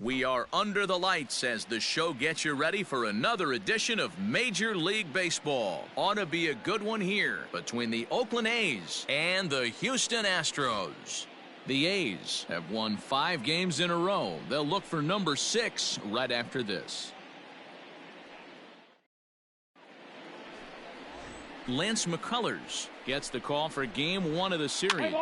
We are under the lights as the show gets you ready for another edition of Major League Baseball. Ought to be a good one here between the Oakland A's and the Houston Astros. The A's have won 5 games in a row. They'll look for number 6 right after this. Lance McCullers gets the call for game 1 of the series.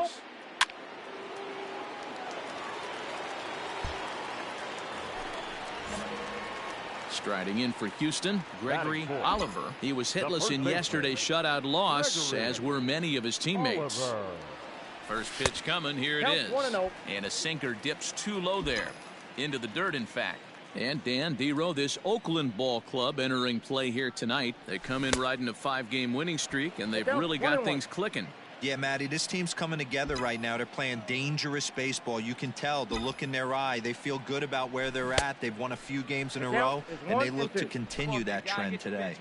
Striding in for Houston, Gregory Oliver. He was hitless in yesterday's shutout loss, as were many of his teammates. First pitch coming, here it is. And a sinker dips too low there. Into the dirt, in fact. And Dan Dero, this Oakland ball club entering play here tonight. They come in riding a 5-game winning streak, and they've really got things clicking. Yeah, Matty, this team's coming together right now. They're playing dangerous baseball. You can tell the look in their eye. They feel good about where they're at. They've won a few games in a row, and they look to continue that trend today.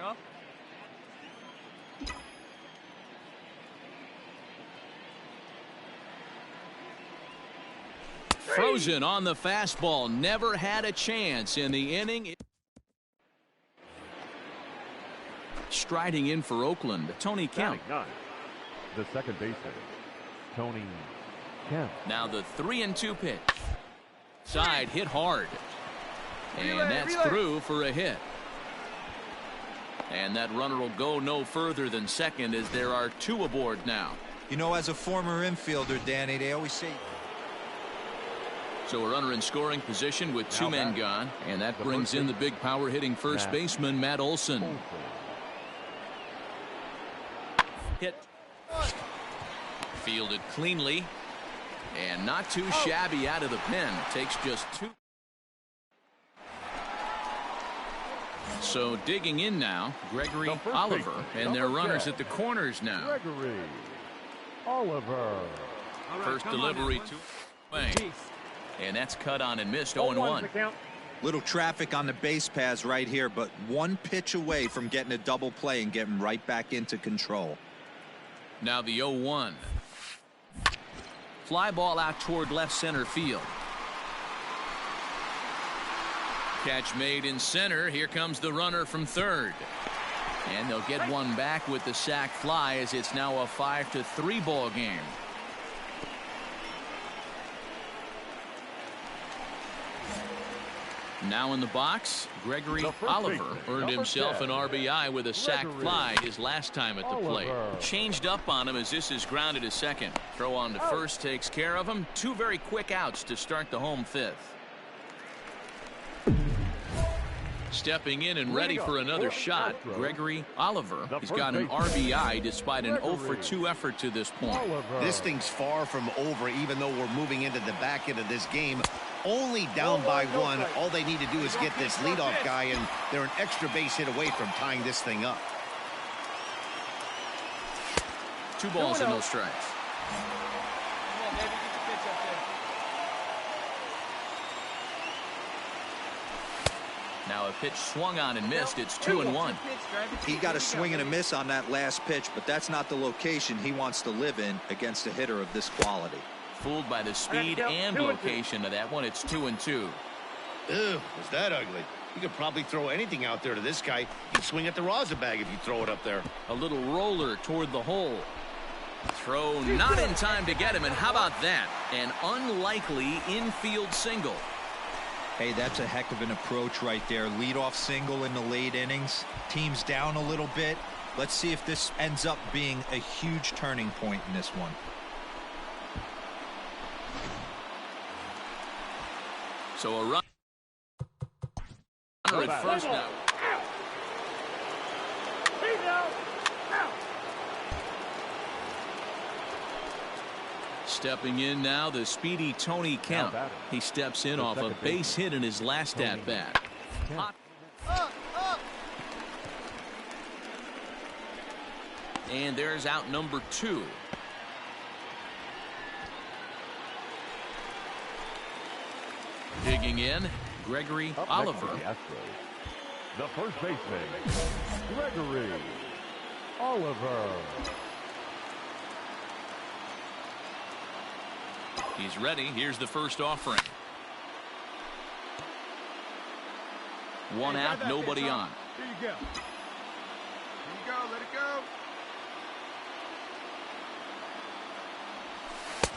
Frozen on the fastball. Never had a chance in the inning. Striding in for Oakland, Tony Kemp. The second baseman, Tony Kemp. Now the 3-2 pitch. Side hit hard. And that's through for a hit. And that runner will go no further than second as there are 2 aboard now. You know, as a former infielder, Danny, they always say. So a runner in scoring position with 2 men gone. And that brings in the big power hitting first baseman, Matt Olson. Hit. Fielded cleanly. And not too shabby out of the pen. Takes just 2. So digging in now, Gregory Oliver. And their runners at the corners now. Gregory Oliver. First delivery to way. And that's cut on and missed. 0-1. Little traffic on the base paths right here, but 1 pitch away from getting a double play and getting right back into control. Now the 0-1. Fly ball out toward left center field. Catch made in center. Here comes the runner from third. And they'll get one back with the sac fly as it's now a 5-3 ball game. Now in the box, Gregory Oliver earned himself an RBI with a sac fly his last time at the plate. Changed up on him as this is grounded to second. Throw on to first takes care of him. 2 very quick outs to start the home 5th. Stepping in and ready for another shot, Gregory Oliver. He's got an RBI despite an 0-for-2 effort to this point. This thing's far from over, even though we're moving into the back end of this game. Only down by 1. All they need to do is get this leadoff guy, and they're an extra base hit away from tying this thing up. 2 balls and no strikes. Now a pitch swung on and missed. It's 2-1. He got a swing and a miss on that last pitch, but that's not the location he wants to live in against a hitter of this quality. Fooled by the speed and location of that one. It's 2-2. Ew, was that ugly? You could probably throw anything out there to this guy. He'd swing at the rosin bag if you throw it up there. A little roller toward the hole. Throw not in time to get him, and how about that? An unlikely infield single. Hey, that's a heck of an approach right there. Leadoff single in the late innings. Team's down a little bit. Let's see if this ends up being a huge turning point in this one. So a runner at first now. Stepping in now, the speedy Tony Kemp. He steps in off a base hit in his last at-bat. And there's out number 2. Digging in, Gregory Oliver. The first baseman, Gregory Oliver. He's ready. Here's the first offering. One out, nobody on. Here you go. Here you go. Let it go.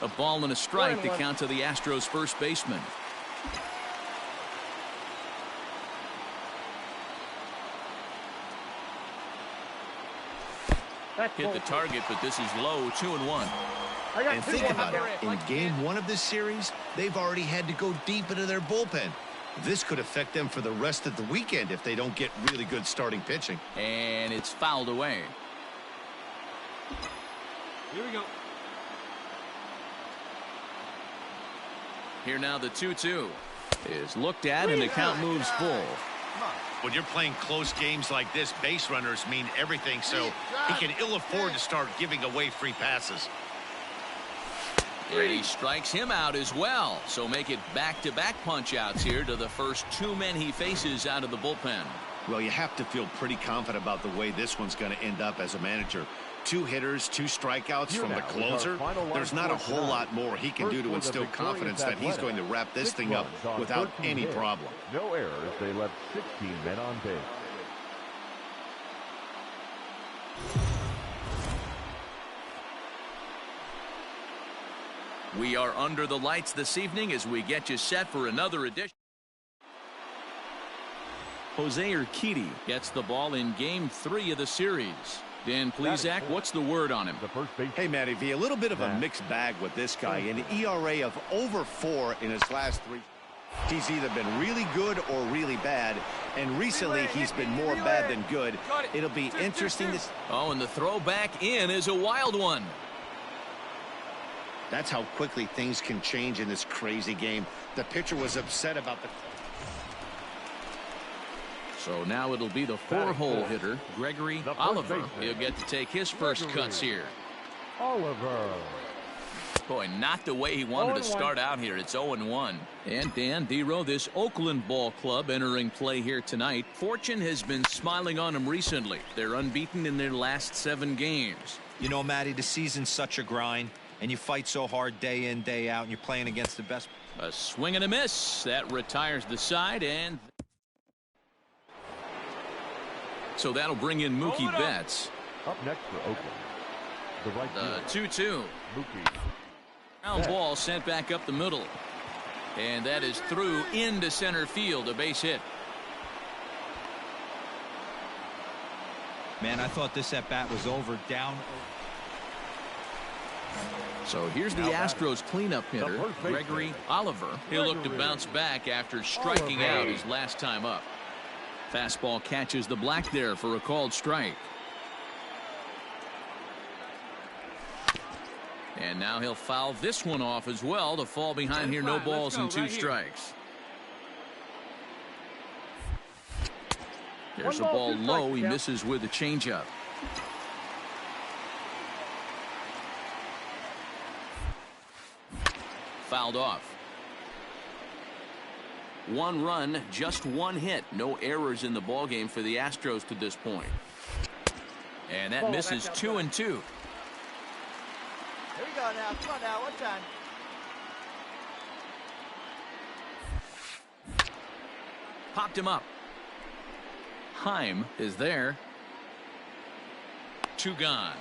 A ball and a strike to count to the Astros first baseman. Hit the target, but this is low, 2-1. And think about it. In game one of this series, they've already had to go deep into their bullpen. This could affect them for the rest of the weekend if they don't get really good starting pitching. And it's fouled away. Here we go. Here now the 2-2 is looked at, and the count moves full. When you're playing close games like this, base runners mean everything, so he can ill afford to start giving away free passes. And he strikes him out as well. So make it back-to-back punch-outs here to the first two men he faces out of the bullpen. Well, you have to feel pretty confident about the way this one's going to end up as a manager. 2 hitters, 2 strikeouts from the closer. There's not a whole lot more he can do to instill confidence that he's going to wrap this thing up without any problem. No errors. They left 16 men on base. We are under the lights this evening as we get you set for another edition. Jose Urquidy gets the ball in game 3 of the series. Dan Plesac, what's the word on him? Hey, Matty V, a little bit of a mixed bag with this guy. An ERA of over 4 in his last 3. He's either been really good or really bad, and recently he's been more bad than good. It'll be interesting to see. Oh, and the throw back in is a wild one. That's how quickly things can change in this crazy game. The pitcher was upset about the... So now it'll be the 4-hole hitter, Gregory Oliver. He'll get to take his first cuts here. Oliver. Boy, not the way he wanted to start out here. It's 0-1. And Dan Dero, this Oakland ball club entering play here tonight. Fortune has been smiling on them recently. They're unbeaten in their last 7 games. You know, Matty, the season's such a grind, and you fight so hard day in, day out, and you're playing against the best. A swing and a miss. That retires the side, and so that'll bring in Mookie Betts. Up next for Oakland. The right the 2-2. Mookie. Ground ball sent back up the middle. And that is through into center field, a base hit. Man, I thought this at bat was over. Down. So here's the Astros cleanup hitter, Gregory Oliver. He'll look to bounce back after striking out his last time up. Fastball catches the black there for a called strike. And now he'll foul this one off as well to fall behind here. No balls and 2 strikes. There's a ball low. He misses with a changeup. Fouled off. 1 run, just 1 hit. No errors in the ballgame for the Astros to this point. And that misses 2-2. Here we go now. Come on now. One time. Popped him up. Heim is there. 2 gone.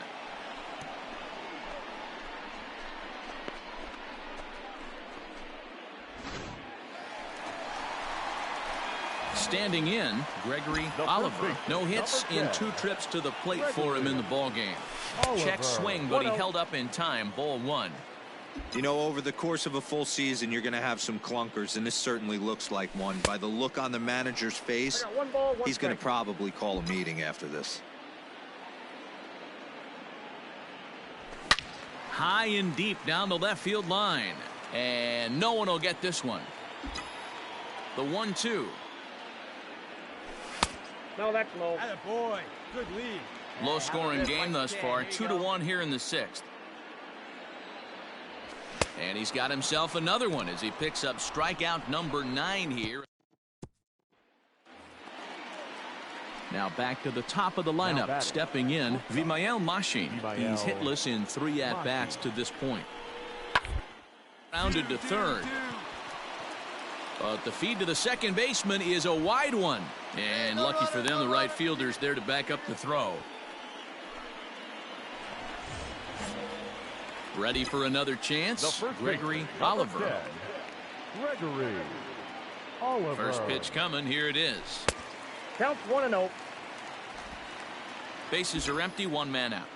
Standing in, Gregory Oliver. No hits in 2 trips to the plate for him in the ballgame. Check swing, but he held up in time. Ball 1. You know, over the course of a full season, you're going to have some clunkers, and this certainly looks like one. By the look on the manager's face, he's going to probably call a meeting after this. High and deep down the left field line. And no one will get this one. The 1-2. No, that's low. Boy, good lead. Low scoring game thus far. 2-1 here in the 6th. And he's got himself another one as he picks up strikeout number 9 here. Now back to the top of the lineup. Stepping in, Vimael Machin. He's hitless in 3 at-bats to this point. Rounded to third. But the feed to the second baseman is a wide one. And lucky for them, the right fielder's there to back up the throw. Ready for another chance. Gregory Oliver. Gregory Oliver. First pitch coming. Here it is. Count 1-0. Bases are empty. One man out.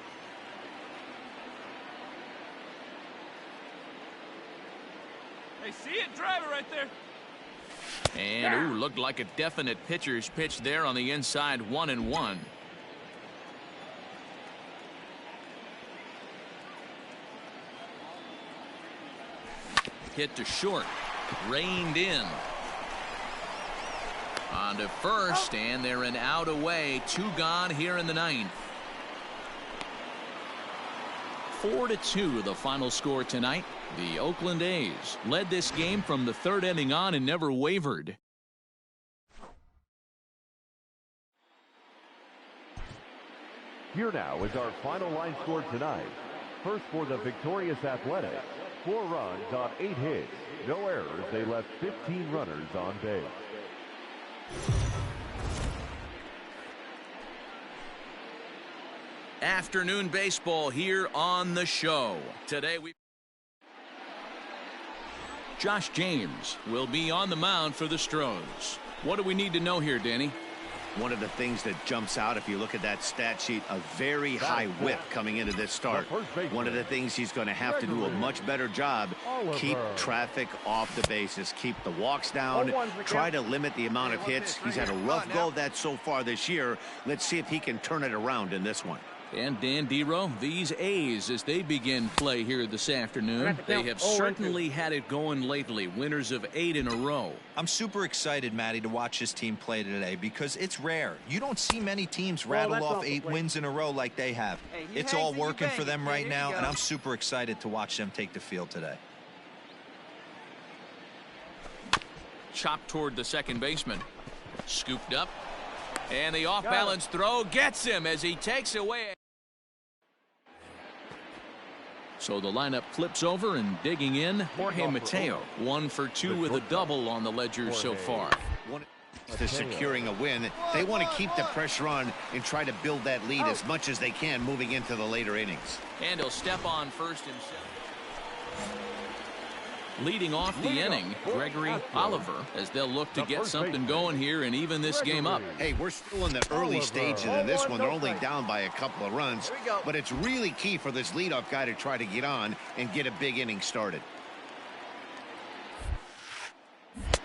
Hey, see it? Drive it right there. And, ooh, looked like a definite pitcher's pitch there on the inside. 1-1. Hit to short. Reined in. On to first, and they're an out away. 2 gone here in the 9th. 4-2 the final score tonight. The Oakland A's led this game from the 3rd inning on and never wavered. Here now is our final line score tonight. First for the victorious Athletics. 4 runs on 8 hits. No errors. They left 15 runners on base. Afternoon baseball here on the show. Today Josh James will be on the mound for the Stros. What do we need to know here, Danny? One of the things that jumps out, if you look at that stat sheet, a very high whip coming into this start. One of the things he's going to have to do a much better job, keep traffic off the bases, keep the walks down, try to limit the amount of hits. He's had a rough go of that so far this year. Let's see if he can turn it around in this one. And Dan Dero, these A's, as they begin play here this afternoon, they have certainly had it going lately. Winners of 8 in a row. I'm super excited, Matty, to watch this team play today because it's rare. You don't see many teams rattle off 8 wins in a row like they have. It's all working for them right now, and I'm super excited to watch them take the field today. Chopped toward the second baseman. Scooped up. And the off-balance throw gets him as he takes away. So the lineup flips over, and digging in, Jorge Mateo. 1 for 2 with a double on the ledger so far. To securing a win, they want to keep the pressure on and try to build that lead as much as they can moving into the later innings. And he'll step on first himself. Leading off the inning, Gregory Oliver, as they'll look to get something going here and even this game up. Hey, we're still in the early stages of this one. They're only down by a couple of runs, but it's really key for this leadoff guy to try to get on and get a big inning started.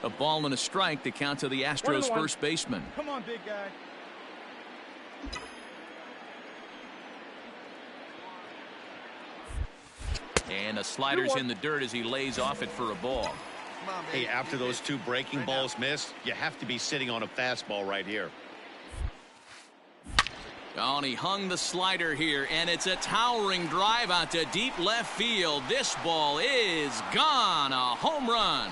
A ball and a strike to count to the Astros first baseman. Come on, big guy. And a slider's in the dirt as he lays off it for a ball. Hey, after those 2 breaking balls missed, you have to be sitting on a fastball right here. Oh, and he hung the slider here, and it's a towering drive out to deep left field. This ball is gone. A home run.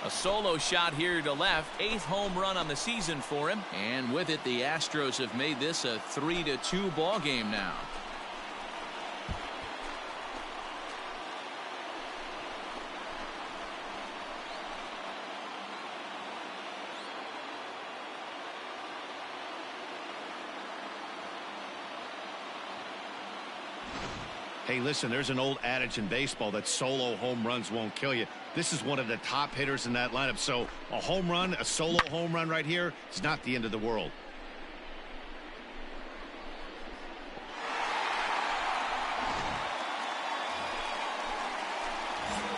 A solo shot here to left. 8th home run on the season for him. And with it, the Astros have made this a 3-2 ball game now. Hey, listen, there's an old adage in baseball that solo home runs won't kill you. This is one of the top hitters in that lineup. So a home run, a solo home run right here, it's not the end of the world.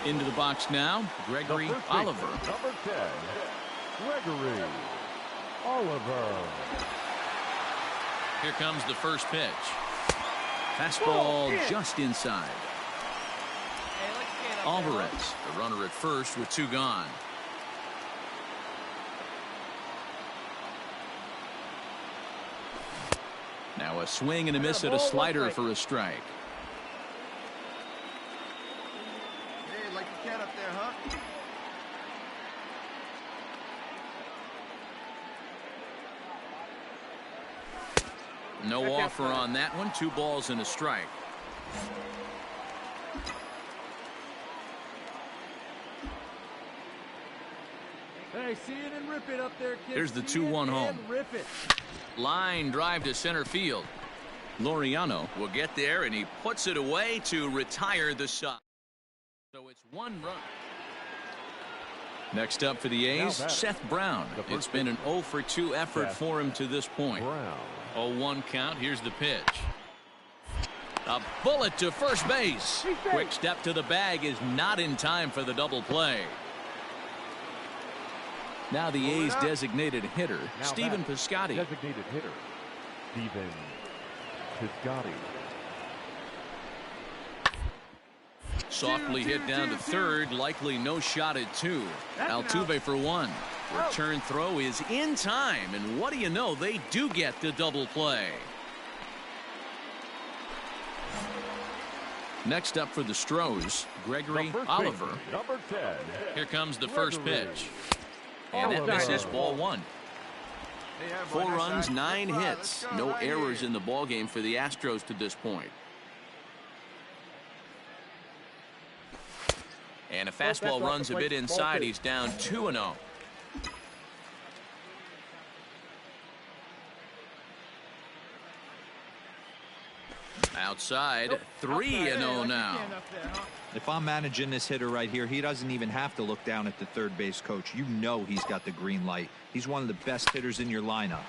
Into the box now, Gregory Oliver. Number 10, Gregory Oliver. Here comes the first pitch. Fastball just inside. Alvarez, the runner at first with 2 gone. Now a swing and a miss at a slider for a strike. Hey, like a cat up there, huh? No offer on that one. 2 balls and a strike. Hey, see it and rip it up there, kid. Here's the 2-1 home. Rip it. Line drive to center field. Laureano will get there, and he puts it away to retire the side. So it's 1 run. Next up for the A's, Seth Brown. It's been an 0 for 2 effort for him to this point. 0-1 count. Here's the pitch. A bullet to first base. Quick step to the bag is not in time for the double play. Now the A's designated hitter, Stephen Piscotty. Designated hitter, Stephen Piscotty. Softly hit down to third, likely no shot at 2. Altuve for 1. Return throw is in time, and what do you know, they do get the double play. Next up for the Stros, Gregory Oliver. Number 10. Here comes the first pitch. And that misses ball 1. 4 runs, 9 hits. No errors in the ballgame for the Astros to this point. And a fastball runs a bit inside. He's down 2-0. Outside, 3-0 now. If I'm managing this hitter right here, he doesn't even have to look down at the third base coach. You know he's got the green light. He's one of the best hitters in your lineup.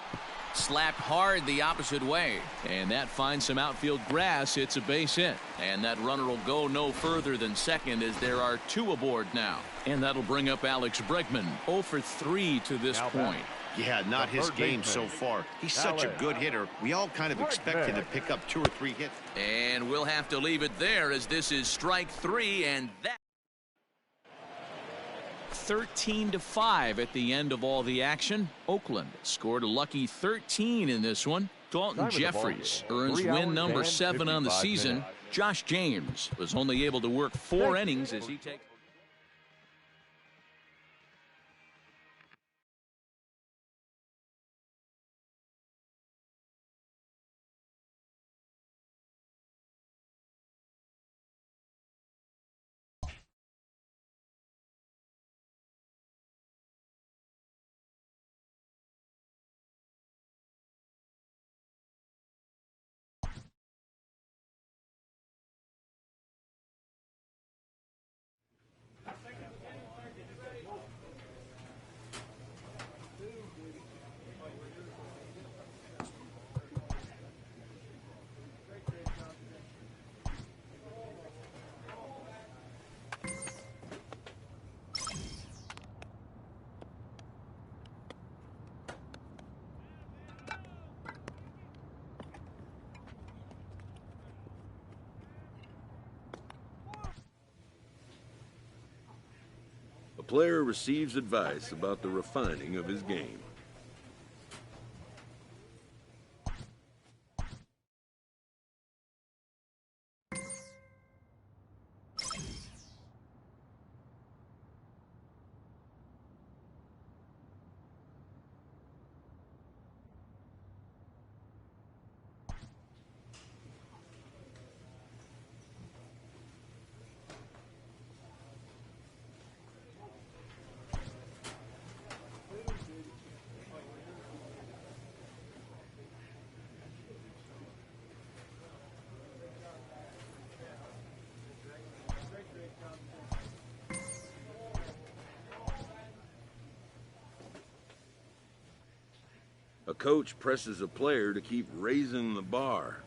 Slapped hard the opposite way, and that finds some outfield grass. It's a base hit, and that runner will go no further than second as there are 2 aboard now. And that'll bring up Alex Bregman, 0 for 3 to this point. Yeah, not his game so far. He's such a good hitter. We all kind of expect him to pick up 2 or 3 hits. And we'll have to leave it there as this is strike 3, and that 13-5 at the end of all the action. Oakland scored a lucky 13 in this one. Dalton Jeffries earns win number 7 on the season. Josh James was only able to work 4 innings as he takes. A player receives advice about the refining of his game. A coach presses a player to keep raising the bar.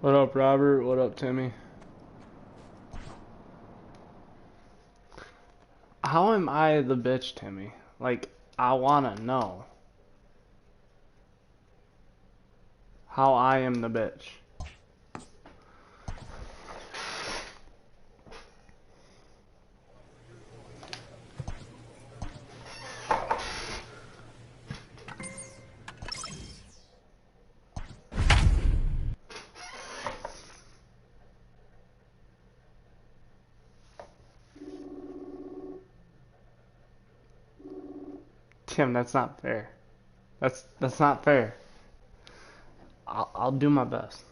What up, Robert? What up, Timmy? How am I the bitch, Timmy? Like, I wanna know how I am the bitch. Tim, that's not fair. That's not fair. I'll do my best.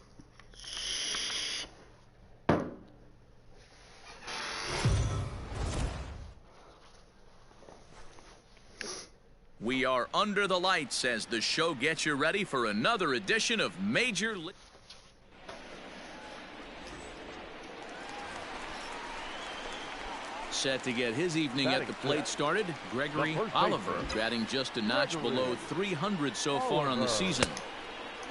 We are under the lights as the show gets you ready for another edition of Major League. Set to get his evening at the plate started, Gregory Oliver, batting just a notch below 300 so far on the season.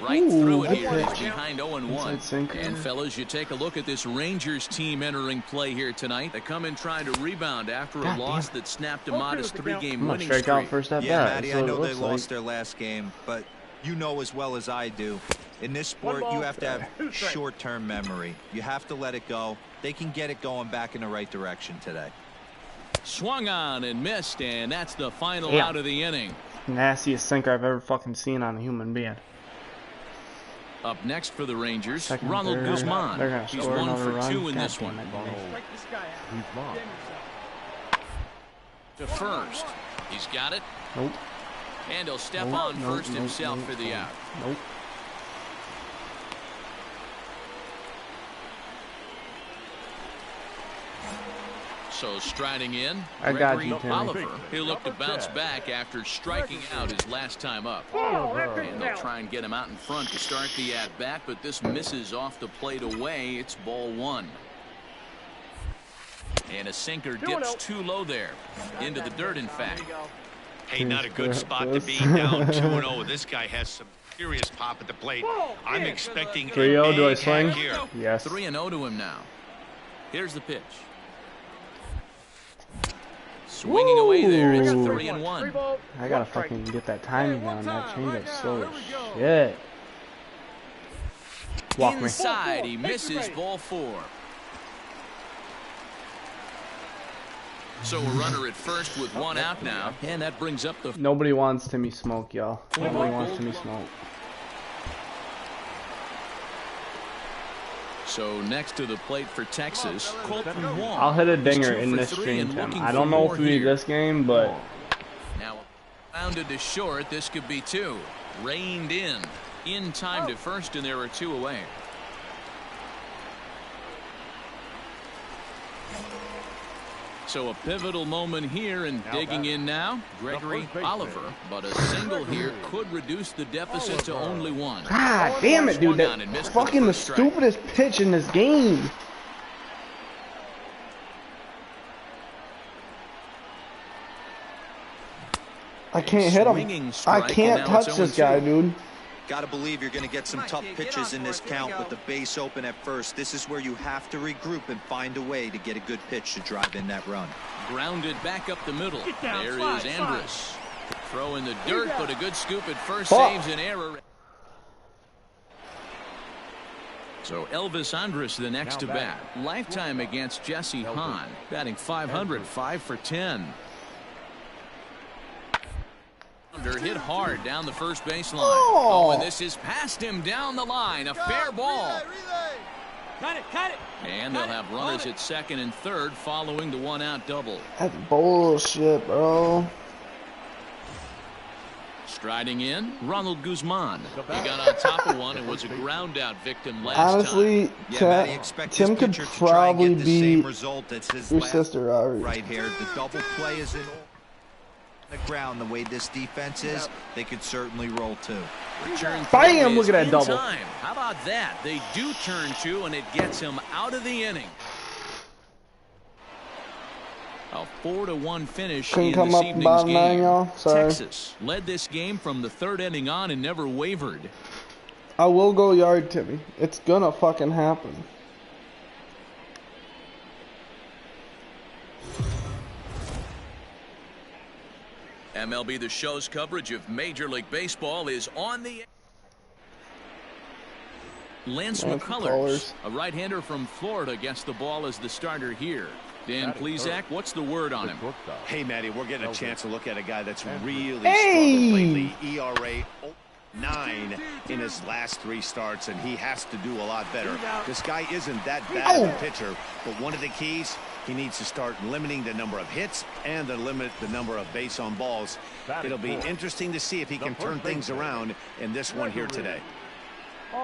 Right through it here, he's behind 0-1. And fellas, you take a look at this Rangers team entering play here tonight. They come in trying to rebound after a loss that snapped a modest 3-game winning streak. Out first at yeah, bat. Matty, I know they lost their last game, but you know as well as I do, in this sport, you have to have short-term memory. You have to let it go. They can get it going back in the right direction today. Swung on and missed, and that's the final out of the inning. Nastiest sinker I've ever fucking seen on a human being. Up next for the Rangers, Ronald Guzman. He's 1 for 2 in this one. To first. He's got it. Nope. And he'll step on first himself for the out. Nope. So striding in, I got Gregory you, Timmy. Oliver. He'll look to bounce back after striking out his last time up. And they'll try and get him out in front to start the at-bat, but this misses off the plate away. It's ball 1. And a sinker dips too low there. Into the dirt, in fact. Hey, not a good spot to be down 2-0. This guy has some serious pop at the plate. I'm expecting 3-0, do I swing? Here. Yes. 3-0 to him now. Here's the pitch. Swinging away there, it's 3-1. I gotta fucking get that timing down. That change is slow as shit. Walk me. Inside, he misses ball 4. So a runner at first with 1 out now, and that brings up the... Nobody wants Timmy Smoke, y'all. Nobody wants Timmy Smoke. So next to the plate for Texas, Colton Wong. I'll hit a dinger in this stream, Tim. I don't know if we need this game, but... Now, rounded to short, this could be 2. Reined in time to first, and there are 2 away. So a pivotal moment here, and digging in now, Gregory Oliver. But a single here could reduce the deficit to only 1. God damn it, dude. That's fucking the stupidest pitch in this game. I can't hit him. I can't touch this guy, dude. Got to believe you're going to get some tough pitches in this count with the base open at first. This is where you have to regroup and find a way to get a good pitch to drive in that run. Grounded back up the middle. There is Andrus. Throw in the dirt, but a good scoop at first saves an error. So Elvis Andrus the next to bat. Lifetime against Jesse Hahn. Batting .500, 5 for 10. Hit hard down the first baseline. Oh, and this is past him down the line. A fair ball. Cut it. And they'll have runners at second and third following the 1-out double. That's bullshit, bro. Striding in, Ronald Guzman. He got on top of one and was a ground out victim last Honestly, time. Tim could probably beat your sister, Robert. Right here, the double play is in the ground. The way this defense is, they could certainly roll 2. Bam! Look at that double. How about that? They do turn 2, and it gets him out of the inning. A 4-1 finish in this evening's game. Texas led this game from the 3rd inning on and never wavered. I will go yard, Timmy. It's gonna fucking happen. MLB The Show's coverage of Major League Baseball is on the... Lance McCullers, a right-hander from Florida, gets the ball as the starter here. Dan Plesac, what's the word on him? Hey, Matty, we're getting a chance to look at a guy that's really struggled lately. ERA 9 in his last 3 starts, and he has to do a lot better. This guy isn't that bad of a pitcher, but one of the keys, he needs to start limiting the number of hits and to limit the number of base on balls. It'll be interesting to see if he can turn things around in this one here today.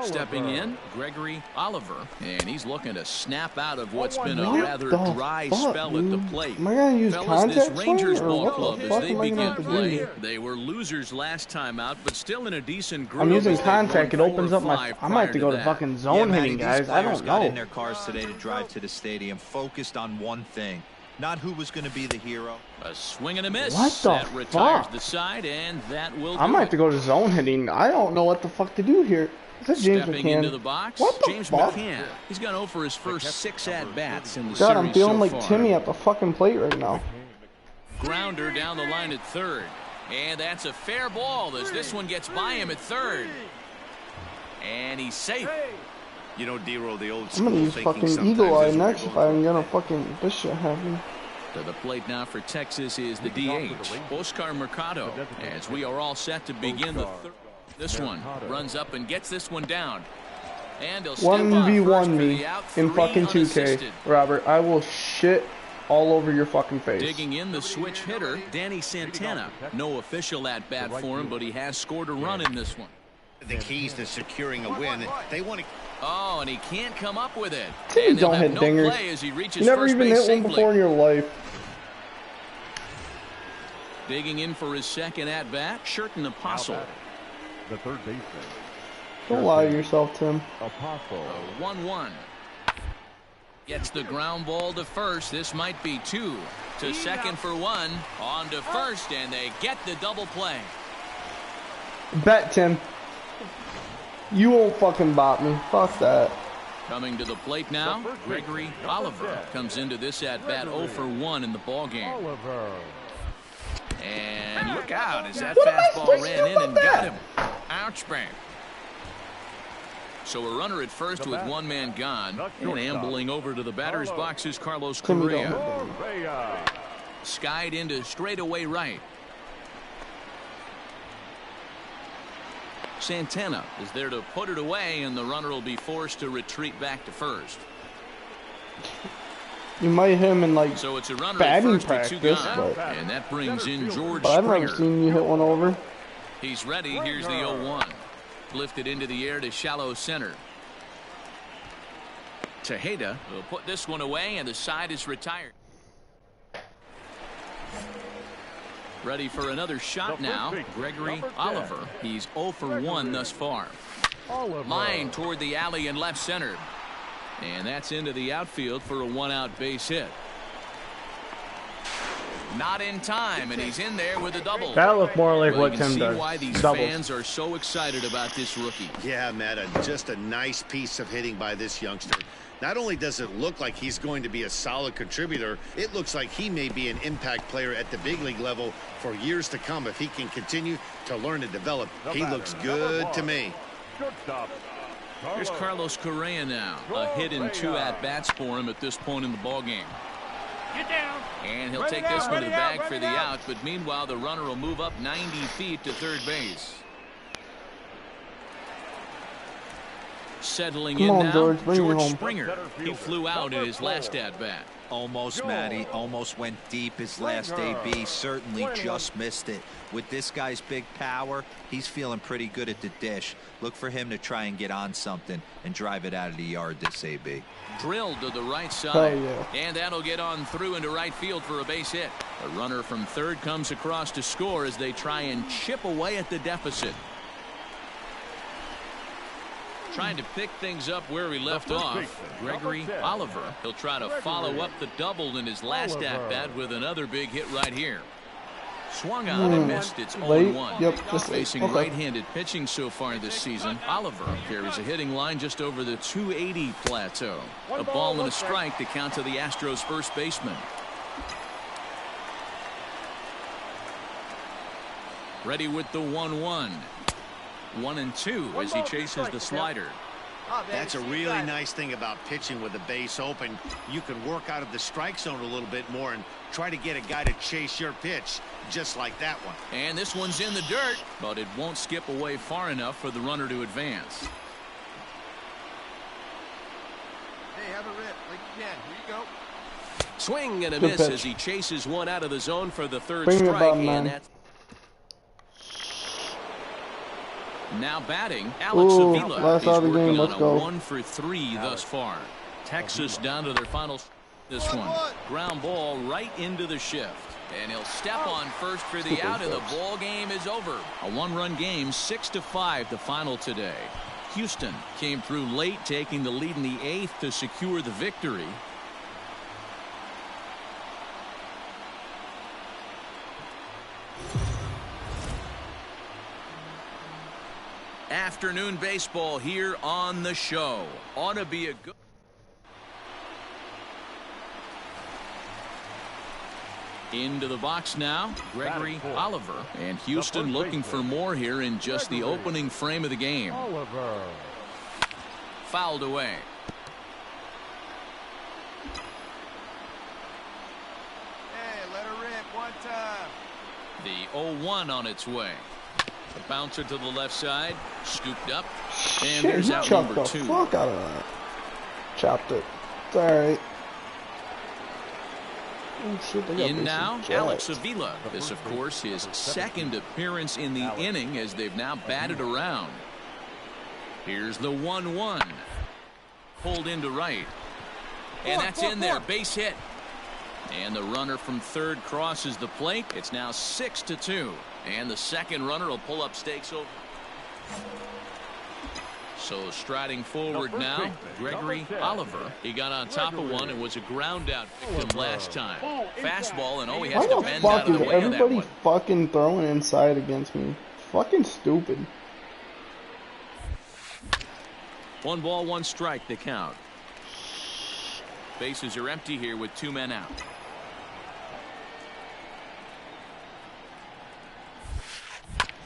Stepping in, Gregory Oliver, and he's looking to snap out of what's been a rather dry spell at the plate. Am I gonna use Fellas, this contact Rangers swing, or ball what club, the as fuck they am I begin gonna have to play, do? they were losers last time out, but still in a decent groove. I'm using as they contact. It won opens up my... 4-5 I might have to go to that. fucking zone hitting, guys. I don't got in know. their cars today to drive to the stadium, focused on one thing. Not who was going to be the hero. A swing and a miss. What the that retires fuck? the side, and that will I might have to go to zone hitting. I don't know what the fuck to do here. Is that James Stepping McCann? into the box, What the James fuck? McCann. He's gone over his first 6 at-bats in the God, I'm series feeling so like far. Timmy at the fucking plate right now. Grounder down the line at third. And that's a fair ball as this one gets by him at third. And he's safe. You know, D-Roll, the old I'm school gonna use thinking fucking sometimes Eagle Eye is when next you're if going I'm gonna fucking... This shit happen. To the plate now for Texas is the DH, Oscar Mercado, as we are all set to begin the third. This one runs up and gets this one down. And he'll step 1v1 up me in fucking 2K, Robert. I will shit all over your fucking face. Digging in the switch hitter, Danny Santana. No official at-bat for him, but he has scored a run in this one. the keys to securing a win. They want to... Oh, and he can't come up with it. Team don't hit no dingers. play as he reaches You never first even base hit one before in your life. Digging in for his second at-bat, Sherten Apostle. The third baseman. Don't lie to yourself, Tim. Apostle. 1-1. Gets the ground ball to first. This might be two. To second for one. On to first, and they get the double play. Bet, Tim. You won't fucking bot me. Fuck that. Coming to the plate now, Gregory Oliver comes into this at-bat 0 for 1 in the ballgame. And look out as that fastball ran in and got him. Ouch, bang. So a runner at first with one man gone, and ambling over to the batter's box is Carlos Correa. Skied into straightaway right. Santana is there to put it away, and the runner will be forced to retreat back to first. You might hit him in like so it's a runner batting at first practice, with 2 gone, but and that brings in George I've Springer. never seen you hit one over. He's ready. Here's the 0-1. Lifted into the air to shallow center. Tejeda will put this one away, and the side is retired. Ready for another shot now, Gregory Oliver. He's 0 for 1 thus far. Line toward the alley in left center. And that's into the outfield for a 1-out base hit. Not in time, and he's in there with a double. That looked more like well, what you Tim can see does. why these Doubles. fans are so excited about this rookie. Yeah, Matt, just a nice piece of hitting by this youngster. Not only does it look like he's going to be a solid contributor, it looks like he may be an impact player at the big league level for years to come if he can continue to learn and develop. He looks good to me. Here's Carlos Correa now. A hit in 2 at-bats for him at this point in the ballgame. Get down. And he'll take this one to the bag for the out, but meanwhile the runner will move up 90 feet to third base. Settling in now, George Springer. He flew out in his last at-bat. Almost, Matty. Almost went deep his last AB. Certainly just missed it. With this guy's big power, he's feeling pretty good at the dish. Look for him to try and get on something and drive it out of the yard this AB. Drilled to the right side. Oh, yeah. And that'll get on through into right field for a base hit. A runner from third comes across to score as they try and chip away at the deficit. Trying to pick things up where we left off, Gregory Oliver. He'll try to follow up the double in his last at-bat with another big hit right here. Swung on and missed. It's 0-1. Yep, Facing okay. right-handed pitching so far this season. Oliver carries a hitting line just over the 280 plateau. A ball and a strike to count to the Astros first baseman. Ready with the 1-1. 1-2 as he chases the slider. That's a really nice thing about pitching with the base open. You can work out of the strike zone a little bit more and try to get a guy to chase your pitch, just like that one. And this one's in the dirt, but it won't skip away far enough for the runner to advance. Hey, have a rip like you can. Here you go. Swing and a Good miss pitch. as he chases one out of the zone for the third Bring it strike. about, And man. that's Now batting, Alex Ooh, Avila last is out of the working game. on Let's a go. 1-for-3 thus far. Texas down to their final. This one ground ball right into the shift, and he'll step on first for the out, and the ball game is over. A one-run game, 6-5 the final today. Houston came through late, taking the lead in the 8th to secure the victory. Afternoon baseball here on the show. Ought to be a good. Into the box now, Gregory Oliver. And Houston looking for more here in just the opening frame of the game. Oliver. Fouled away. Hey, let her rip one time. The 0-1 on its way. The bouncer to the left side, scooped up, and Shit, there's he out chopped number the 2. fuck out of that. Chopped it. It's alright. Oh, shit, they got In me now, some Alex jacks. Avila. This, of course, his second appearance in the inning as they've now batted around. Here's the 1-1. Pulled into right. And that's in there. Base hit. And the runner from third crosses the plate. It's now 6-2. And the second runner will pull up stakes over. So striding forward now, Gregory Oliver. He got on top of one and was a ground out victim last time. Fastball, and he has Why to the bend fuck out of is the way of that everybody one. fucking throwing inside against me? Fucking stupid. 1 ball, 1 strike, the count. Bases are empty here with 2 men out.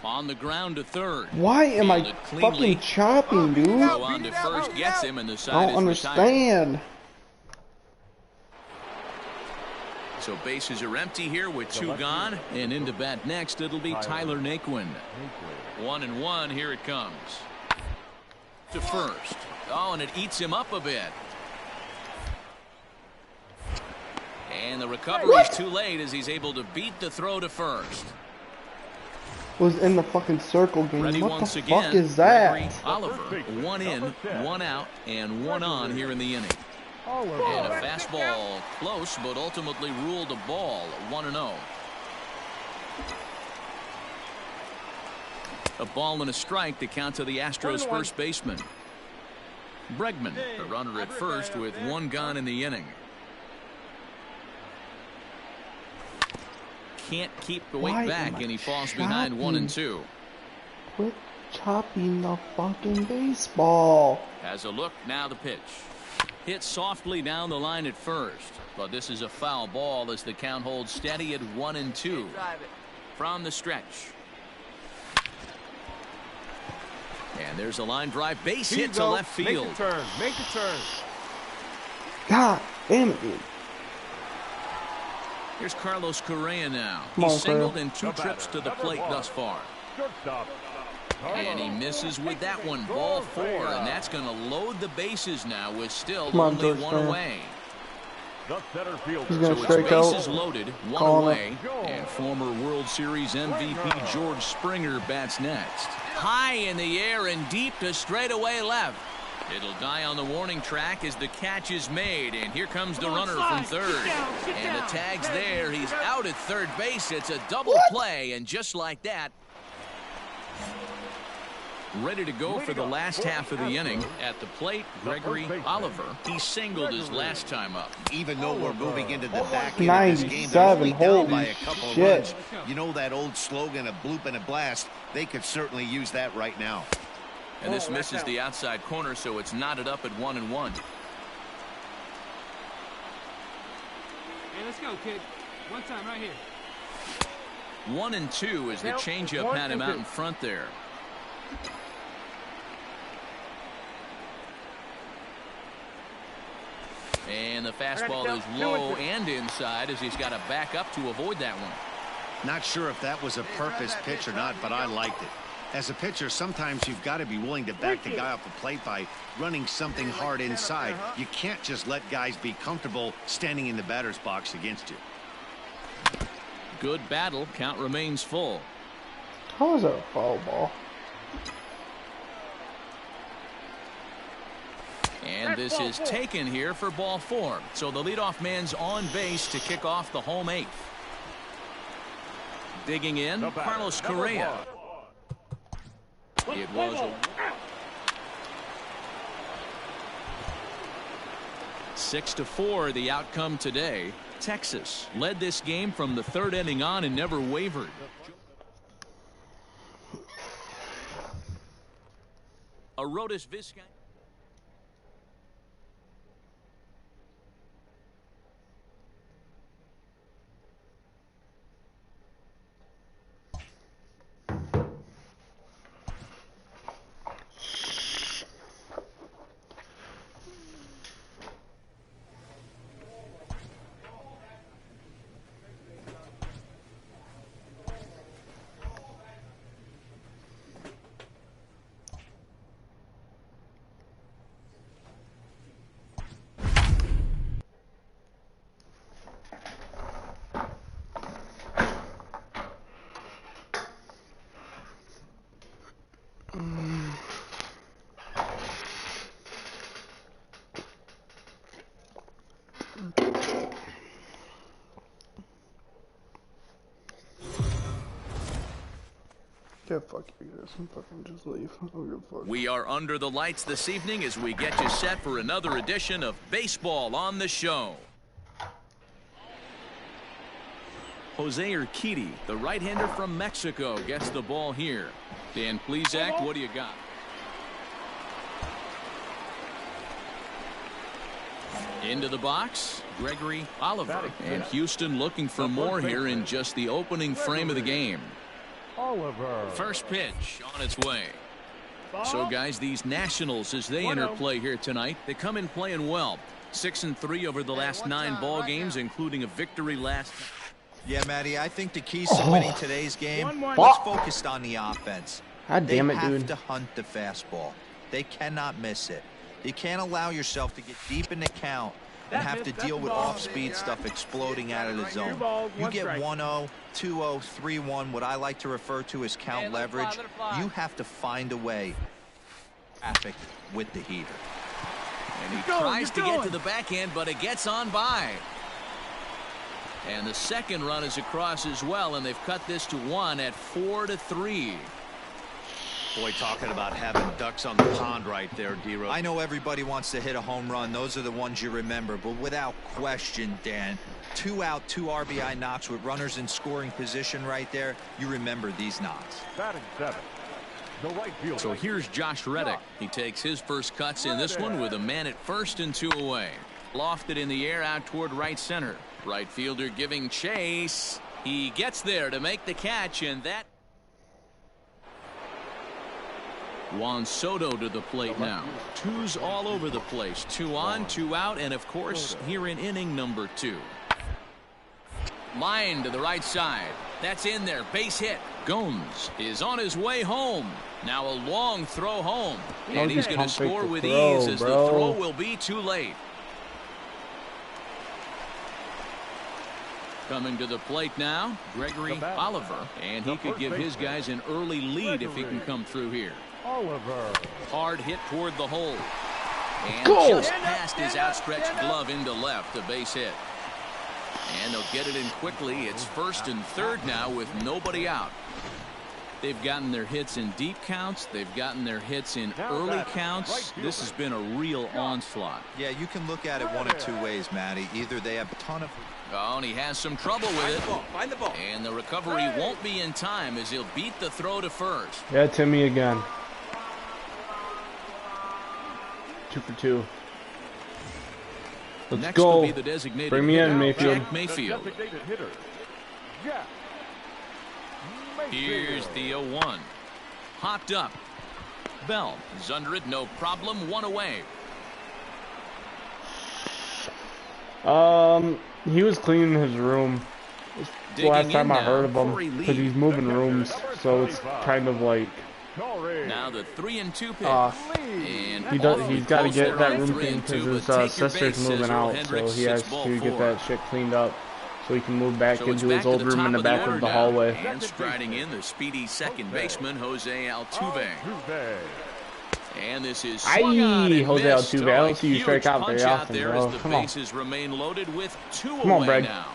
On the ground to third. Why am I Fielded cleanly. fucking chopping, dude? Go on to first, gets him, and the I side don't is retired. understand. So bases are empty here with 2 gone, and into bat next it'll be Tyler Naquin. 1-1, here it comes. To first. Oh, and it eats him up a bit. And the recovery is too late as he's able to beat the throw to first. Was in the fucking circle game. Ready What once the again, fuck is that? Gregory Oliver. 1 in, 1 out, and 1 on here in the inning. And a fastball close, but ultimately ruled a ball. 1-0. A ball and a strike to count to the Astros first baseman. Bregman, the runner at first with 1 gone in the inning. Can't keep the weight Why back, am I and he falls behind 1 and 2. Quit chopping the fucking baseball. Has a look, now the pitch. Hit softly down the line at first, but this is a foul ball as the count holds steady at 1 and 2. From the stretch. And there's a line drive, base hit to left field. Make the turn. Make the turn. God damn it, dude. Here's Carlos Correa now. Come on, He's singled Correa. in 2 trips to the plate thus far. Shortstop. And he misses with that one. Ball 4, and that's going to load the bases now with still Come on, only George 1 Springer. away. The center fielder. He's So gonna it's strike bases out. loaded, 1 Calling away, and former World Series MVP George Springer bats next. High in the air and deep to straightaway left. It'll die on the warning track as the catch is made, and here comes the runner from third. And the tag's there. He's out at third base. It's a double play, and just like that, Ready to go for the last half of the inning. At the plate, Gregory Oliver. He singled his last time up. Even though we're moving into the back end of this game, they're only down by a couple of runs. You know that old slogan, a bloop and a blast? They could certainly use that right now. And this misses the outside corner, so it's knotted up at 1-1. Hey, let's go, kid. One time right here. 1-2 as the changeup had him out in front there. And the fastball is low and inside as he's got to back up to avoid that one. Not sure if that was a purpose pitch or not, but I liked it. As a pitcher, sometimes you've got to be willing to back the guy off the plate by running something hard inside. You can't just let guys be comfortable standing in the batter's box against you. Good battle. Count remains full. How is that a foul ball? And this is taken here for ball 4. So the leadoff man's on base to kick off the home 8th. Digging in, Carlos Correa. It was a 6-4 the outcome today. Texas led this game from the 3rd inning on and never wavered. Arodys Vizcaino. Yeah, fuck you guys. I'm fucking just leave. I don't give a fuck. We are under the lights this evening as we get you set for another edition of Baseball on the Show. Jose Urquidy, the right-hander from Mexico, gets the ball here. Dan Plesac, what do you got? Into the box, Gregory Oliver. And Houston looking for more here in just the opening frame of the game. Oliver. First pitch on its way. So, guys, these Nationals, as they enter play here tonight, they come in playing well. 6-3 over the last 9 ball games, including a victory last. Yeah, Matty, I think the keys to winning today's game was focused on the offense. God damn it, dude. They have to hunt the fastball. They cannot miss it. You can't allow yourself to get deep in the count and have to deal with off-speed stuff exploding out of the zone. You get 1-0, 2-0, 3-1, what I like to refer to as count leverage. You have to find a way traffic with the heater. And he tries to get to the backhand, but it gets on by. And the second run is across as well, and they've cut this to 1 at 4-3. Boy, talking about having ducks on the pond right there, D-Rose. I know everybody wants to hit a home run. Those are the ones you remember. But without question, Dan, 2 out, 2 RBI knocks with runners in scoring position right there. You remember these knocks. Batting 7. The right fielder. So here's Josh Reddick. He takes his first cuts in this one with a man at first and 2 away. Lofted in the air out toward right center. Right fielder giving chase. He gets there to make the catch, and that. Juan Soto to the plate now. 2's all over the place. 2 on, 2 out, and of course here in inning number 2. Line to the right side. That's in there. Base hit. Gomes is on his way home. Now a long throw home. And he's going to score with ease as the throw will be too late. Coming to the plate now, Gregory Oliver. And he could give his guys an early lead if he can come through here. Oliver. Hard hit toward the hole. And just past his outstretched glove into left, a base hit. And they'll get it in quickly. It's 1st and 3rd now with nobody out. They've gotten their hits in deep counts. They've gotten their hits in early counts. This has been a real onslaught. Yeah, you can look at it one of two ways, Matty. Either they have a ton of... Oh, and he has some trouble with it. Find the ball. And the recovery won't be in time as he'll beat the throw to first. Yeah, Timmy again. 2 for 2. Let's Next go. will be the designated Bring me in, hitter, Mayfield. Jack Mayfield. Here's the 0-1. Hopped up. Bell is under it, no problem. 1 away. He was cleaning his room. It's the last time I heard of him because he's moving rooms, so it's kind of like. Now the 3-2 pitch. And He's got to get that room clean because his sister's moving out, so he has to get that shit cleaned up so he can move back into his old room in the back of the hallway. And striding in the speedy second baseman, Jose Altuve. And this is swung on and Jose missed. Altuve. I don't see you strike out very often, bro. The Come on. bases remain loaded with 2 Come on, away Brad. now.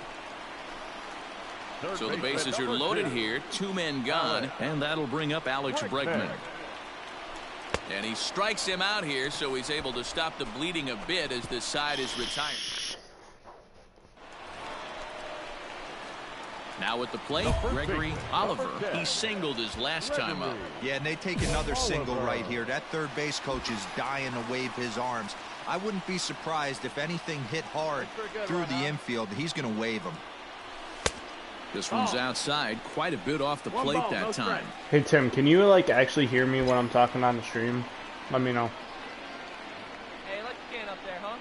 So the bases are loaded here, 2 men gone, and that'll bring up Alex Bregman. And he strikes him out here, so he's able to stop the bleeding a bit as this side is retired. Now at the plate, Gregory Oliver. He singled his last time up. Yeah, and they take another single right here. That third base coach is dying to wave his arms. I wouldn't be surprised if anything hit hard through the infield. He's going to wave them. This one's outside, quite a bit off the plate that time. Hey Tim, can you like actually hear me when I'm talking on the stream? Let me know. Hey, let the can up there, huh?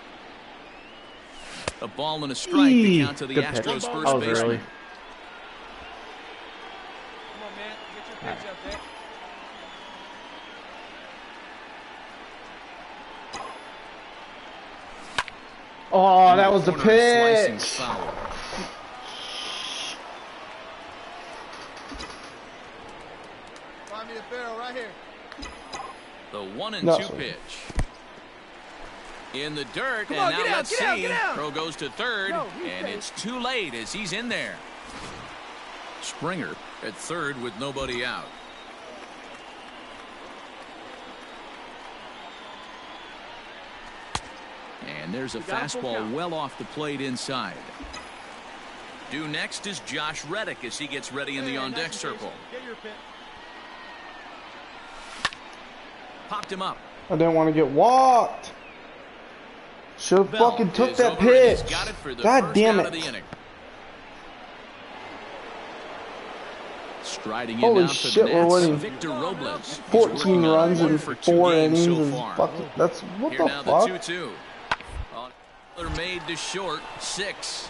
A ball and a strike to count to the Astros first baseman. Early. Come on, man. Get your pitch up there. Oh, that was the pitch. Find me a barrel right here. The 1-2 pitch. In the dirt, and now let's see. Throw goes to third, and it's too late as he's in there. Springer at third with nobody out. And there's a fastball well off the plate inside. Due next is Josh Reddick as he gets ready in the on-deck circle. Popped him up. I didn't want to get walked. Should have fucking took that pitch. God damn it. Striding in Holy now for shit, the we're Nats, winning. Victor Robles. 14 runs in 4 innings so is far. fucking, that's, what Here the now fuck? The 2-2. Made to short, 6.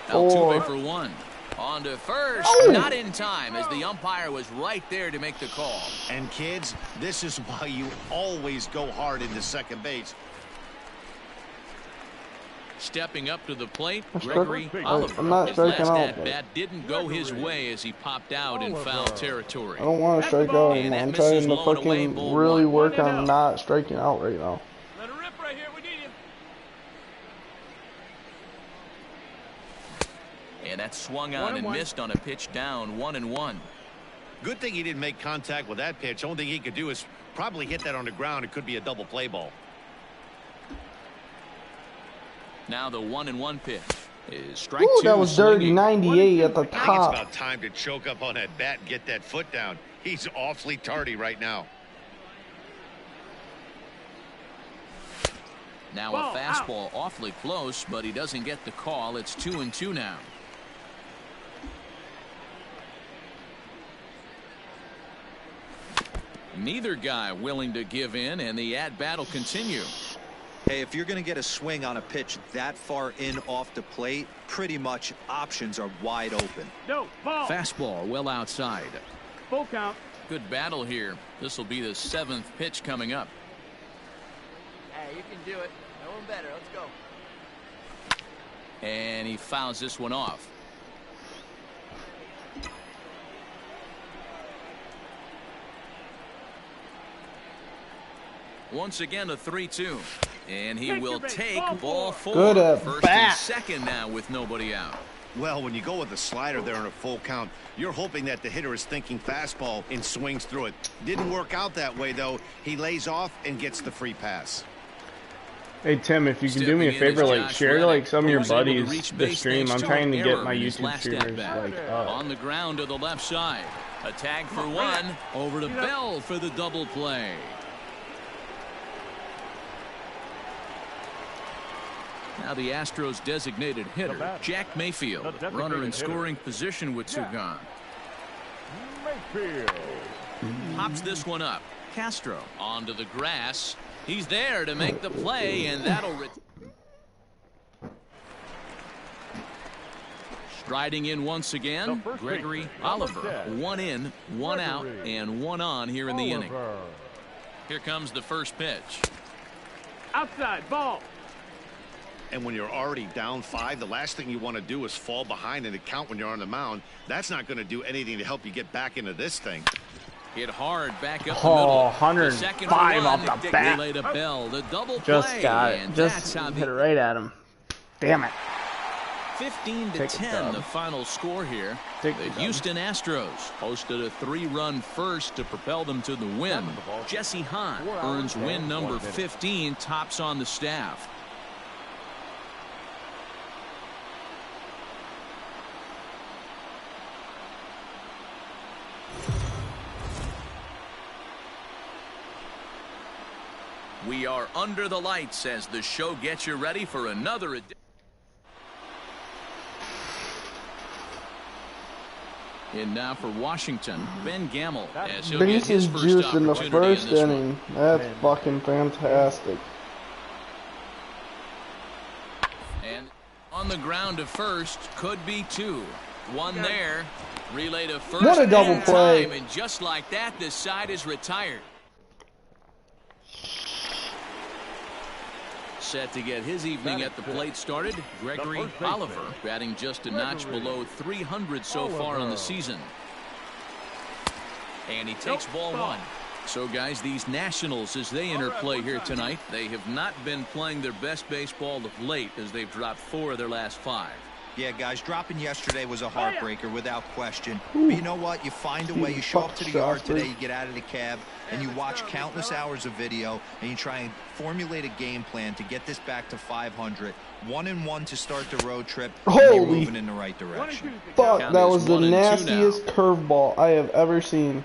4. Altuve for 1. On to first, not in time as the umpire was right there to make the call. And kids, this is why you always go hard into second base. Stepping up to the plate, I'm Gregory Oliver. I'm not His striking last out. at-bat didn't go his way as he popped out in foul territory. I don't want to strike out And anymore. I'm that trying misses to low and away, fucking ball really 1. work on not striking out right now. Let it rip right here. We need you. And that swung on and missed on a pitch down, 1-1. Good thing he didn't make contact with that pitch. Only thing he could do is probably hit that on the ground. It could be a double play ball. Now the 1-1 pitch is strike Ooh, 2. that was dirty. Swinging. 98 at the I think it's top. about time to choke up on that bat and get that foot down. He's awfully tardy right now. Now a fastball awfully close, but he doesn't get the call. It's 2-2 now. Neither guy willing to give in, and the at-bat will continue. Hey, if you're going to get a swing on a pitch that far in off the plate, pretty much options are wide open. No, ball. Fastball well outside. Full count. Good battle here. This will be the 7th pitch coming up. Hey, you can do it. No one better. Let's go. And he fouls this one off. Once again a 3-2. And he will take ball 4. Good at First bat. and second now with nobody out. Well, when you go with a slider there in a full count, you're hoping that the hitter is thinking fastball and swings through it. Didn't work out that way, though. He lays off and gets the free pass. Hey Tim, if you can do me a favor, like share like some of your buddies the stream. I'm trying to get my YouTube streamers like up. On the ground to the left side. A tag for one. Over to Bell for the double play. Now the Astros designated hitter, Jack Mayfield, runner in scoring position with two gone. Pops this one up. Castro onto the grass. He's there to make the play, and that'll... Striding in once again, Gregory Oliver. One in, one out, and one on here in the inning. Here comes the first pitch. Outside, ball. And when you're already down 5, the last thing you want to do is fall behind in the count when you're on the mound. That's not going to do anything to help you get back into this thing. Hit hard back up the middle. 105 off the bat. Bell, the double just play, got it. Just hit it right at him. Damn it. 15-10 the final score here. The Houston Astros posted a 3-run first to propel them to the win. Jesse Hahn earns win number 15, tops on the staff. We are under the lights as the show gets you ready for another edition. And now for Washington, Ben Gamel as he'll get his first juice in the first in inning. That's fucking fantastic. And on the ground to first, could be 2. One there. Relay to first. What a double play. And just like that, this side is retired. Set to get his evening at the plate started, Gregory Oliver, batting just a notch below 300 so far on the season. And he takes ball 1. So guys, these Nationals, as they enter play here tonight, they have not been playing their best baseball of late as they've dropped 4 of their last 5. Yeah, guys, dropping yesterday was a heartbreaker without question. But you know what? You find a way. You show up to the yard today, you get out of the cab, and you watch countless hours of video, and you try and formulate a game plan to get this back to 500. 1-1 to start the road trip. Holy, moving in the right direction. Fuck, that was the nastiest curveball I have ever seen.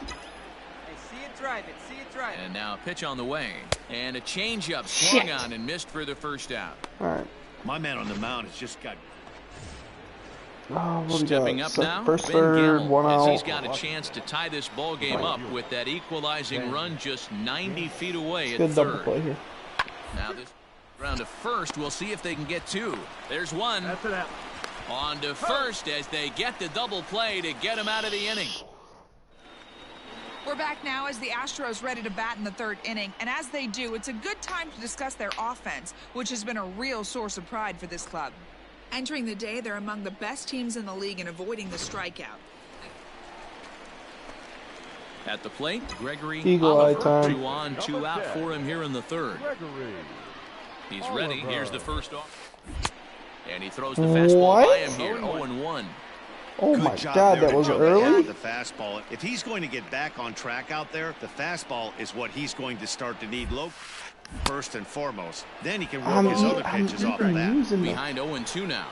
See it drive it. See it drive it. And now a pitch on the way. And a changeup swung on and missed for the first out. All right. My man on the mound has just got... Stepping up now, first Ben third, Gamel, one as out. he's got a chance to tie this ball game up with that equalizing run just 90 feet away at Good double third. play here. Now this round to first, we'll see if they can get 2. There's one. On to first as they get the double play to get him out of the inning. We're back now as the Astros ready to bat in the 3rd inning, and as they do, it's a good time to discuss their offense, which has been a real source of pride for this club. Entering the day, they're among the best teams in the league in avoiding the strikeout. At the plate, Gregory Eagle eye Oliver. time. 2 on, 2 out for him here in the 3rd. He's ready. Here's the first off. And he throws the fastball by him here. 0-1. Oh my God, that was early. The fastball. If he's going to get back on track out there, the fastball is what he's going to start to need low first and foremost. Then he can work his other pitches off of that. Behind 0-2 now.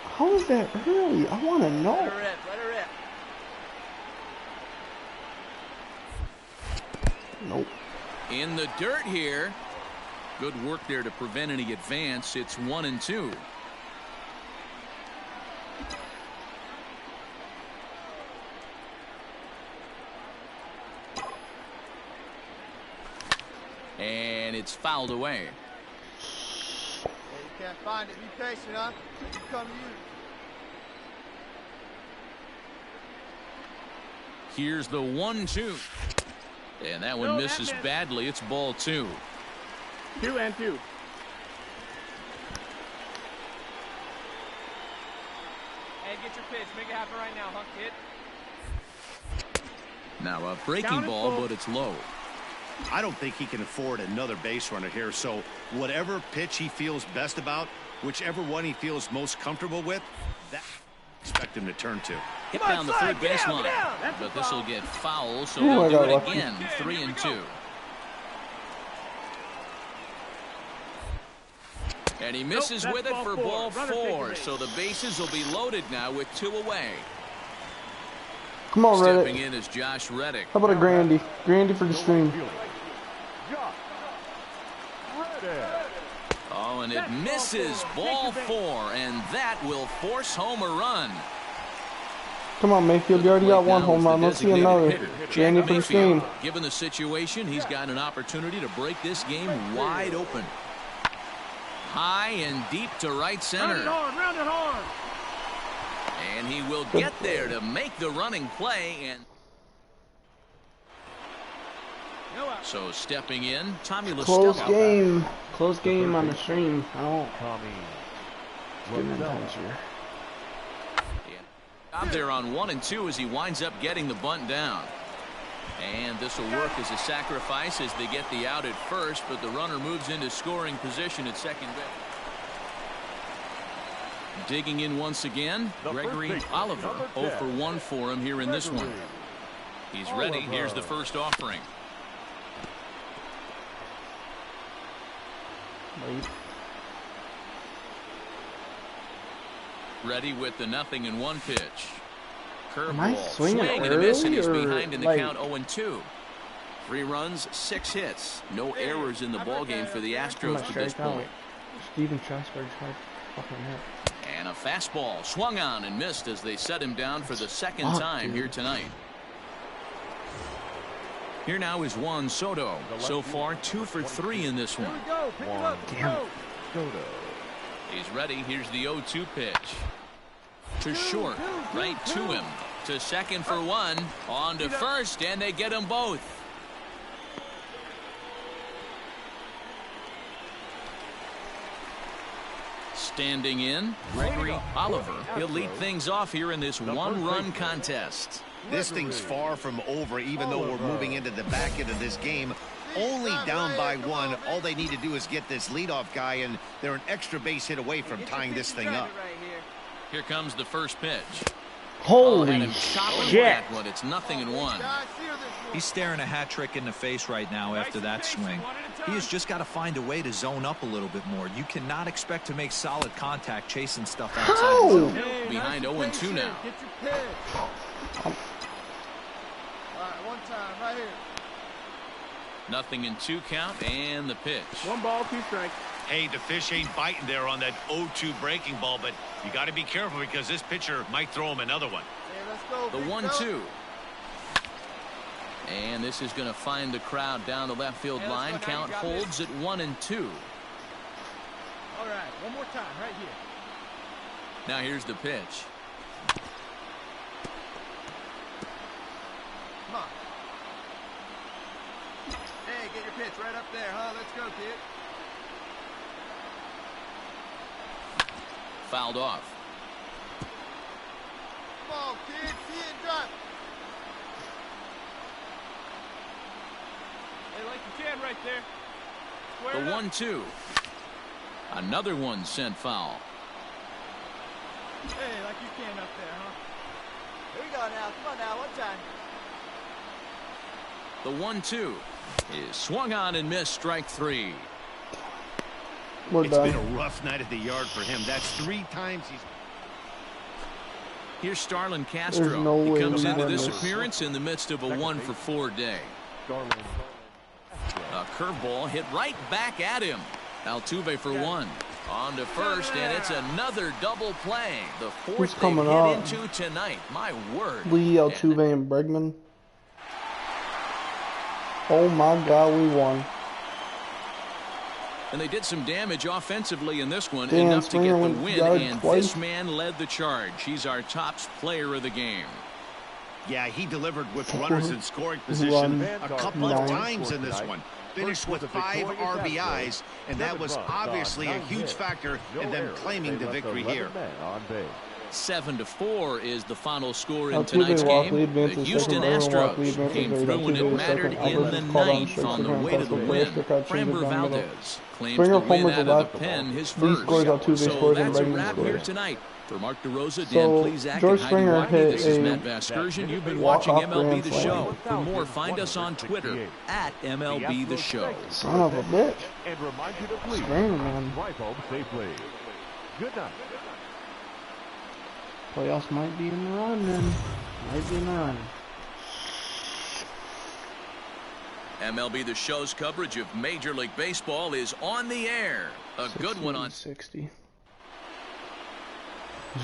How is that early? I want to know. Let her rip. Let her rip. Nope. In the dirt here. Good work there to prevent any advance. It's 1-2. And it's fouled away. Yeah, you can't find it. Be patient, huh? It'll come to you. Here's the 1-2. And that one misses badly. It's ball 2. 2-2. Hey, get your pitch. Make it happen right now, Hunk kid. Now a breaking ball, but it's low. I don't think he can afford another base runner here, so whatever pitch he feels best about, Whichever one he feels most comfortable with, that expect him to turn to. Hit down the third baseline, but this will get foul, so they'll do it again. 3-2. And he misses with it for ball 4, so the bases will be loaded now with 2 away. Come on, Reddick. Stepping in is Josh Reddick. How about a Grandy? Grandy for the stream. Oh, and it misses ball 4, and that will force home a run. Come on, Mayfield. You already got one home run. Let's see another. Grandy for the stream. Given the situation, he's got an opportunity to break this game wide open. High and deep to right center. Round it hard. And he will get there to make the running play. And so stepping in, Tommy La Stella. Close game. Close game on the stream. I don't. Out there on 1-2 as he winds up getting the bunt down. And this will work as a sacrifice as they get the out at first, but the runner moves into scoring position at second base. Digging in once again, Gregory Oliver. 0 for 1 for him here in this one. He's ready. Here's the first offering. Ready with the 0-1 pitch. Curveball, swing and a miss, and he's behind in the count 0-2. 3 runs, 6 hits. No errors in the ballgame for the Astros to this point. Steven Strasburg's hard fucking hit. And a fastball swung on and missed as they set him down for the second time here tonight. Here now is Juan Soto. So far, 2 for 3 in this one. He's ready. Here's the 0-2 pitch. To short, right to him. To second for 1. On to first, and they get them both. Standing in, Gregory Oliver. He'll lead things off here in this 1-run contest. This thing's far from over, even though we're moving into the back end of this game. Only down by 1. All they need to do is get this leadoff guy, and they're an extra base hit away from tying this thing up. Here comes the first pitch. Holy shit. It's 0-1. He's staring a hat trick in the face right now after that swing. He has just got to find a way to zone up a little bit more. You cannot expect to make solid contact chasing stuff outside the zone. Behind 0-2 now. All right, one time, right here. 0-2 count, and the pitch. 1 ball, 2 strikes. Hey, the fish ain't biting there on that 0-2 breaking ball, but you got to be careful because this pitcher might throw him another one. Hey, let's go, the 1-2. And this is going to find the crowd down the left field line. Count holds at 1-2. All right, one more time, right here. Now here's the pitch. Come on. Hey, get your pitch right up there, huh? Let's go, kid. Fouled off. Come on, kid. See it drop. Hey, like you can right there. The 1-2. Another one sent foul. Hey, like you can up there, huh? Here we go now. Come on now, one time. The 1-2 is swung on and missed. Strike 3. It's been a rough night at the yard for him. That's 3 times he's... Here's Starlin Castro. No he comes into this appearance in the midst of a 1-for-4 day. A curveball hit right back at him. Altuve for 1. On to first, and it's another double play. The 4th they've hit into tonight. My word. Lee, Altuve, and Bregman. Oh my God, we won. And they did some damage offensively in this one, enough to get the win, and this man led the charge. He's our top player of the game. Yeah, he delivered with runners in scoring position a couple of times in this one. Finished with 5 RBIs, and that was obviously a huge factor in them claiming the victory here. 7-4 is the final score in tonight's game. The Houston Astros came through when it mattered in the ninth on the way to the win. Framber Valdez claims the win out of the pen, his first. So that's a wrap here tonight. For Mark DeRosa, Dan Plesac, and Heidi Watney, this is Matt Vasgersian. You've been watching MLB The Show. For more, find us on Twitter at MLB The Show. Son of a bitch. And remind you to please drive home safely. Good night. Playoffs might be in the run, then. Might be in the run. MLB The Show's coverage of Major League Baseball is on the air. A good one on 60.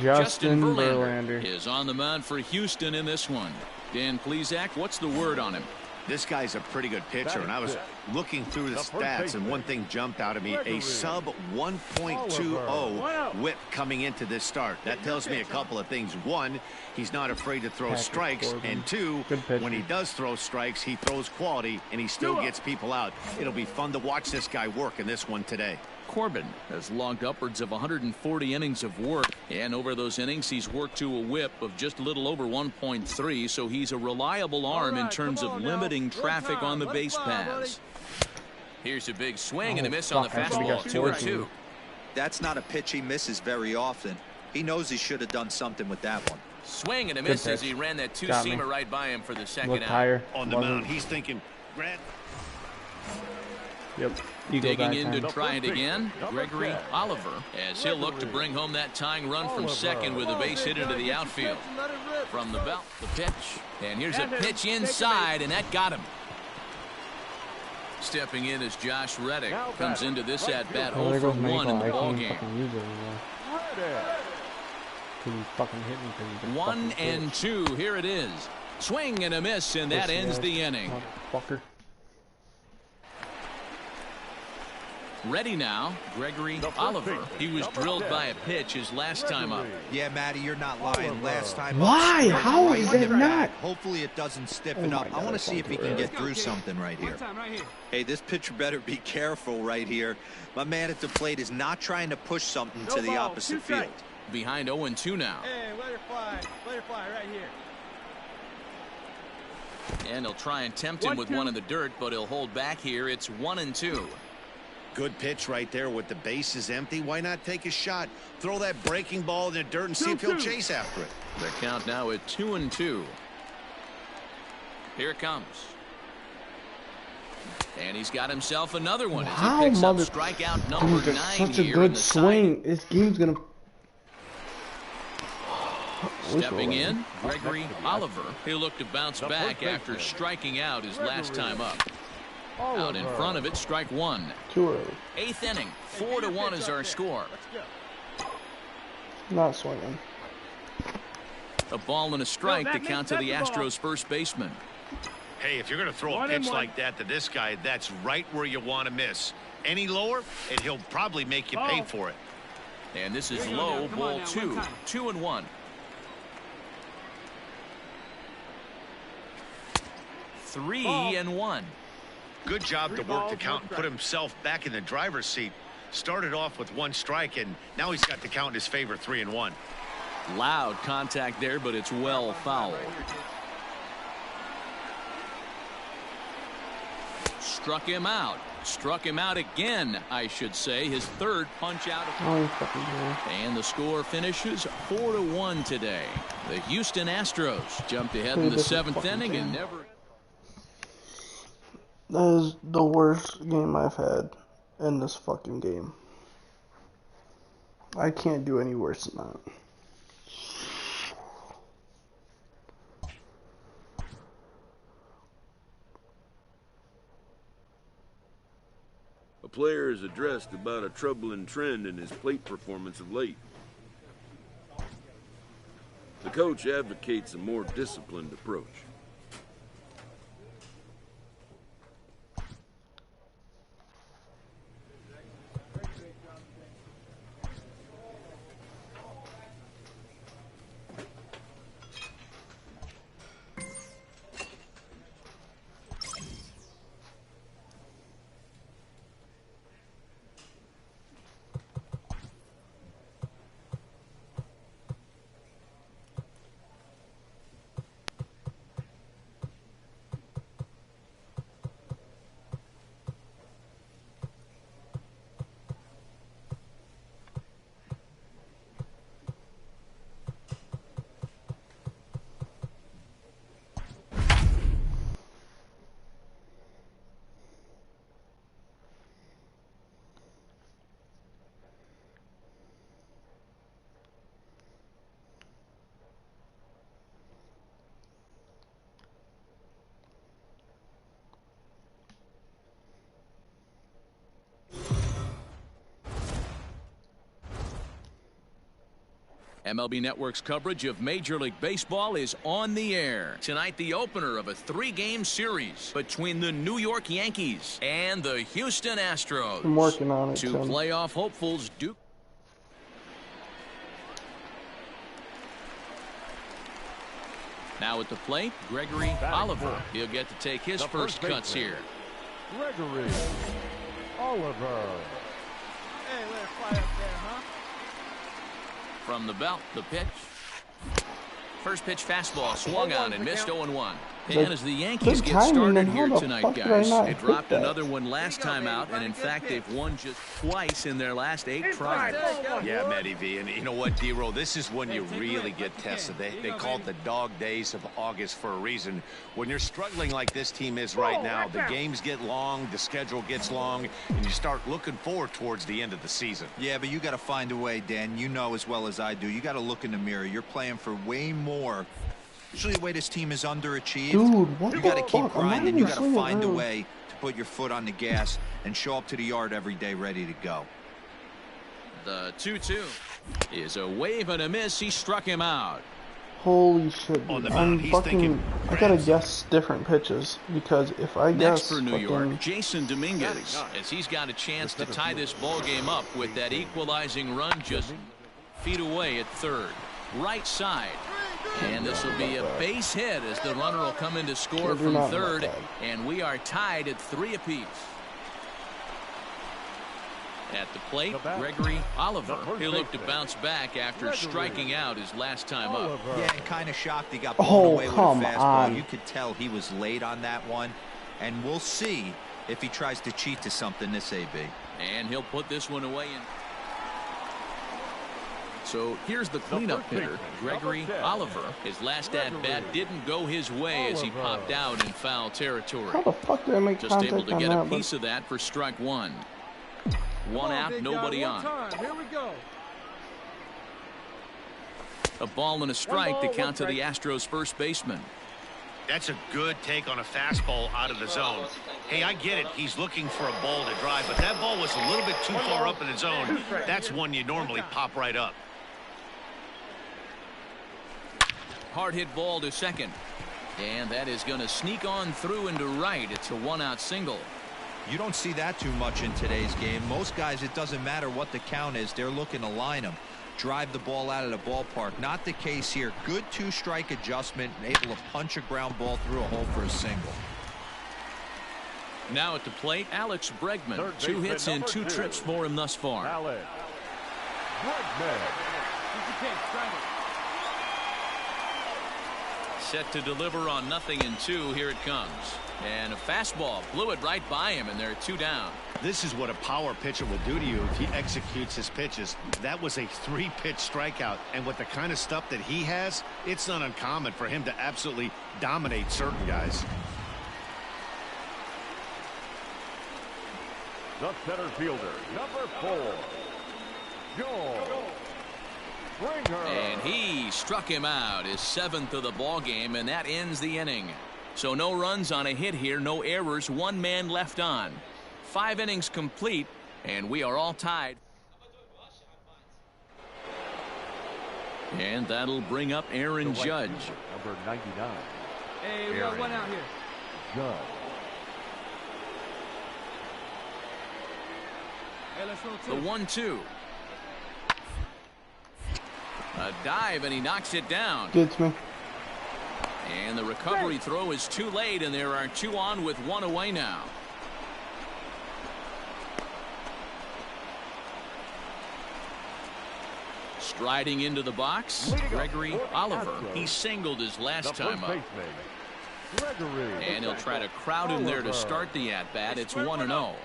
Justin Verlander is on the mound for Houston in this one. Dan Plesac, what's the word on him? This guy's a pretty good pitcher, and I was looking through the stats, and one thing jumped out at me, a sub 1.20 whip coming into this start. That tells me a couple of things. One, he's not afraid to throw strikes, and two, when he does throw strikes, he throws quality, and he still gets people out. It'll be fun to watch this guy work in this one today. Corbin has logged upwards of 140 innings of work, and over those innings he's worked to a whip of just a little over 1.3, so he's a reliable arm in terms of limiting traffic on the base paths. Here's a big swing and a miss on the fastball. 2-2. That's not a pitch he misses very often. He knows he should have done something with that one. Swing and a miss as he ran that two-seamer right by him for the second out. On the mound, he's thinking, Grant. Yep. Digging in to try it again, Gregory Oliver, as he'll look to bring home that tying run from second with a base hit into the outfield. From the belt, the pitch, and here's a pitch inside, and that got him. Stepping in as Josh Reddick comes into this at-bat 0 for 1 in the ballgame. 1-2, here it is. Swing and a miss, and that ends the inning. Ready now, Gregory Oliver. He was drilled by a pitch his last time up. Yeah, Matty, you're not lying. Last time Why? up. How is it not? Hopefully it doesn't stiffen up. I want to see if he can get through something right here. Hey, this pitcher better be careful right here. My man at the plate is not trying to push something to the opposite field. Behind 0-2 now. Hey, let her fly. Let her fly right here. And he'll try and tempt him with one in the dirt, but he'll hold back here. It's 1-2. Good pitch right there with the bases empty. Why not take a shot? Throw that breaking ball in the dirt and see if he'll chase after it. The count now at 2-2. Here it comes. And he's got himself another one. Wow, as he picks up strikeout number 9 such a here good in the swing. This game's gonna. Stepping in, Gregory Oliver. He'll look to bounce back after striking out his last time up. Out in front of it, strike one. Too early. 8th inning, 4-1 is our score. Not swinging. A ball and a strike to count to the Astros first baseman. Hey, if you're going to throw a pitch like that to this guy, that's right where you want to miss. Any lower, and he'll probably make you pay for it. And this is low, ball 2. 2-1. 3-1. Good job to work the count and put himself back in the driver's seat. Started off with 1 strike, and now he's got the count in his favor, 3-1. Loud contact there, but it's well fouled. Struck him out. Struck him out again, I should say. His 3rd punch out. And the score finishes 4-1 today. The Houston Astros jumped ahead in the 7th inning and never. That is the worst game I've had in this fucking game. I can't do any worse than that. A player is addressed about a troubling trend in his plate performance of late. The coach advocates a more disciplined approach. MLB Network's coverage of Major League Baseball is on the air. Tonight, the opener of a 3-game series between the New York Yankees and the Houston Astros. I'm working on it. Two playoff hopefuls duke. Now at the plate, Gregory Oliver. He'll get to take his first cuts here. Gregory Oliver. Hey, let it fly up there, huh? From the belt, the pitch. First pitch fastball swung on and missed 0-1. And as the Yankees get started here tonight, guys, they dropped another one last time out, and in fact, they've won just twice in their last 8 tries. Yeah, Matty V, and you know what, D-Roll, this is when you really get tested. They call it the dog days of August for a reason. When you're struggling like this team is right now, the games get long, the schedule gets long, and you start looking forward towards the end of the season. Yeah, but you got to find a way, Dan. You know as well as I do. You got to look in the mirror. You're playing for way more. Usually the way this team is underachieved, dude, what you got to keep grinding. You got to find a around. way to put your foot on the gas and show up to the yard every day ready to go. The 2-2 is a wave and a miss. He struck him out. Holy shit, dude. I gotta guess different pitches, because if I guess next for New York, Jason Dominguez, as he's got a chance to tie this ball game up with that equalizing run just feet away at third. Right side. And this will be a base hit as the runner will come in to score from third, and we are tied at 3 apiece. At the plate, Gregory Oliver. He'll look to bounce back after striking out his last time up. Yeah, and kind of shocked he got blown away with a fastball. You could tell he was late on that one, and we'll see if he tries to cheat to something this AB. And he'll put this one away. So here's the cleanup hitter, Gregory Oliver. His last at-bat didn't go his way as he popped out in foul territory. How the fuck did I make just able to get a piece of that for strike 1. One out, nobody on. Here we go. A ball and a strike to count to the Astros first baseman. That's a good take on a fastball out of the zone. Hey, I get it. He's looking for a ball to drive, but that ball was a little bit too far up in the zone. That's one you normally pop right up. Hard hit ball to second. And that is going to sneak on through into right. It's a 1-out single. You don't see that too much in today's game. Most guys, it doesn't matter what the count is. They're looking to line them, drive the ball out of the ballpark. Not the case here. Good 2-strike adjustment, able to punch a ground ball through a hole for a single. Now at the plate, Alex Bregman. 2 hits and 2 trips for him thus far. Alex Bregman. Set to deliver on 0-2. Here it comes. And a fastball blew it right by him, and they're 2 down. This is what a power pitcher will do to you if he executes his pitches. That was a 3-pitch strikeout, and with the kind of stuff that he has, it's not uncommon for him to absolutely dominate certain guys. The center fielder, number 4, Joel Springer. And he struck him out, his 7th of the ball game, and that ends the inning. So no runs on a hit here, no errors, 1 man left on. 5 innings complete, and we are all tied. And that'll bring up Aaron Judge. Number 99. Hey, we got 1 out here. Judge. Hey, let's roll 2. The 1-2. A dive, and he knocks it down. Gets me. And the recovery throw is too late, and there are 2 on with 1 away now. Striding into the box, Gregory Oliver. He singled his last time up. And he'll try to crowd him there to start the at-bat. It's 1-0.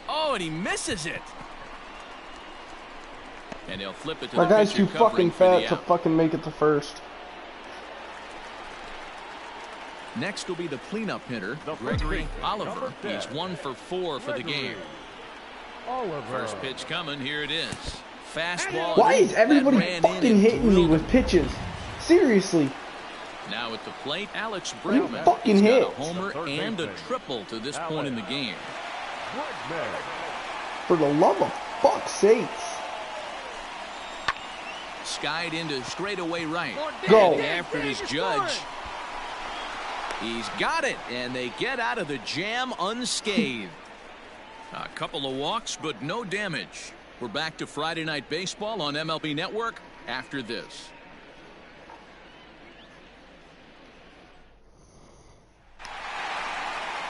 Oh, and he misses it. And he'll flip it to that guy's too fucking fat to fucking make it to first. Next will be the cleanup hitter, Gregory Oliver. He's 1 for 4 for the game. First pitch coming. Here it is. Fastball. Why is everybody fucking hitting me with pitches? Seriously. Now at the plate, Alex Bregman. Fucking He's hit. got a homer and a triple to this point in the game. For the love of fuck's sakes. Skied into straightaway right. Go. After his judge. He's got it, and they get out of the jam unscathed. A couple of walks, but no damage. We're back to Friday Night Baseball on MLB Network after this.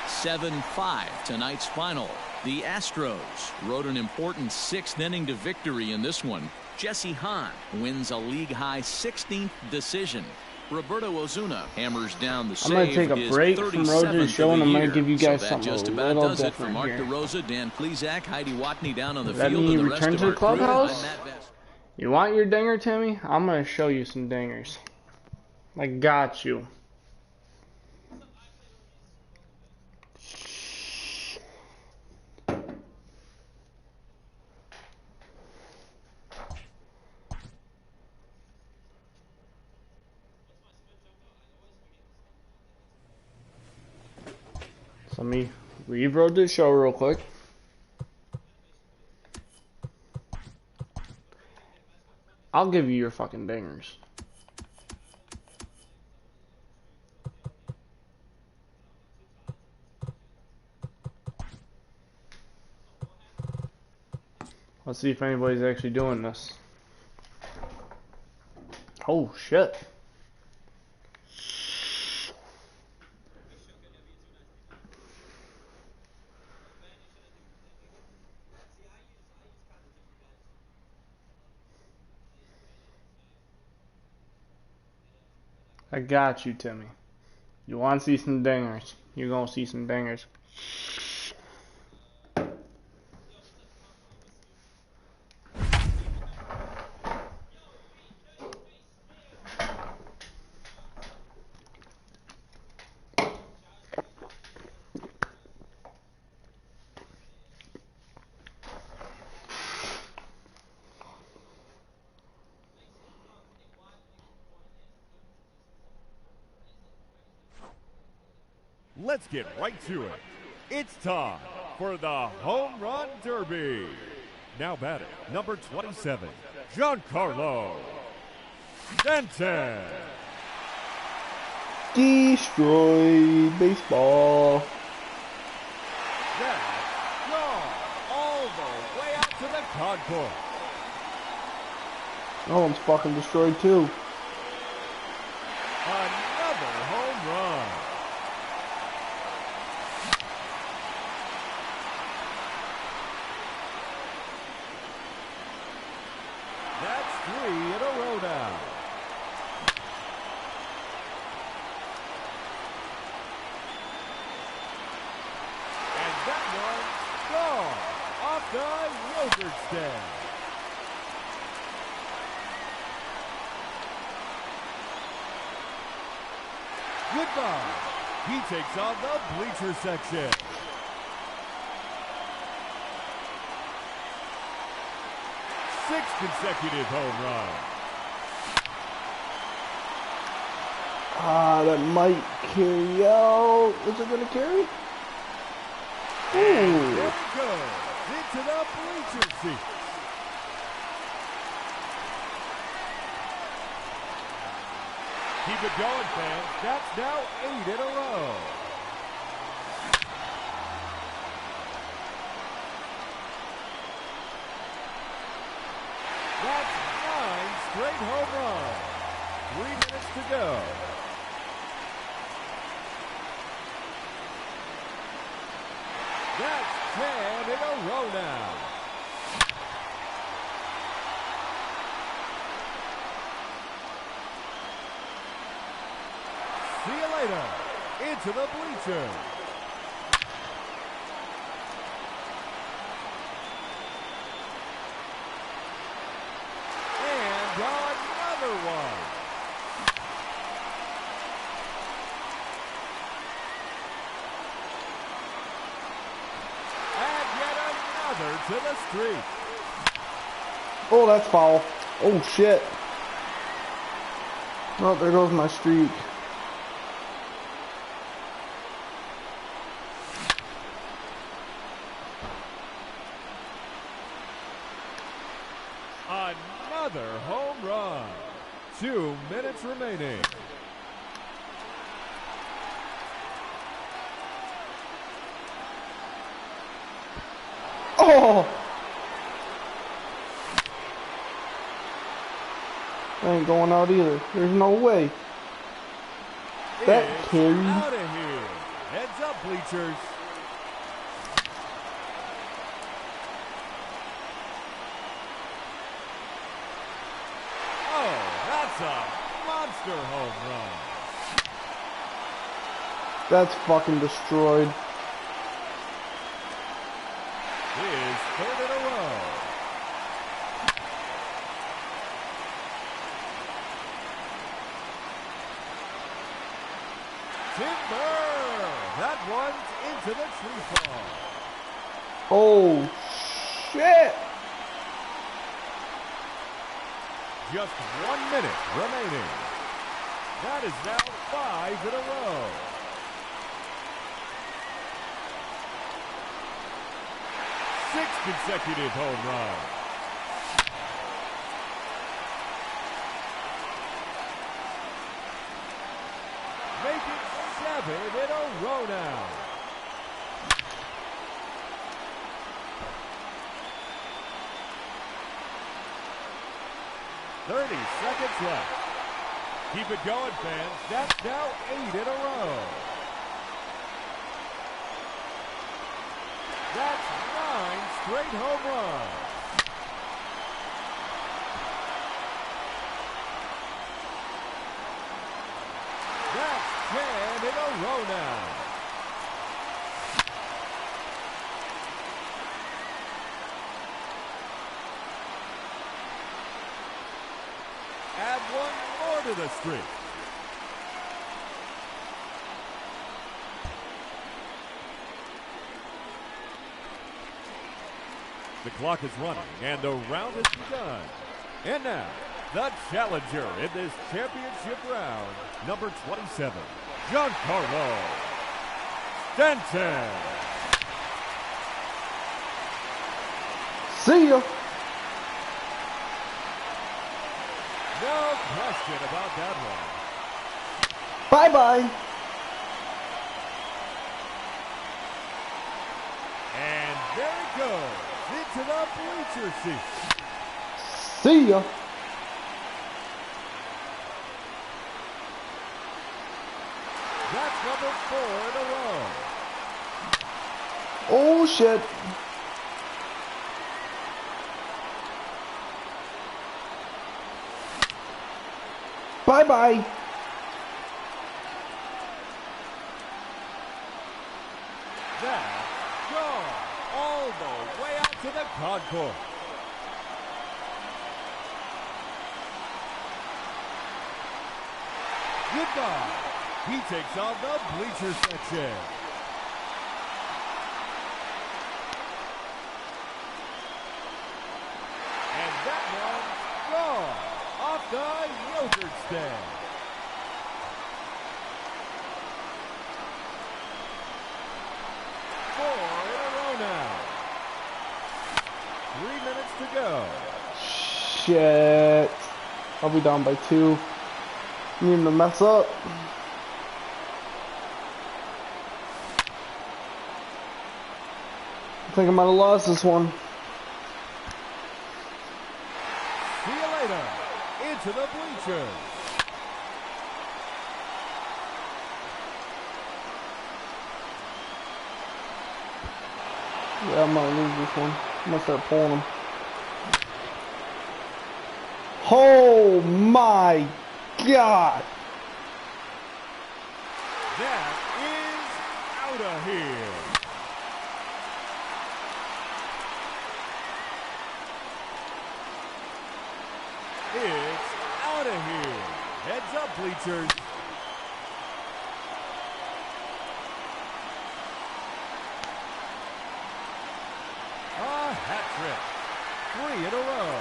(7-5) tonight's final. The Astros rode an important 6th inning to victory in this one. Jesse Hahn wins a league-high 16th decision. Roberto Ozuna hammers down the save. I'm going to take a break from Rose's show, and I'm going to give you guys something just a about little does it for different Mark here. DeRosa, Dan Plesac, Heidi Watney down on the Let field. me And the return rest to of the clubhouse. I'm Matt Best. You want your dinger, Timmy? I'm going to show you some dingers. I got you. So let me reload the show real quick. I'll give you your fucking dingers. Let's see if anybody's actually doing this. Oh shit. I got you, Timmy. You want to see some dingers? You're going to see some dingers. Let's get right to it. It's time for the Home Run Derby. Now batting, number 27, Giancarlo Stanton. Destroy baseball. That's gone all the way out to the concourse. That one's fucking destroyed too. Another home run. That's 3 in a row now. And that one's gone off the yogurt stand. Goodbye. He takes on the bleacher section. Sixth consecutive home run. That might carry out. Is it going to carry? Ooh. There it goes. Into the bleacher seats. Keep it going, fans. That's now 8 in a row. That's 9 straight home runs. 3 minutes to go. That's 10 in a row now. See you later. Into the bleachers. And another one. And yet another to the street. Oh, that's foul. Oh, shit. Oh, there goes my streak. Another home run. 2 minutes remaining. Oh! That ain't going out either. There's no way. That carried. Out of here. Heads up, bleachers. Oh, that's a monster home run. That's fucking destroyed. His third in a row. Timber! That one's into the tree fall. Oh, shit! Just 1 minute remaining. That is now 5 in a row. Six consecutive home runs. Make it 7 in a row now. "30 seconds left. Keep it going, fans. That's now 8 in a row. That's 9 straight home runs. That's 10 in a row now. Add 1 more to the streak. The clock is running, and the round has begun. And now, the challenger in this championship round, number 27, Giancarlo Stanton. See ya. No question about that one. Bye-bye. And there it goes. Into the bleacher seat. See ya. That's number 4 in a row. Oh, shit. Bye-bye. That's gone all the way out to the concourse. Goodbye. He takes on the bleacher section. And that one's gone off the yogurt stand. Four in a row now. 3 minutes to go. Shit. I'll be down by 2. Need him to mess up. I think I might have lost this one. See you later. Into the bleachers. Yeah, I might lose this one. I'm gonna start pulling them. Oh my God! That is out of here. It's out of here. Heads up, bleachers. A hat trick. 3 in a row.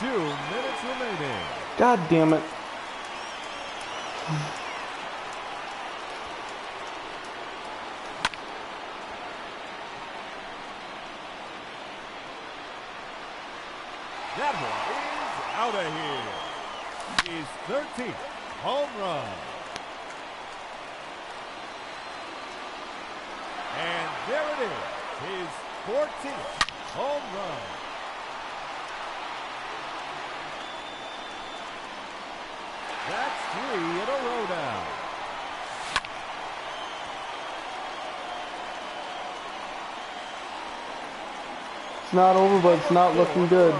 2 minutes remaining. God damn it. That one is Out of here. His 13th home run. And there it is. His 14th home run. That's 3 in a row now. It's not over, but it's not looking good.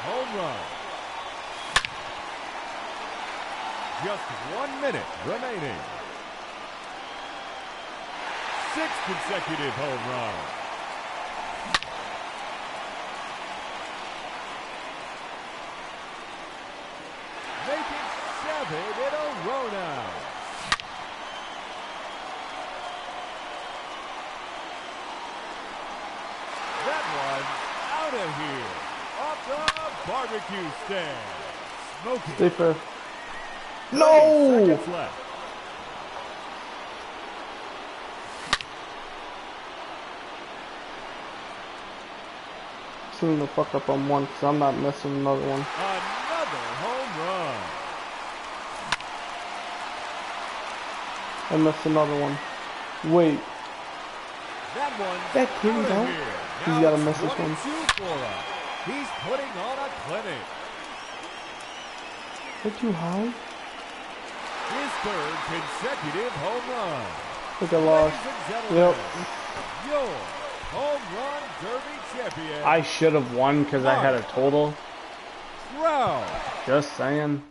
Home run. Just 1 minute remaining. 6 consecutive home runs. Make it 7 in a row now. That one out of here. Off the barbecue stand. Smoking. Stay fair. No! Seconds left. Seem to fuck up on one because I'm not missing another one. Another home run. I missed another one. Wait. That one. That kid's out. He's got to miss this one. He's putting on a clinic. Is that too high? His 3rd consecutive home run. I think I lost. Yep. Your home run derby champion. I should have won because I had a total. Trout. Just saying.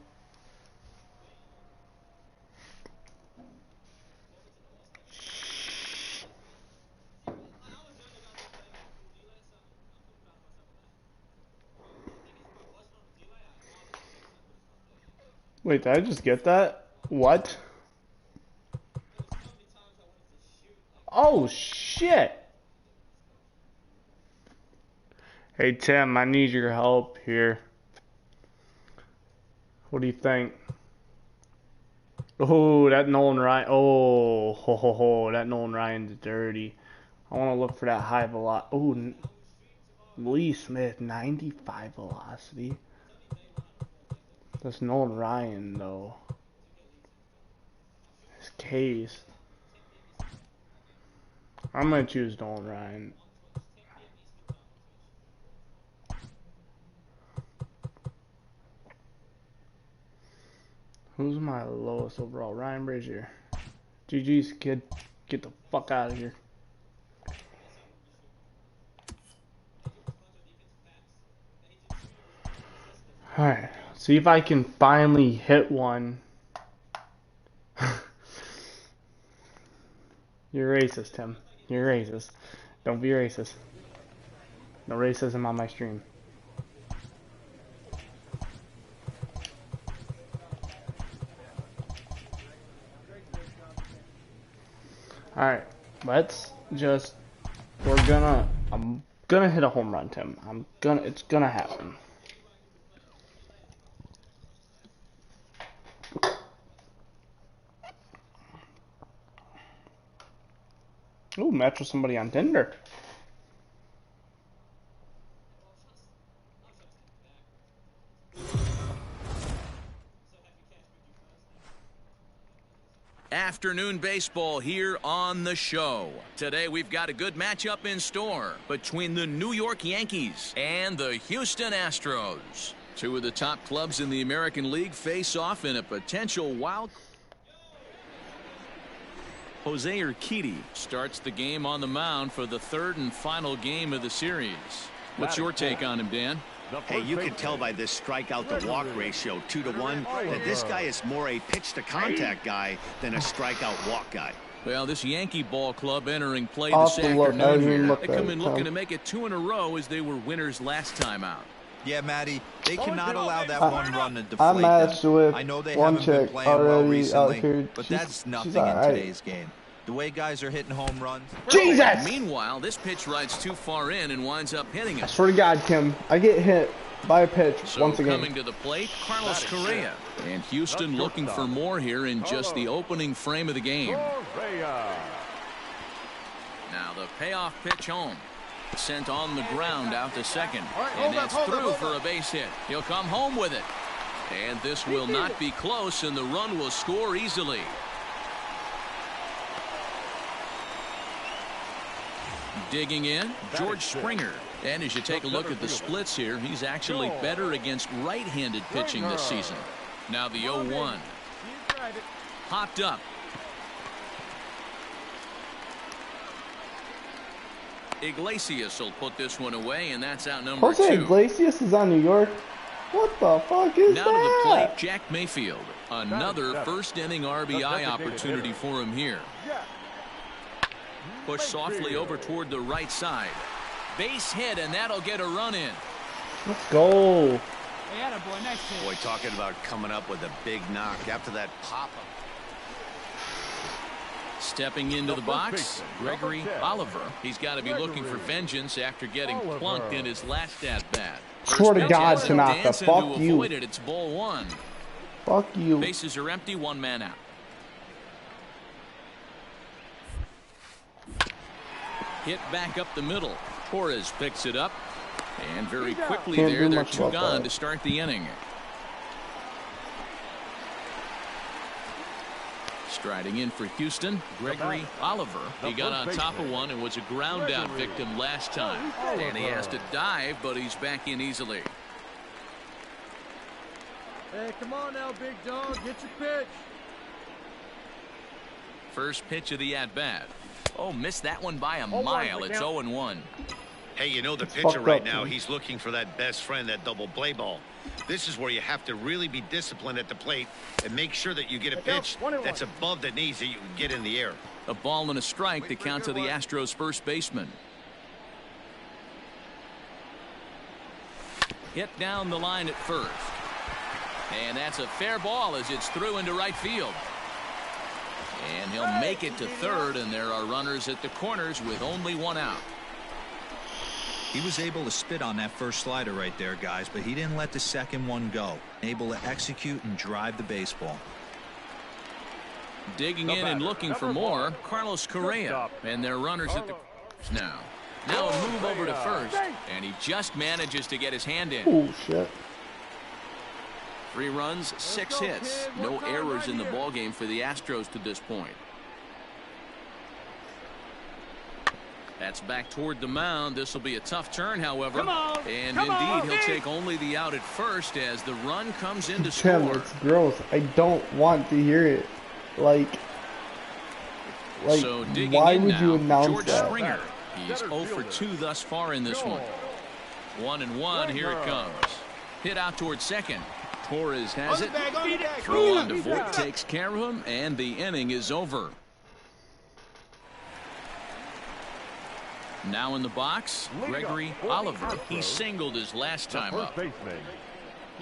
Wait, did I just get that? What? Oh, shit! Hey, Tim, I need your help here. What do you think? Oh, that Nolan Ryan. Oh, ho, ho, ho. That Nolan Ryan's dirty. I want to look for that high velocity. Oh, Lee Smith, 95 velocity. That's Nolan Ryan, though. His case. I'm going to choose Nolan Ryan. Who's my lowest overall? Ryan Brazier. GG's, kid. Get the fuck out of here. Alright. See if I can finally hit one. You're racist, Tim. You're racist. Don't be racist. No racism on my stream. Alright, let's just, I'm gonna hit a home run, Tim. It's gonna happen. Ooh, match with somebody on Tinder. Afternoon baseball here on the show. Today we've got a good matchup in store between the New York Yankees and the Houston Astros. Two of the top clubs in the American League face off in a potential wild. Jose Urquidy starts the game on the mound for the 3rd and final game of the series. What's your take on him, Dan? Hey, you can tell by this strikeout to walk ratio 2-to-1 that this guy is more a pitch to contact guy than a strikeout walk guy. Well, this Yankee ball club entering play this afternoon here. They come in looking to make it 2 in a row as they were winners last time out. Yeah, Matty, they cannot allow that one run to deflate I'm matched them. with I know they one haven't been chick playing well already recently, out here. but that's nothing all in right. today's game. The way guys are hitting home runs. Jesus! Meanwhile, this pitch rides too far in and winds up hitting I it. swear to God, Kim, I get hit By a pitch, so once again. Coming to the plate, Carlos Correa. And Houston looking for more here in just the opening frame of the game. Now the payoff pitch home. Sent on the ground out to second. And that's through for a base hit. He'll come home with it. And this will not be close, and the run will score easily. Digging in, George Springer. And as you take a look at the splits here, he's actually better against right-handed pitching this season. Now the 0-1. Popped up. Iglesias will put this one away, and that's out number 2. Jose Iglesias is on New York. What the fuck is now that? Now to the plate, Jack Mayfield. Another first-inning RBI opportunity for him here. Push softly over toward the right side. Base hit, and that'll get a run in. Let's go. Hey, attaboy, nice hit. Boy, talking about coming up with a big knock after that pop-up. Stepping into the box, Gregory Oliver. He's got to be looking for vengeance after getting plunked in his last at-bat. Swear to God, Tanaka, fuck you. It's ball 1. Fuck you. Bases are empty, 1 man out. Hit back up the middle. Torres picks it up. And very quickly there, they're 2 gone to start the inning. Striding in for Houston, Gregory Oliver. He got on top of one and was a ground out victim last time. And he has to dive, but he's back in easily. Hey, come on now, big dog. Get your pitch. First pitch of the at-bat. Oh, missed that one by a mile. It's 0-1. Hey, you know the pitcher right now, he's looking for that best friend, that double play ball. This is where you have to really be disciplined at the plate and make sure that you get a pitch that's above the knees that you can get in the air. A ball and a strike to count to the Astros first baseman. Hit down the line at first. And that's a fair ball as it's through into right field. And he'll make it to third, and there are runners at the corners with only 1 out. He was able to spit on that first slider right there, guys, but he didn't let the second one go. Able to execute and drive the baseball. Digging in and looking for more, Carlos Correa. And their runners at the now. Now a move over to first, and he just manages to get his hand in. Oh, shit. 3 runs, 6 hits. No errors in the ballgame for the Astros to this point. That's back toward the mound. This will be a tough turn, however. And indeed, he'll take only the out at first as the run comes in to score. It's gross. I don't want to hear it. Like so why would you announce George that? Springer. He's 0 for 2 thus far in this one. 1-1. Here it comes. Hit out toward second. Torres has it. Throw on to Voit takes care of him, and the inning is over. Now in the box, Gregory Oliver. He singled his last time up.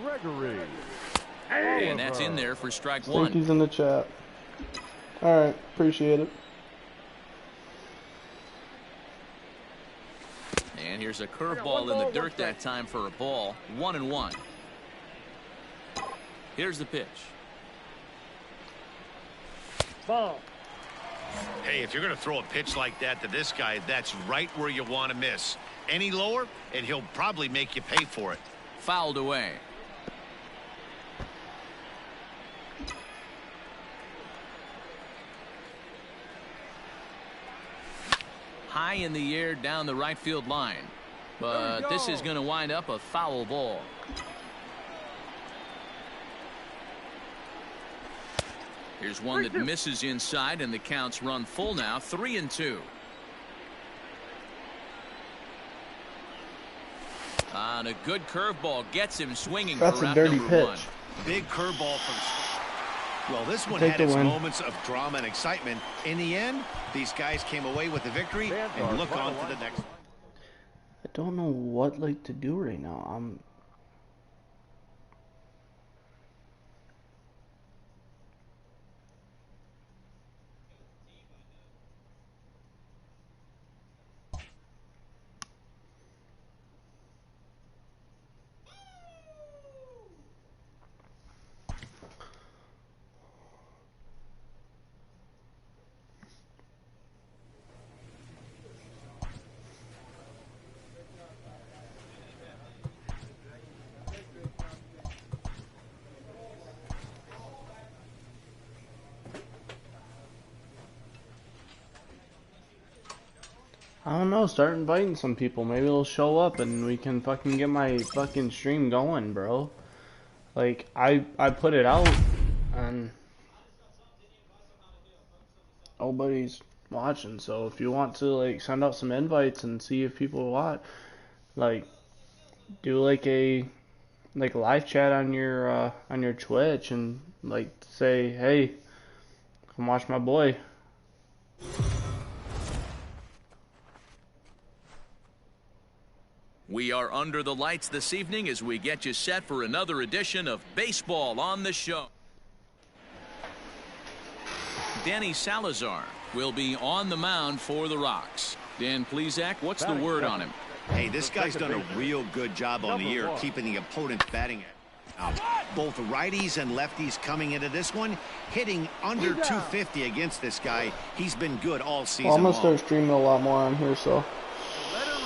Gregory. And that's in there for strike 1. He's in the chat. All right, appreciate it. And here's a curveball in the dirt that time for a ball. 1-1. Here's the pitch. Ball. Hey, if you're going to throw a pitch like that to this guy, that's right where you want to miss. Any lower, and he'll probably make you pay for it. Fouled away. High in the air down the right field line. But this is going to wind up a foul ball. Here's one that misses inside, and the counts run full now. 3-2. On a good curveball gets him swinging. That's for a out dirty number pitch. 1. Big curveball from. Well, this one Take had the its win. moments of drama and excitement. In the end, these guys came away with the victory and look on to the next. I don't know what to do right now. I don't know, start inviting some people. Maybe they'll show up and we can fucking get my fucking stream going, bro. Like, I put it out and nobody's watching. So if you want to, like, send out some invites and see if people watch, like, do like a live chat on your Twitch and like say, hey, come watch my boy. We are under the lights this evening as we get you set for another edition of Baseball on the Show. Danny Salazar will be on the mound for the Rocks. Dan Plesac, what's the word on him? Hey, this guy's done a real good job on the year keeping the opponent's batting out. Both righties and lefties coming into this one, hitting under 250 against this guy. He's been good all season long. I'm going to start streaming a lot more on here, so.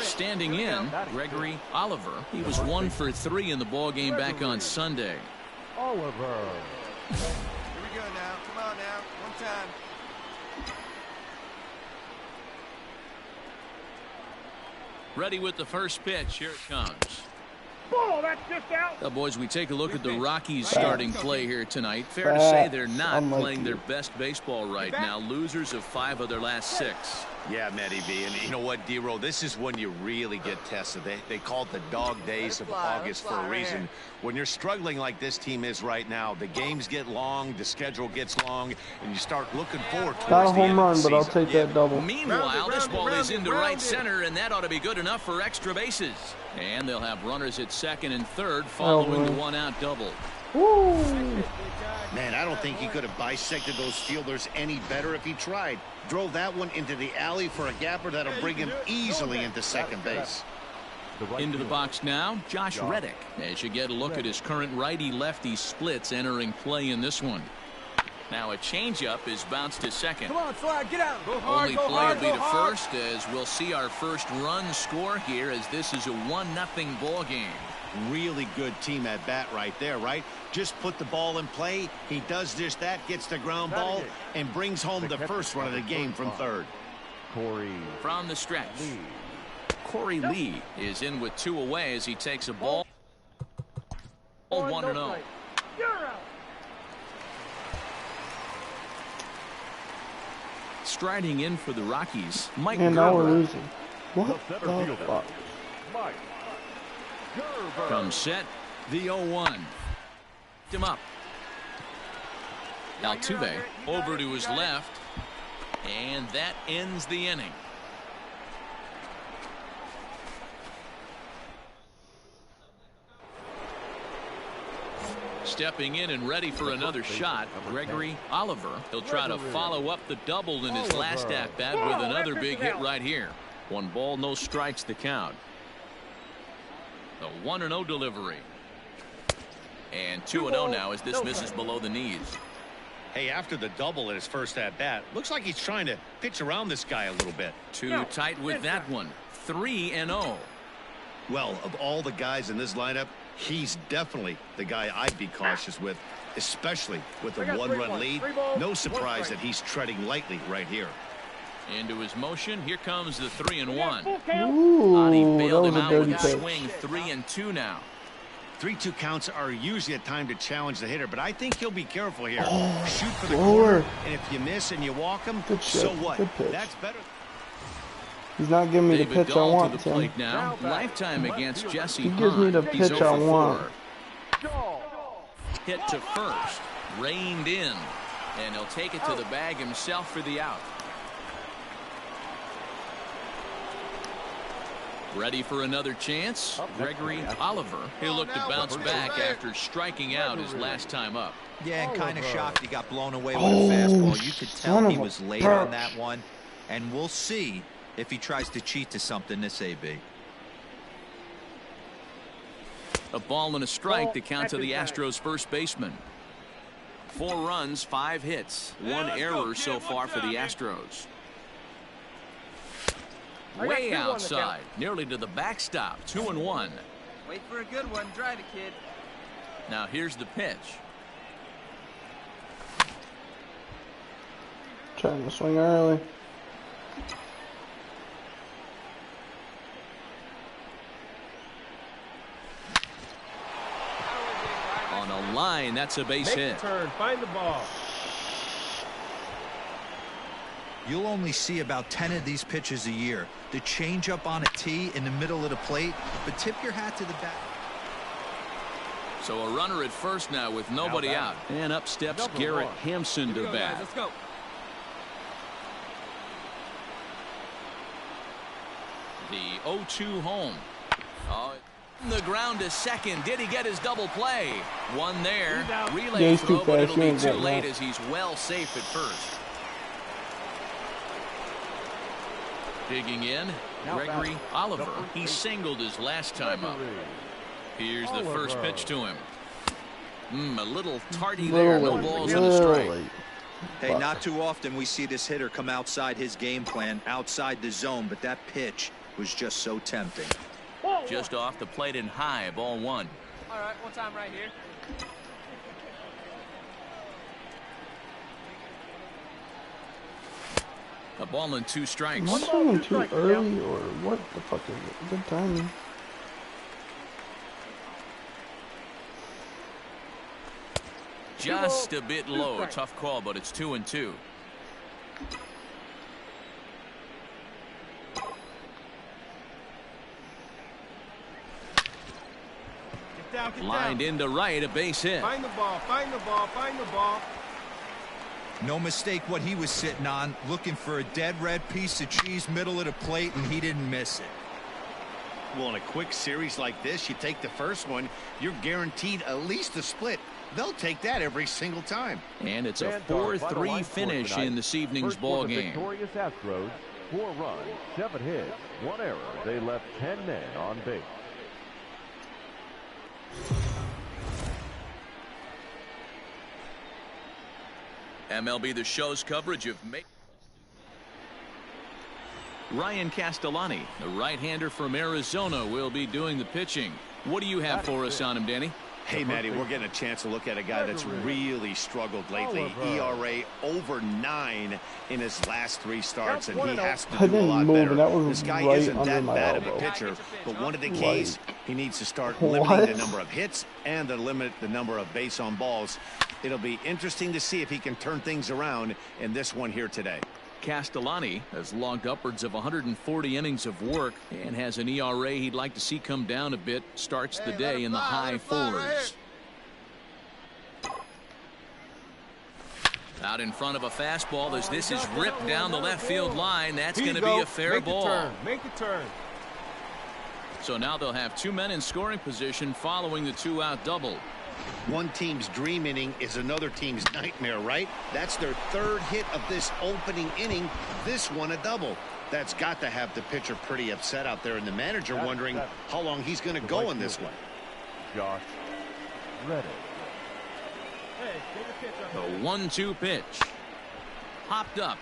Standing in, Gregory Oliver. He was 1 for 3 in the ball game back on Sunday. Oliver. Here we go now. Come on now. One time. Ready with the first pitch. Here it comes. Ball, that's just out. Well, boys, we take a look at the Rockies' starting play here tonight. Fair to say they're not playing their best baseball right now. Losers of 5 of their last 6. Yeah, Matty B. And you know what, D-Roll? This is when you really get tested. They call it the dog days of August for a reason. When you're struggling like this team is right now, the games get long, the schedule gets long, and you start looking forward towards not a the home end run, of the but I'll season. take that double. Meanwhile, this ball is into right center, and that ought to be good enough for extra bases. And they'll have runners at second and third following the one-out double. Woo. Man, I don't think he could have bisected those fielders any better if he tried. Drove that one into the alley for a gapper that'll bring him easily into second base. Into the box now, Josh Reddick, as you get a look at his current righty-lefty splits entering play in this one. Now a changeup is bounced to second. Come on, Flag, get out. Go hard, Only go play hard, will be go to hard. first as we'll see our first run score here as this is a 1-0 ball game. Really good team at bat right there, right? Just put the ball in play. He does just that, gets the ground ball, and brings home the first run of the game from third. Corey From the stretch, Lee. Corey Lee is in with 2 away as he takes a ball. 1-0. You're out. Striding in for the Rockies, Mike And now we're Gerber. losing. What The the center fielder, fuck? Mike Gerber. Comes set, the 0-1. Him up. Altuve over to his left, and that ends the inning. Stepping in and ready for another shot, Gregory Oliver. He'll try to follow up the double in his last at-bat with another big hit right here. 1 ball, no strikes the count. The 1-0 delivery. And 2-0 now as this misses below the knees. Hey, after the double in his first at-bat, looks like he's trying to pitch around this guy a little bit. Too tight with that one. 3-0. Well, of all the guys in this lineup, he's definitely the guy I'd be cautious with, especially with a 1-run lead. No surprise that he's treading lightly right here. Into his motion. Here comes the 3-1. Ooh, Adi that bailed was him a out dirty with a pitch. swing. 3-2 now. 3-2 counts are usually a time to challenge the hitter, but I think he'll be careful here. Oh, Shoot for the slower. corner, and if you miss and you walk him, Good shit. so what? Good pitch. That's better. He's not giving me the David pitch I Dahl want, to the Tim. plate now. Lifetime against Jesse He gives me the Hahn. He's pitch 0 I for want. 4. Hit to first. Reined in. And he'll take it to the bag himself for the out. Ready for another chance? Gregory Oliver. He'll look to bounce back after striking out his last time up. Yeah, and kind of shocked he got blown away with a fastball. You could tell he was late on that one. And we'll see if he tries to cheat to something this AB. A ball and a strike to count to the Astros first baseman. 4 runs, 5 hits, 1 error so far for the Astros. Way outside, nearly to the backstop. 2-1. Wait for a good one. Drive it, kid. Now here's the pitch. Trying to swing early. line. That's a base hit. Turn, find the ball. You'll only see about 10 of these pitches a year. The changeup on a tee in the middle of the plate, but tip your hat to the bat. So a runner at first now with nobody out. And up steps Garrett Hampson to bat. Let's go. The 0-2 home. Oh, the ground to second. Did he get his double play? One there. Relay throw, but it'll be too late as he's well safe at first. Digging in, Gregory Oliver. He singled his last time up. Here's the first pitch to him. A little tardy there. No balls and a strike. Hey, not too often we see this hitter come outside his game plan, outside the zone, but that pitch was just so tempting. Just off the plate and high, ball one. All right, one time right here. A ball and 2 strikes. Am I going too early or what the fuck is it? Good timing. Just a bit low. Tough call, but it's 2-2. Lined into right, a base hit. Find the ball, find the ball, find the ball. No mistake what he was sitting on, looking for a dead red piece of cheese middle of the plate, and he didn't miss it. Well, in a quick series like this, you take the first one, you're guaranteed at least a split. They'll take that every single time. And it's a 4-3 finish in this evening's ball game. Victorious Astros, 4 runs, 7 hits, 1 error. They left 10 men on base. MLB The Show's coverage of Ryan Castellani, the right-hander from Arizona, will be doing the pitching. What do you have for us on him, Danny? Hey, Matty, we're getting a chance to look at a guy that's really struggled lately. ERA over 9 in his last 3 starts, and he has to do a lot better. This guy isn't that bad of a pitcher, but one of the keys, he needs to start limiting the number of hits and to limit the number of base on balls. It'll be interesting to see if he can turn things around in this one here today. Castellani has logged upwards of 140 innings of work and has an ERA he'd like to see come down a bit. Starts the day in the high 4s. Out in front of a fastball as this is ripped down the left field line. That's going to be a fair ball. Make a turn. So now they'll have 2 men in scoring position following the 2-out double. One team's dream inning is another team's nightmare, right? That's their 3rd hit of this opening inning. This one a double. That's got to have the pitcher pretty upset out there, and the manager wondering how long he's going to go in this one. Josh Reddick. The 1-2 pitch. Popped up.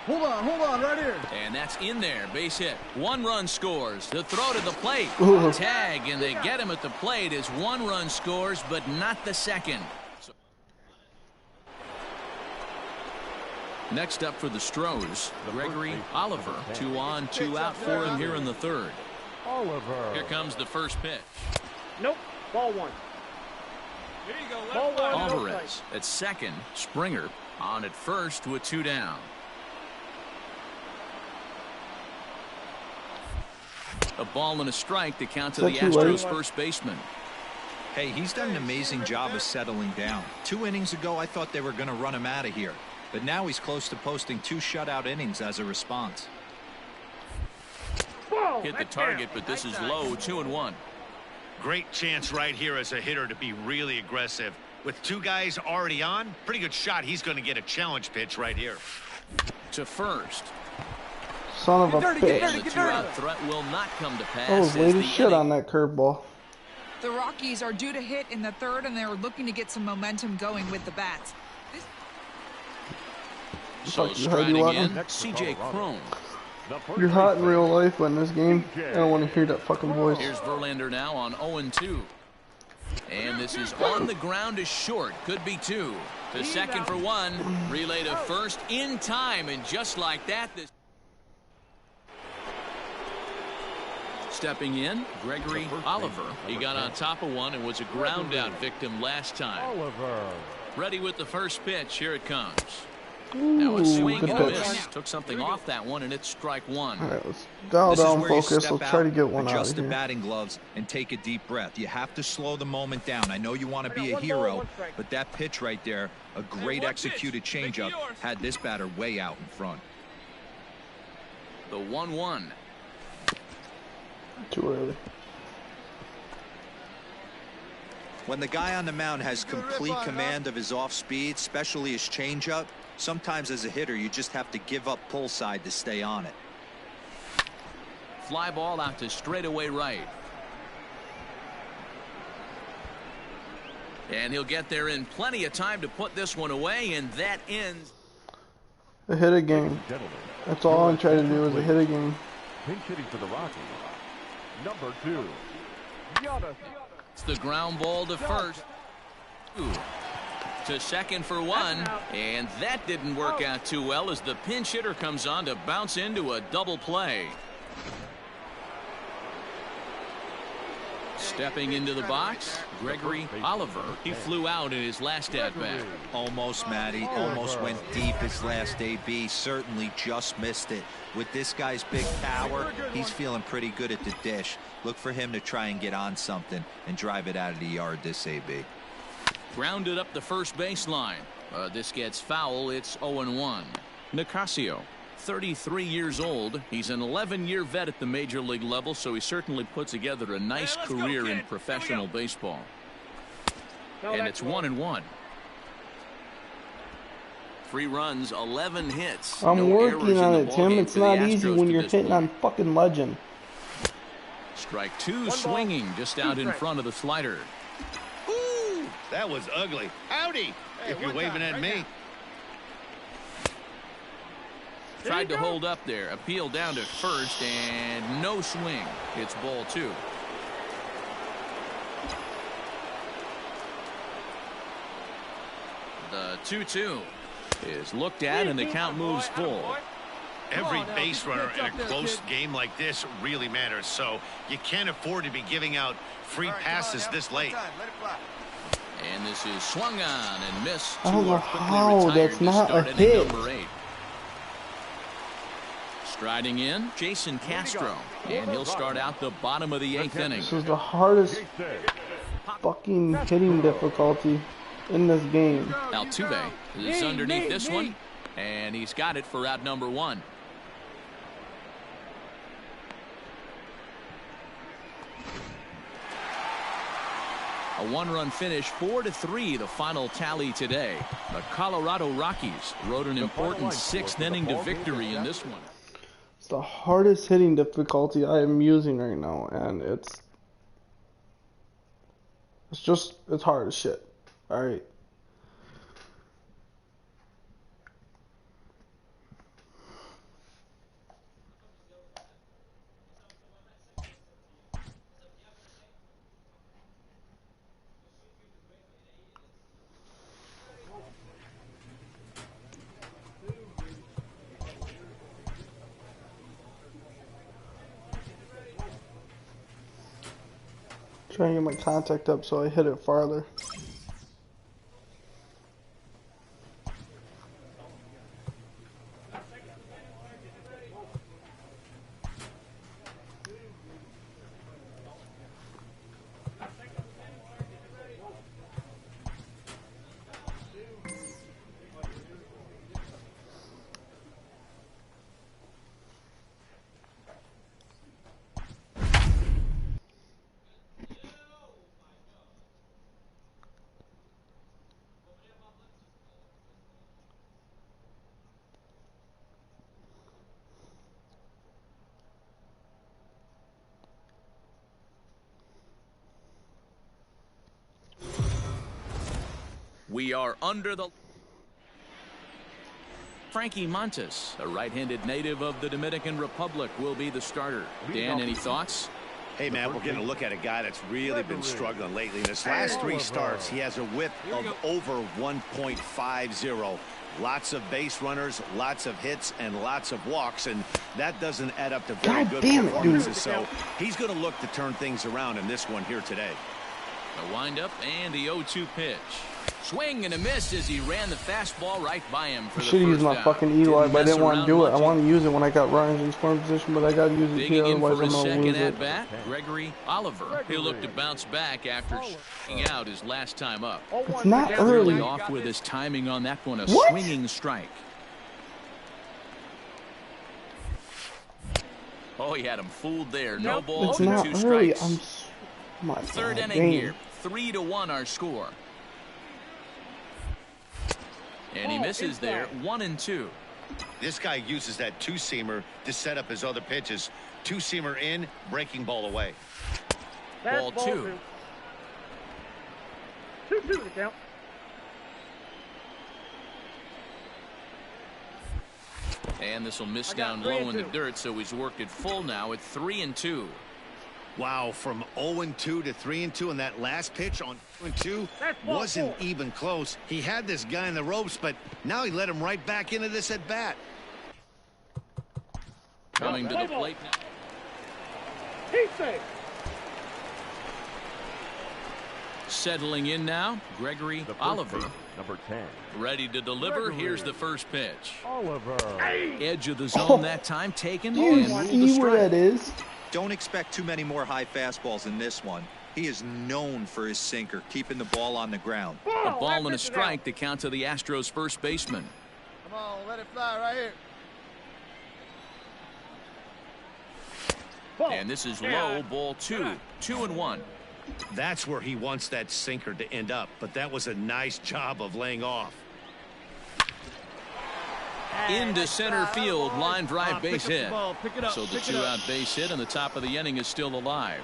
Hold on, right here. And that's in there, base hit. 1 run scores. The throw to the plate. Tag, and they get him at the plate as 1 run scores, but not the second. Next up for the Stros, Gregory Oliver. 2 on, 2 out for him here in the 3rd. Oliver. Here comes the first pitch. Nope, ball 1. Here you go, left line. Alvarez at second. Springer on at first with 2 down. A ball and a strike to count to the Astros first baseman. Hey, he's done an amazing job of settling down. 2 innings ago, I thought they were going to run him out of here. But now he's close to posting 2 shutout innings as a response. Hit the target, but this is low, 2-1. Great chance right here as a hitter to be really aggressive. With 2 guys already on, pretty good shot. He's going to get a challenge pitch right here. To first. Son of a bitch. The 2-out threat will not come to pass. I was late as shit on that curveball. The Rockies are due to hit in the 3rd, and they're looking to get some momentum going with the bats. So striding in, CJ Cron. You're hot in real life in this game. I don't want to hear that fucking voice. Here's Verlander now on 0-2. And this is on the ground is short. Could be 2. To second for 1. Relay to first in time. And just like that, this Stepping in, Gregory Oliver. He got on top of one and was a ground out victim last time. Oliver. Ready with the first pitch. Here it comes. Ooh, now a swing good and a pitch. miss. Took something off that one, and it's strike one. All right, let's dial down focus. Let's try to get one out adjust of the here. batting gloves and take a deep breath. You have to slow the moment down. I know you want to be a hero, but that pitch right there, a great executed changeup, had this batter way out in front. The 1-1. Too early. When the guy on the mound has complete command of his off speed, especially his changeup, sometimes as a hitter you just have to give up pull side to stay on it. Fly ball out to straightaway right. And he'll get there in plenty of time to put this one away, and that ends. A hit a game. That's all I'm trying to do is a hit a game. Pinch hitting for the Rockies. Number 2. Giannis. It's the ground ball to first. Ooh. To second for one, and that didn't work out too well as the pinch hitter comes on to bounce into a double play. Stepping into the box, Gregory Oliver. He flew out in his last at-bat. Almost, Matty. Almost went deep his last AB. Certainly just missed it. With this guy's big power, he's feeling pretty good at the dish. Look for him to try and get on something and drive it out of the yard this AB. Grounded up the first baseline. This gets foul. It's 0-1. Nicasio, 33 years old. He's an 11-year vet at the major league level, so he certainly put together a nice career in professional baseball. And it's 1-1. 3 runs, 11 hits. I'm working on it, Tim. It's not easy when you're hitting on fucking legend. Strike 2, swinging just out in front of the slider. Ooh, that was ugly. Howdy, if you're waving at me. Tried to hold up there. Appeal down to first, and no swing. It's ball 2. The 2-2 is looked at, and the count moves full. Every base runner in a close game like this really matters, so you can't afford to be giving out free passes this late. And this is swung on and missed. I don't know how that's not a hit. Number 8. Striding in, Jason Castro, and he'll start out the bottom of the 8th inning. This is the hardest fucking hitting difficulty in this game. Altuve is underneath this one, and he's got it for out number 1. A 1-run finish, 4-3, the final tally today. The Colorado Rockies rode an important 6th inning to victory in this one. It's the hardest hitting difficulty I am using right now, and it's hard as shit. All right. Trying to get my contact up so I hit it farther. We are under the... Frankie Montes, a right-handed native of the Dominican Republic, will be the starter. Dan, any thoughts? Hey, man, we're getting a look at a guy that's really been struggling lately. In his last 3 starts, he has a whip of over 1.50. Lots of base runners, lots of hits, and lots of walks, and that doesn't add up to very good performances. So he's going to look to turn things around in this one here today. The windup and the 0-2 pitch. Swing and a miss as he ran the fastball right by him for the first down. I should use my fucking Eli, but I didn't want to do it. I want to use it when I got runners in scoring position, but I got to use it here, otherwise I'm going to lose it. Bat, Gregory Oliver. He'll look to bounce back after striking out his last time up. It's not early. Off with his timing on that one, a swinging strike. Oh, he had him fooled there. No balls and 2 strikes. Third inning here. 3-1 our score. And he misses there. 1-2. This guy uses that two-seamer to set up his other pitches. Two-seamer in, breaking ball away. Ball 2. 2-2 to count. And this will miss down low in the dirt, so he's worked it full now at 3-2. Wow, from 0-2 to 3-2, and that last pitch on 2-2 wasn't even close. He had this guy in the ropes, but now he let him right back into this at bat. Coming to the plate now. He's safe. Settling in now, Gregory Oliver. Number 10. Ready to deliver. Here's the first pitch. Oliver. Edge of the zone that time taken. Do you see where that is? Don't expect too many more high fastballs in this one. He is known for his sinker, keeping the ball on the ground. A ball and a strike to count to the Astros first baseman. Come on, let it fly right here. And this is low, ball 2. 2-1. That's where he wants that sinker to end up, but that was a nice job of laying off. Into center field, line drive, base hit. So the 2-out base hit, and the top of the inning is still alive.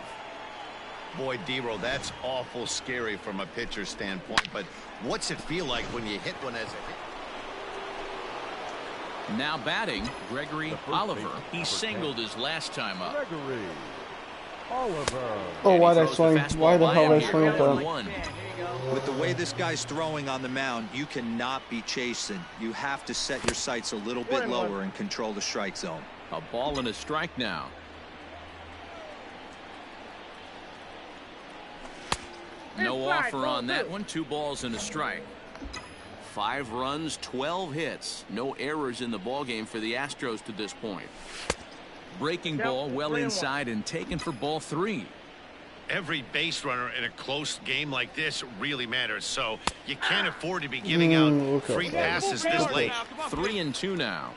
Boy, D-Row, that's awful scary from a pitcher's standpoint, but what's it feel like when you hit one as a hit? Now batting, Gregory Oliver. He singled his last time up. Gregory Oliver. Oh, why did I swing? Why the hell did I swing at that? With the way this guy's throwing on the mound, you cannot be chasing. You have to set your sights a little bit lower and control the strike zone. A ball and a strike now. No offer on that one. 2 balls and a strike. 5 runs, 12 hits. No errors in the ballgame for the Astros to this point. Breaking ball well inside and taken for ball 3. Every base runner in a close game like this really matters, so you can't afford to be giving out free passes this late. 3-2 now.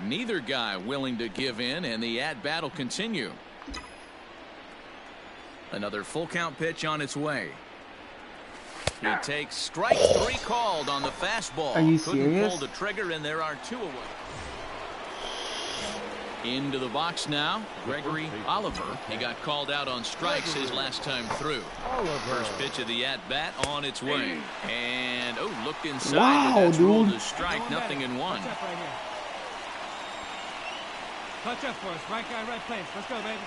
Neither guy willing to give in, and the at-bat will continue. Another full count pitch on its way. He takes strike 3 called on the fastball. Are you Couldn't serious? pull the trigger, and there are 2 away. Into the box now, Gregory Oliver. He got called out on strikes his last time through. First pitch of the at-bat on its way. And, looked inside. Wow, That's ruled dude. a strike, nothing in 1. Touch up for us. Right guy, right place. Let's go, baby.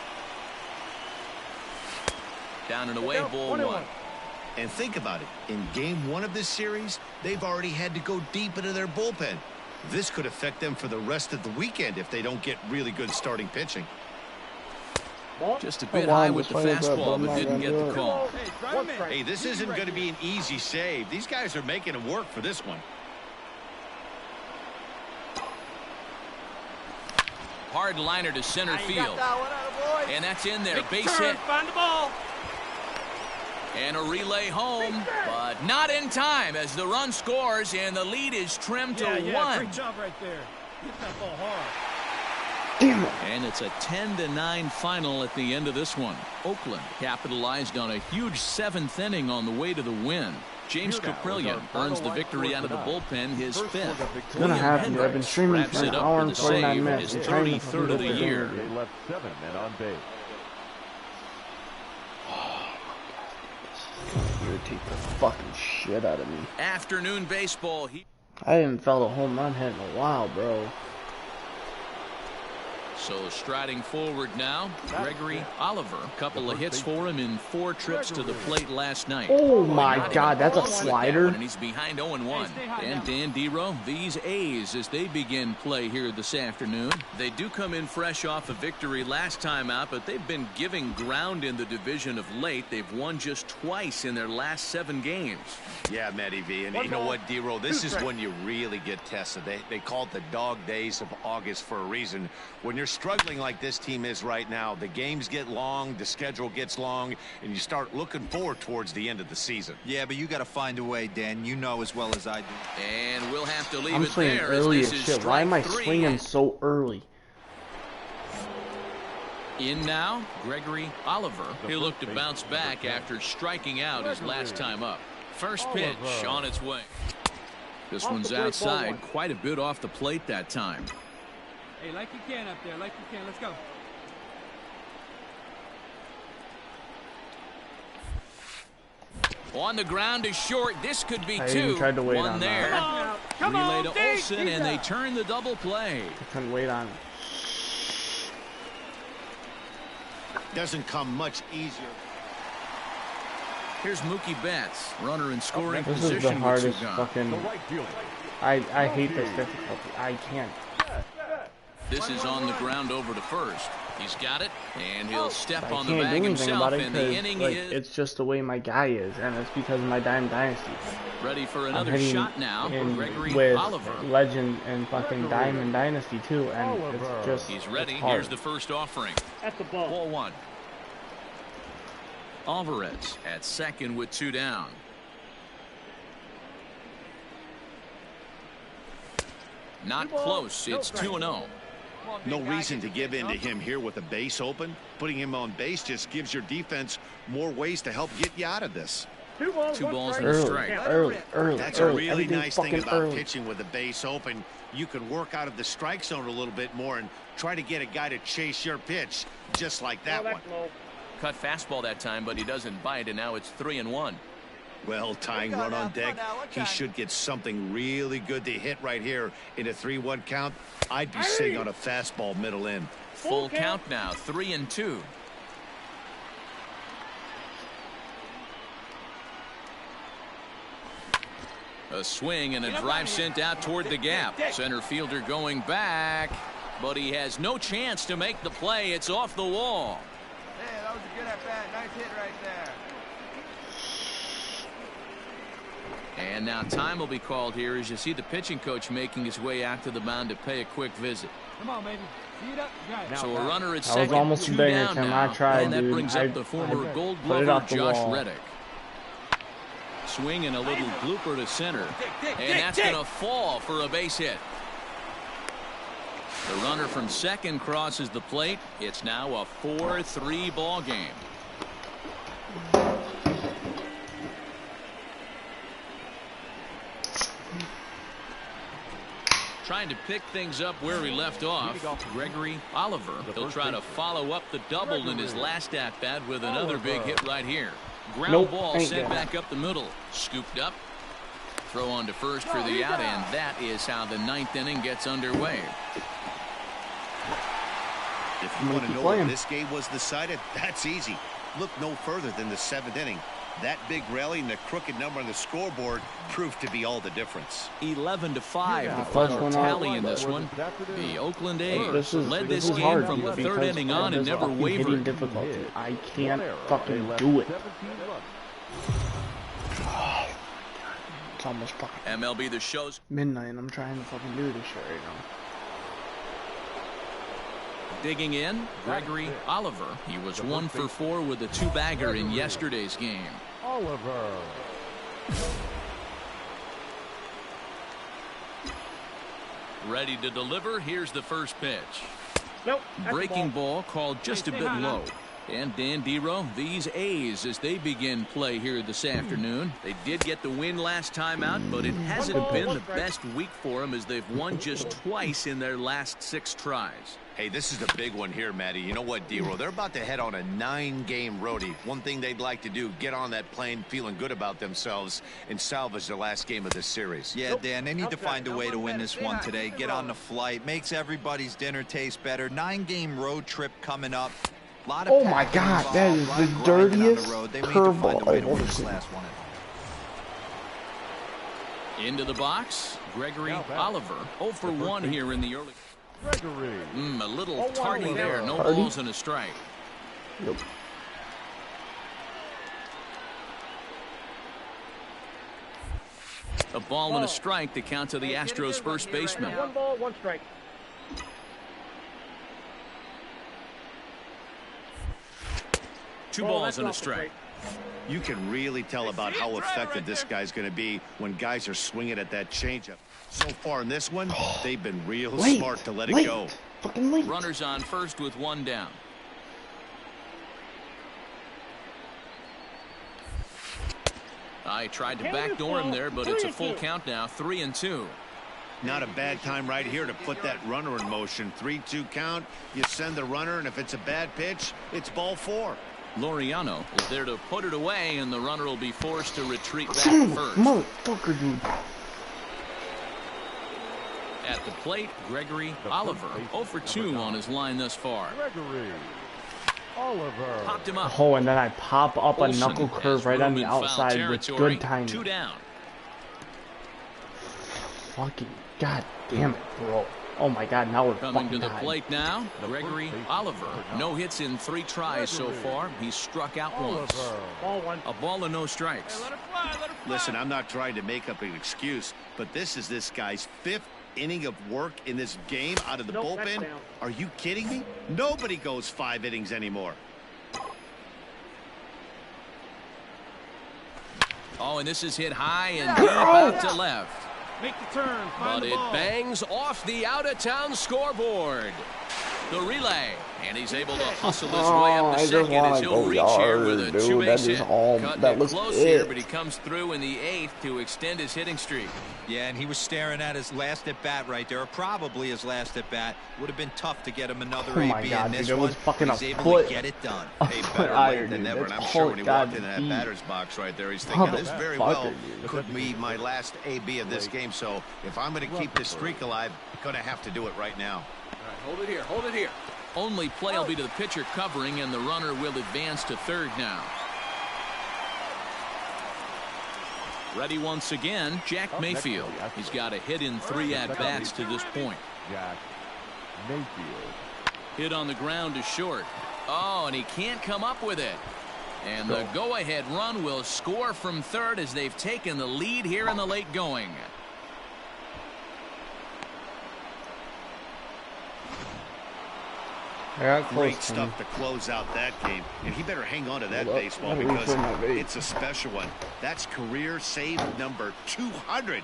Down and away, ball 1. And think about it. In game 1 of this series, they've already had to go deep into their bullpen. This could affect them for the rest of the weekend if they don't get really good starting pitching. Just a bit high with the fastball, but didn't get the call. Hey, this isn't going to be an easy save. These guys are making them work for this one. Hard liner to center field. And that's in there. Base hit. Find the ball. And a relay home, but not in time as the run scores and the lead is trimmed to 1. Great job right there. Hit that ball hard. Damn it. And it's a 10-9 final at the end of this one. Oakland capitalized on a huge 7th inning on the way to the win. James Caprillion earns the victory out of the bullpen, his 5th. It's gonna happen. I've been streaming for an hour and 49 minutes. His 33rd of the year. They left 7 men on base. Irritate the fucking shit out of me. Afternoon baseball. I haven't felt a home run hit in a while, bro. So striding forward now, Gregory Oliver. Couple of hits for him in 4 trips to the plate last night. Oh my God, that's a slider. And he's behind 0-1. And Dan Dero, these A's as they begin play here this afternoon. They do come in fresh off a victory last time out, but they've been giving ground in the division of late. They've won just twice in their last 7 games. Yeah, Matty V. And you know what, Dero? This is when you really get tested. They call it the dog days of August for a reason. When you're struggling like this team is right now, the games get long, the schedule gets long, and you start looking forward towards the end of the season. Yeah, but you got to find a way, Dan. You know as well as I do. And we'll have to leave I'm it swinging there. early As as this is shit. Why am I strike 3. swinging so early? In now, Gregory Oliver. He'll look to bounce back after striking out his last time up. First pitch on its way. This one's outside, quite a bit off the plate that time. Hey, like you can up there, like you can. Let's go. On the ground is short. This could be I 2. even tried to wait One on there. that. Relay to Olsen, and they turn the double play. I couldn't wait on it. Doesn't come much easier. Here's Mookie Betts, runner in scoring This position is the with 2 hardest gone. fucking... I hate this difficulty. I can't. This is on the ground over to first. He's got it, and he'll step I on the can't bag do anything himself, about it and the inning because is it's just the way my guy is, and it's because of my Dynasty. ready for I'm another hitting shot now. Gregory with Oliver. Legend and fucking Diamond Dynasty too, and it's just He's ready. it's hard. Here's the first offering. That's the ball. Ball 1. Alvarez at second with 2 down. Not close. It's 2-0. No reason to give in to him here with the base open. Putting him on base just gives your defense more ways to help get you out of this. 2 balls and a strike. Early. That's a really Everything's nice thing fucking about early. pitching with the base open. You can work out of the strike zone a little bit more and try to get a guy to chase your pitch just like that one. Cut fastball that time, but he doesn't bite, and now it's 3-1. Well, tying run on deck. He should get something really good to hit right here in a 3-1 count. I'd be sitting on a fastball middle in. Full count now, 3-2. A swing and a drive sent out toward the gap. Center fielder going back, but he has no chance to make the play. It's off the wall. Hey, that was a good at-bat. Nice hit right there. And now time will be called here as you see the pitching coach making his way out to the mound to pay a quick visit. Come on, baby. Feed up. Right. So a runner at That second, was almost 2 a banger, down Tim. now. I tried, and that dude. brings up the former Gold put it Glover off the Josh wall. Reddick. Swing and a little blooper to center. And that's going to fall for a base hit. The runner from second crosses the plate. It's now a 4-3 ball game. Trying to pick things up where he left off, Gregory Oliver. He'll try to follow up the double in his last at-bat with another big hit right here. Ground ball sent back up the middle. Scooped up. Throw on to first for the out, and that is how the 9th inning gets underway. If you want to know if this game was decided, that's easy. Look no further than the 7th inning. That big rally and the crooked number on the scoreboard proved to be all the difference. 11-5, the final tally in this one. The Oakland A's led this game from the 3rd inning on and never wavered. Difficulty. I can't fucking do it. It's almost fucking MLB The Show's midnight and I'm trying to fucking do this shit right now. digging in, Gregory Oliver. He was 1 for 4 with a 2-bagger in yesterday's game. Oliver. Ready to deliver. Here's the first pitch. Nope. Breaking ball called just a bit low. And Dan Dero, these A's as they begin play here this afternoon. They did get the win last time out, but it hasn't been the best week for them as they've won just twice in their last 6 tries. Hey, this is the big one here, Matty. You know what, Dero? They're about to head on a 9-game roadie. One thing they'd like to do, get on that plane feeling good about themselves and salvage the last game of this series. Yeah, Dan, they need to find a way to win this one today. Get on the flight. Makes everybody's dinner taste better. 9-game road trip coming up. Oh my God, that is the dirtiest curveball I've ever seen. Into the box, Gregory Oliver. 0 for 1 here in the early. A little tardy there. No balls and a strike. Yep. A ball and a strike to count to the Astros first baseman. 1 ball, 1 strike. Two balls and a strike. You can really tell about how effective this guy's going to be when guys are swinging at that changeup. So far in this one, they've been real smart to let it go. Fucking late. Runners on first with 1 down. I tried to backdoor him there, but it's a full count now. 3-2. Not a bad time right here to put that runner in motion. 3-2 count. You send the runner, and if it's a bad pitch, it's ball 4. Laureano is there to put it away, and the runner will be forced to retreat back to first. Motherfucker, dude. At the plate, Gregory Oliver. 0 for 2 on his line thus far. Gregory Oliver. Popped him up. Oh, and then I pop up a knuckle Olsen curve right on the has room in foul outside with territory. good timing. 2 down. Fucking god damn it, bro. Oh my god, now we're Coming to the tied. plate now, Gregory Oliver. No hits in 3 tries so far. He's struck out once. Ball 1. A ball and no strikes. Hey, let it fly, let it fly. Listen, I'm not trying to make up an excuse, but this is this guy's 5th inning of work in this game out of the bullpen. Are you kidding me? Nobody goes 5 innings anymore. Oh, and this is hit high and deep out to left. Make the turn. Find But the it ball. bangs off the out-of-town scoreboard. The relay, and he's able to hustle his way up to second as he'll reach here with a 2-base hit. Cutting it close here, but he comes through in the 8th to extend his hitting streak. Yeah, and he was staring at his last at-bat right there, or probably his last at-bat. Would have been tough to get him another Oh AB my God, in this dude, it was one. fucking He's a able foot. to get it done. Hey, better late than never, and I'm sure when he walked into that batter's box right there, he's thinking this very well could be my last AB of this game. So if I'm going to keep this streak alive, I'm going to have to do it right now. All right, hold it here, hold it here. Only play will be to the pitcher covering, and the runner will advance to third now. Ready once again, Jack Mayfield. He's got a hit in 3 at-bats to this point. Jack Mayfield. Hit on the ground to short. Oh, and he can't come up with it. And the go-ahead run will score from third as they've taken the lead here in the late going. Great stuff to close out that game, and he better hang on to that baseball because it's a special one. That's career save number 200.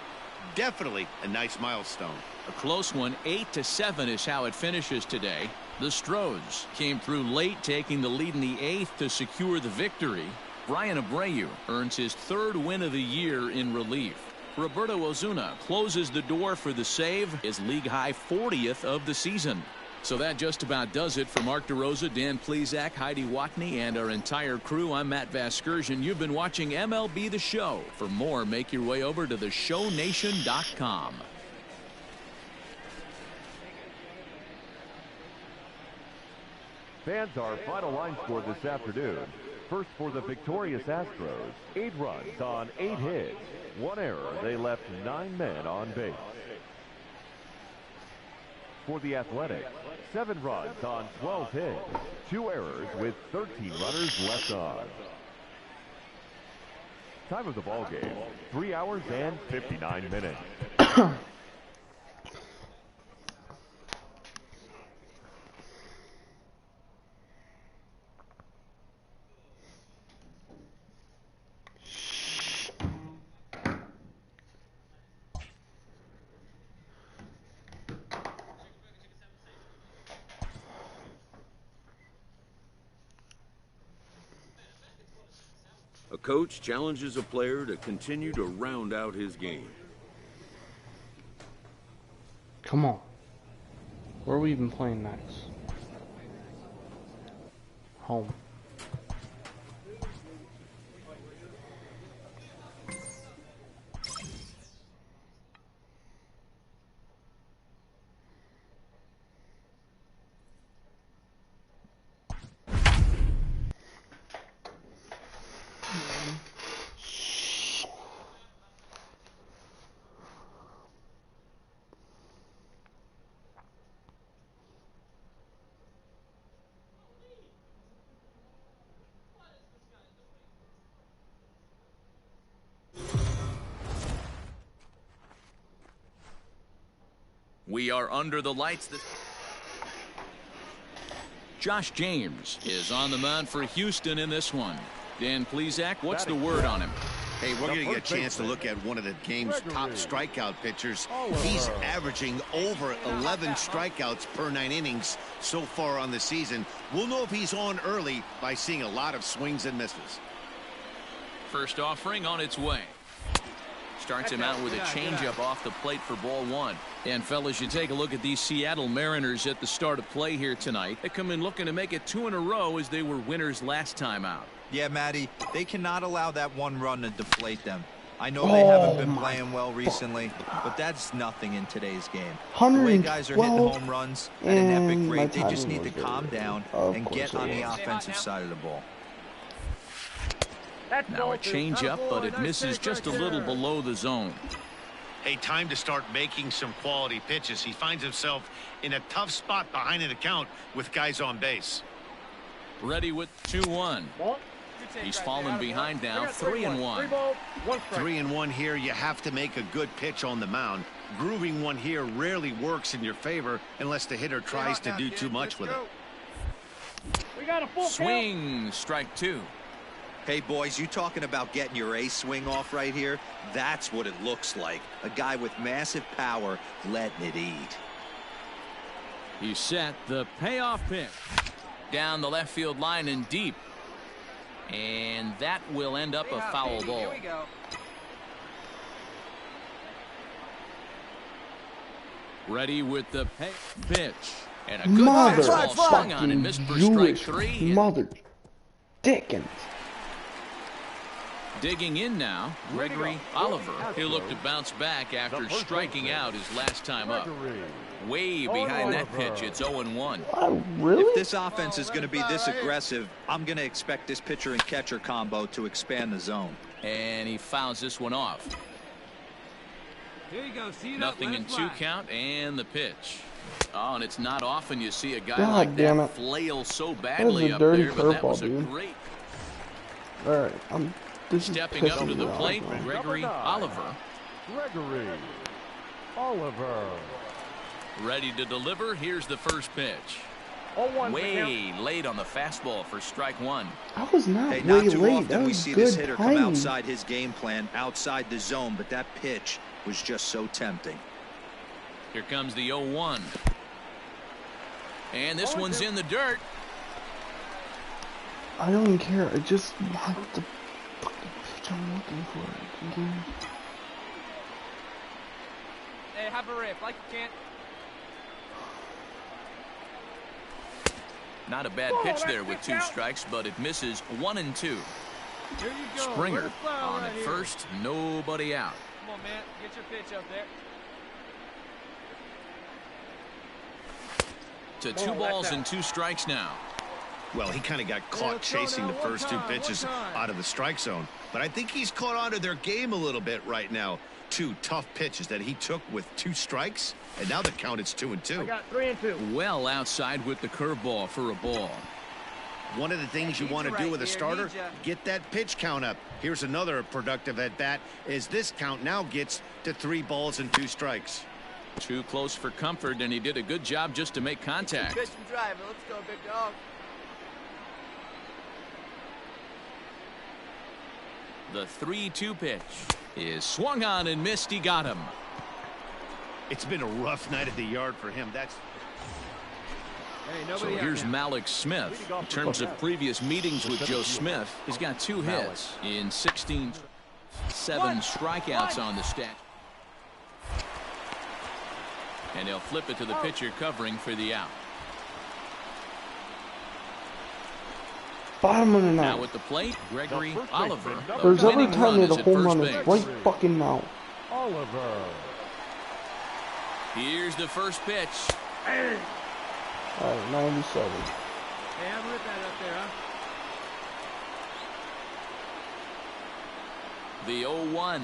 Definitely a nice milestone. A close one. 8-7 is how it finishes today. The Stros came through late, taking the lead in the 8th to secure the victory. Brian Abreu earns his 3rd win of the year in relief. Roberto Osuna closes the door for the save, his league-high 40th of the season. So that just about does it for Mark DeRosa, Dan Plesac, Heidi Watney, and our entire crew. I'm Matt Vasgersian. You've been watching MLB The Show. For more, make your way over to theshownation.com. Fans, our final line score this afternoon. First for the victorious Astros, 8 runs on 8 hits. 1 error. They left 9 men on base. For the Athletics, 7 runs on 12 hits, 2 errors with 13 runners left on. Time of the ball game, 3 hours and 59 minutes. A coach challenges a player to continue to round out his game. Come on. Where are we even playing next? Home. We are under the lights. Josh James is on the mound for Houston in this one. Dan Plesac, what's the word on him? Hey, we're going to get a chance to look at one of the game's top strikeout pitchers. He's averaging over 11 strikeouts per 9 innings so far on the season. We'll know if he's on early by seeing a lot of swings and misses. First offering on its way. Starts him out with a changeup off the plate for ball 1. And fellas, you take a look at these Seattle Mariners at the start of play here tonight. They come in looking to make it 2 in a row as they were winners last time out. Yeah, Matty, they cannot allow that one run to deflate them. I know they haven't been playing well recently, but that's nothing in today's game. The way guys are hitting home runs at an epic rate, they just need to calm down and get on the offensive side of the ball. Now a changeup, but it misses just a little below the zone. Hey, time to start making some quality pitches. He finds himself in a tough spot behind an account with guys on base. Ready with 2-1. He's fallen behind now, 3-1. 3-1 here. You have to make a good pitch on the mound. Grooving one here rarely works in your favor unless the hitter tries to do too much with it. Swing, strike 2. Hey, boys, you talking about getting your ace swing off right here? That's what it looks like. A guy with massive power letting it eat. He's set the payoff pitch. Down the left field line and deep. And that will end up a foul ball. Here we go. Ready with the pitch. And a good fastball swung on and missed for strike 3. Mother Dickens. Digging in now, Gregory Oliver. He'll look to bounce back after striking out his last time up. Way behind that pitch, it's 0-1. Really? If this offense is going to be this aggressive, I'm going to expect this pitcher and catcher combo to expand the zone. And he fouls this one off. Here you go. See Nothing in 2 count, and the pitch. Oh, and it's not often you see a guy God like damn that it. flail so That badly was a up dirty there, but that was a curveball, dude. great. All right, Stepping up to the plate, Gregory Oliver. Gregory Oliver. Ready to deliver. Here's the first pitch. Way late on the fastball for strike 1. I was not Hey, way not too late. often That we was see good this hitter timing. come outside his game plan, outside the zone, but that pitch was just so tempting. Here comes the 0-1. And this one's in the dirt. I don't care. I just want the fucking pitch I'm looking for. Hey, have a rip like you can't. Not a bad pitch there with 2 strikes, but it misses 1 and 2. Here you go. Springer on at first, nobody out. Come on, man. Get your pitch up there. To 2 balls and 2 strikes now. Well, he kind of got caught chasing the first 2 pitches out of the strike zone. But I think he's caught on to their game a little bit right now. 2 tough pitches that he took with 2 strikes, and now the count is 2-2. I got 3-2. Well outside with the curveball for a ball. One of the things you want to do with a starter, get that pitch count up. Here's another productive at bat as this count now gets to 3 balls and 2 strikes. Too close for comfort, and he did a good job just to make contact. Pitch and drive. Let's go, big dog. The 3-2 pitch is swung on and missed. He got him. It's been a rough night at the yard for him. That's So here's Mallex Smith. In terms of previous meetings with Joe Smith, he's got 2 hits in 16, 7 strikeouts on the stat. And he'll flip it to the pitcher covering for the out. Bottom of the ninth. Now at the plate, Gregory Oliver. There's every time there's a home run is right fucking now. Oliver. Here's the first pitch. Alright, 97. Hey, I'm ripping that up there, huh? The 0-1.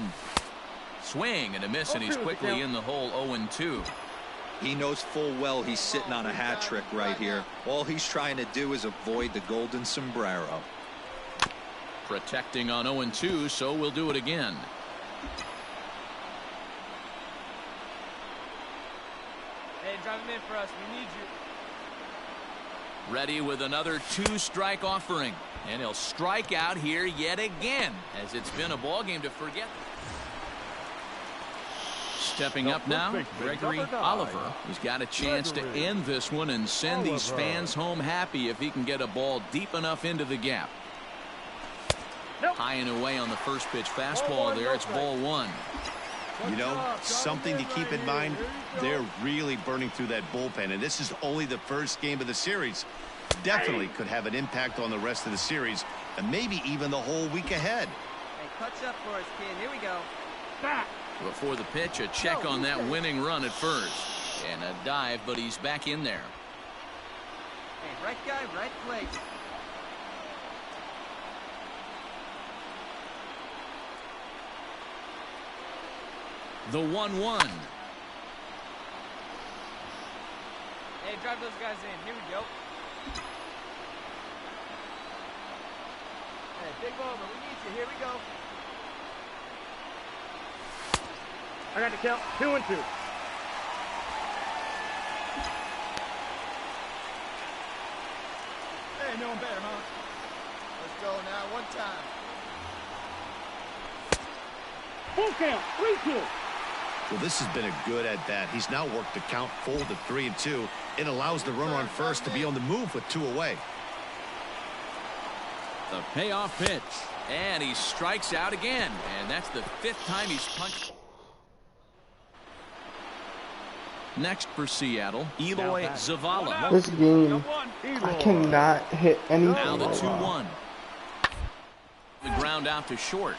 Swing and a miss, and he's quickly in the hole 0-2. He knows full well he's sitting on a hat trick right here. All he's trying to do is avoid the golden sombrero. Protecting on 0-2, so we'll do it again. Hey, drive him in for us. We need you. Ready with another 2-strike offering. And he'll strike out here yet again, as it's been a ball game to forget. Stepping up now, Gregory Oliver. He's got a chance to end this one and send these fans home happy if he can get a ball deep enough into the gap. High and away on the first pitch fastball there. It's ball 1. You know, something to keep in mind, they're really burning through that bullpen, and this is only the first game of the series. Definitely could have an impact on the rest of the series, and maybe even the whole week ahead. Hey, touch up for us, kid. Here we go. Before the pitch, a check on that winning run at first. And a dive, but he's back in there. Hey, right guy, right place. The 1-1. Hey, drive those guys in. Here we go. Hey, big moment. We need you. Here we go. I got the count. 2-2. Hey, no one better, huh? Let's go now. One time. Full count. 3-2. Well, this has been a good at-bat. He's now worked the count full to 3-2. It allows the runner on first to be on the move with 2 away. The payoff pitch. And he strikes out again. And that's the 5th time he's punched. Next for Seattle, Eloy Zavala. This game, I cannot hit anything. Now the 2-1. The ground out to short.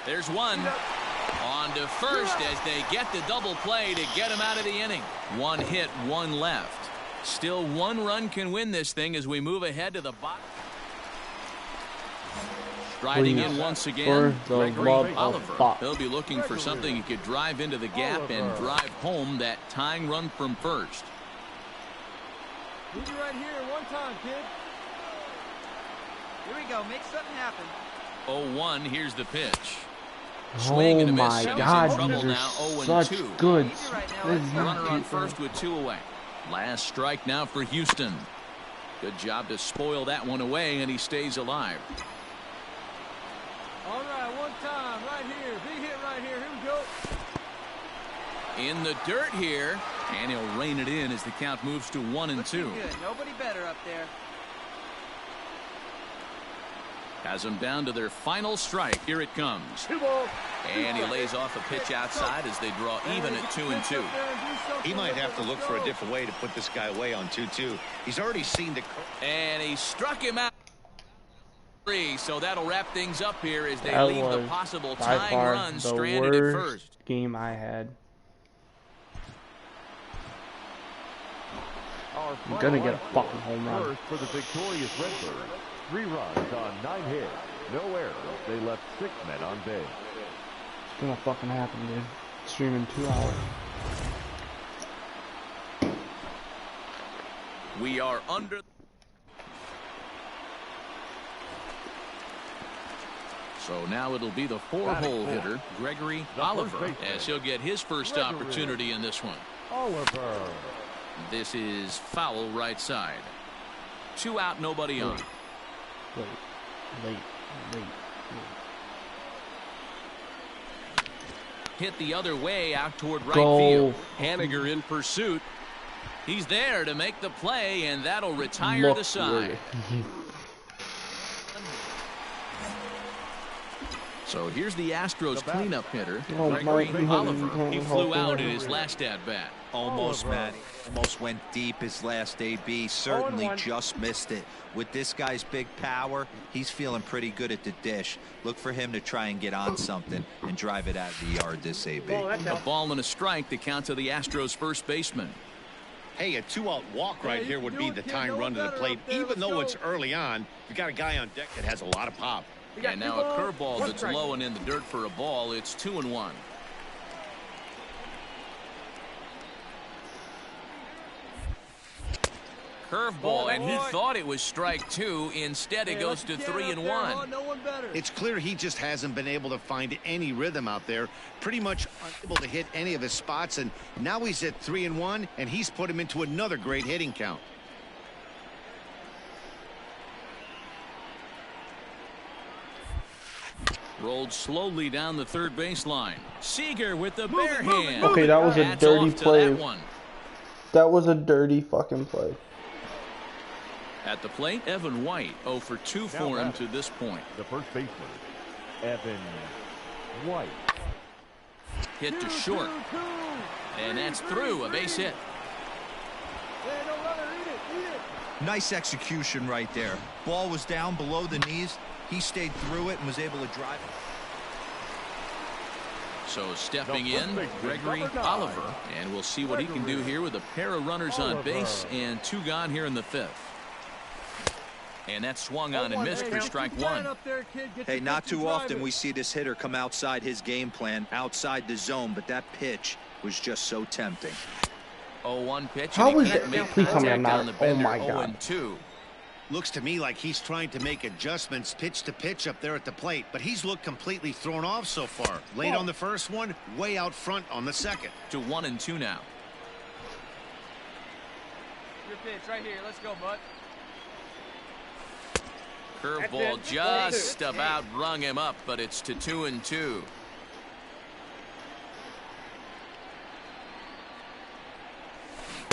There's one. On to first as they get the double play to get him out of the inning. 1 hit, 1 left. Still 1 run can win this thing as we move ahead to the bottom. Striding in once again, Gregory Oliver. He'll be looking for something he could drive into the gap and drive home that tying run from first. Need you right here one time, kid. Here we go. Make something happen. 0-1, here's the pitch. Oh my God, these are such good. Runner on first with 2 away. Last strike now for Houston. Good job to spoil that one away, and he stays alive. All right, one time, right here. Big hit right here. Here we go. In the dirt here, and he'll rein it in as the count moves to 1-2. Good. Nobody better up there. Has them down to their final strike. Here it comes. And he lays off a pitch outside as they draw even at 2-2. He might have to look for a different way to put this guy away on 2-2. He's already seen the... And he struck him out. So that'll wrap things up here as they leave the possible tying run stranded at first. Game I had. I'm gonna get a fucking home run. First for the victorious Redbirds. 3 runs on 9 hits. No errors. They left 6 men on base. It's gonna fucking happen, dude. Streaming 2 hours. We are under. So now it'll be the 4-hole hitter, Gregory Oliver, as he'll get his first opportunity in this one. Oliver. This is foul right side. 2 out, nobody on. Late. Hit the other way out toward right field. Haniger in pursuit. He's there to make the play, and that'll retire the side. So here's the Astros cleanup hitter, Gregory Oliver. He flew out in his last at-bat. Almost, Matty. Almost went deep his last AB. Certainly just missed it. With this guy's big power, he's feeling pretty good at the dish. Look for him to try and get on something and drive it out of the yard this AB. A ball and a strike to count to the Astros first baseman. Hey, a 2-out walk right here would be the time run to the plate. Even though it's early on, you got a guy on deck that has a lot of pop. And now a curveball that's low and in the dirt for a ball. It's 2-1. Curveball, and he thought it was strike 2. Instead, it goes to 3-1. It's clear he just hasn't been able to find any rhythm out there. Pretty much unable to hit any of his spots, and now he's at 3-1, and he's put him into another great hitting count. Rolled slowly down the third baseline. Seager with the bare hand. Okay, that was a dirty play. That was a dirty fucking play. At the plate, Evan White, 0 for 2 for him to this point. The first baseman, Evan White. Hit to short. And that's through, a base hit. Nice execution right there. Ball was down below the knees. He stayed through it and was able to drive it. So stepping in, Gregory Oliver. And we'll see what he can do here with a pair of runners on base and 2 gone here in the 5th. And that swung on and missed for strike 1. Hey, not too often we see this hitter come outside his game plan, outside the zone, but that pitch was just so tempting. 0-1 pitch. How was that? Please tell me I'm not. Oh my God. 0-2. Looks to me like he's trying to make adjustments pitch to pitch up there at the plate, but he's looked completely thrown off so far. Late on the first one, way out front on the second. To 1-2 now. Your pitch right here. Let's go, bud. Curveball just about rung him up, but it's to 2-2.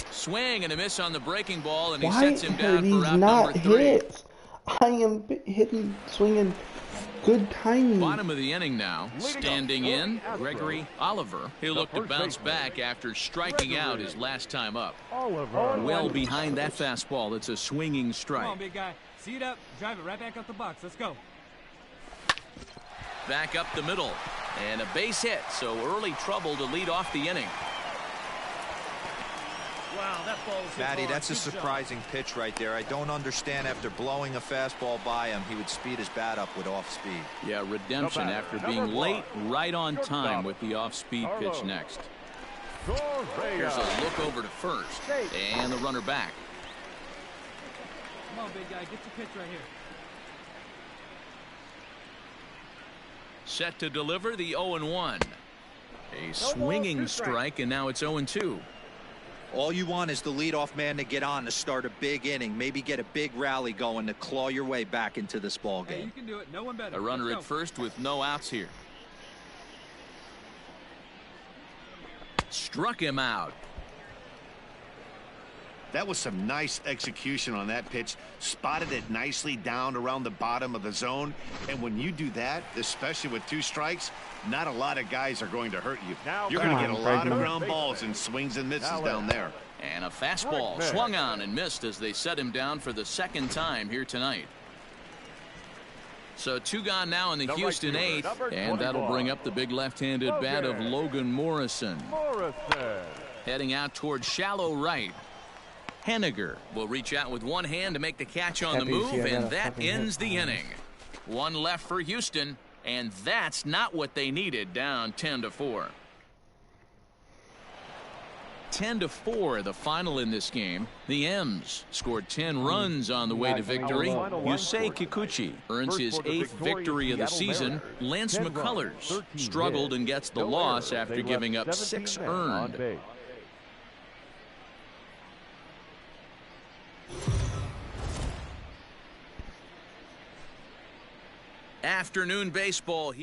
Swing and a miss on the breaking ball, and he sets him down for out number 3. Hit? I am hitting, swinging, good timing. Bottom of the inning now. Standing in, Gregory Oliver. He'll look to bounce back after striking out his last time up. Well behind that fastball. It's a swinging strike. Come on, big guy. See it up. Drive it right back up the box. Let's go. Back up the middle. And a base hit. So early trouble to lead off the inning. Wow, that ball was Matty, that's a surprising pitch right there. I don't understand after blowing a fastball by him, he would speed his bat up with off speed. Yeah, redemption after being late, right on time with the off-speed pitch next. Here's a look over to first. And the runner back. Come on, big guy. Get your pitch right here. Set to deliver the 0-1. A swinging strike, and now it's 0-2. All you want is the leadoff man to get on to start a big inning, maybe get a big rally going to claw your way back into this ball game. Hey, you can do it. No one better. A runner at first with no outs here. Struck him out. That was some nice execution on that pitch. Spotted it nicely down around the bottom of the zone. And when you do that, especially with 2 strikes, not a lot of guys are going to hurt you. You're going to get a lot of ground balls and swings and misses down there. And a fastball swung on and missed as they set him down for the 2nd time here tonight. So 2 gone now in the Houston 8th, and that'll bring up the big left-handed bat of Logan Morrison. Heading out towards shallow right. Henniger will reach out with one hand to make the catch on the move, and that ends the inning. 1 left for Houston, and that's not what they needed, down 10-4. 10-4, the final in this game. The M's scored 10 runs on the way to victory. Yusei Kikuchi earns his 8th victory of the season. Lance McCullers struggled and gets the loss after giving up 6 earned. Afternoon baseball.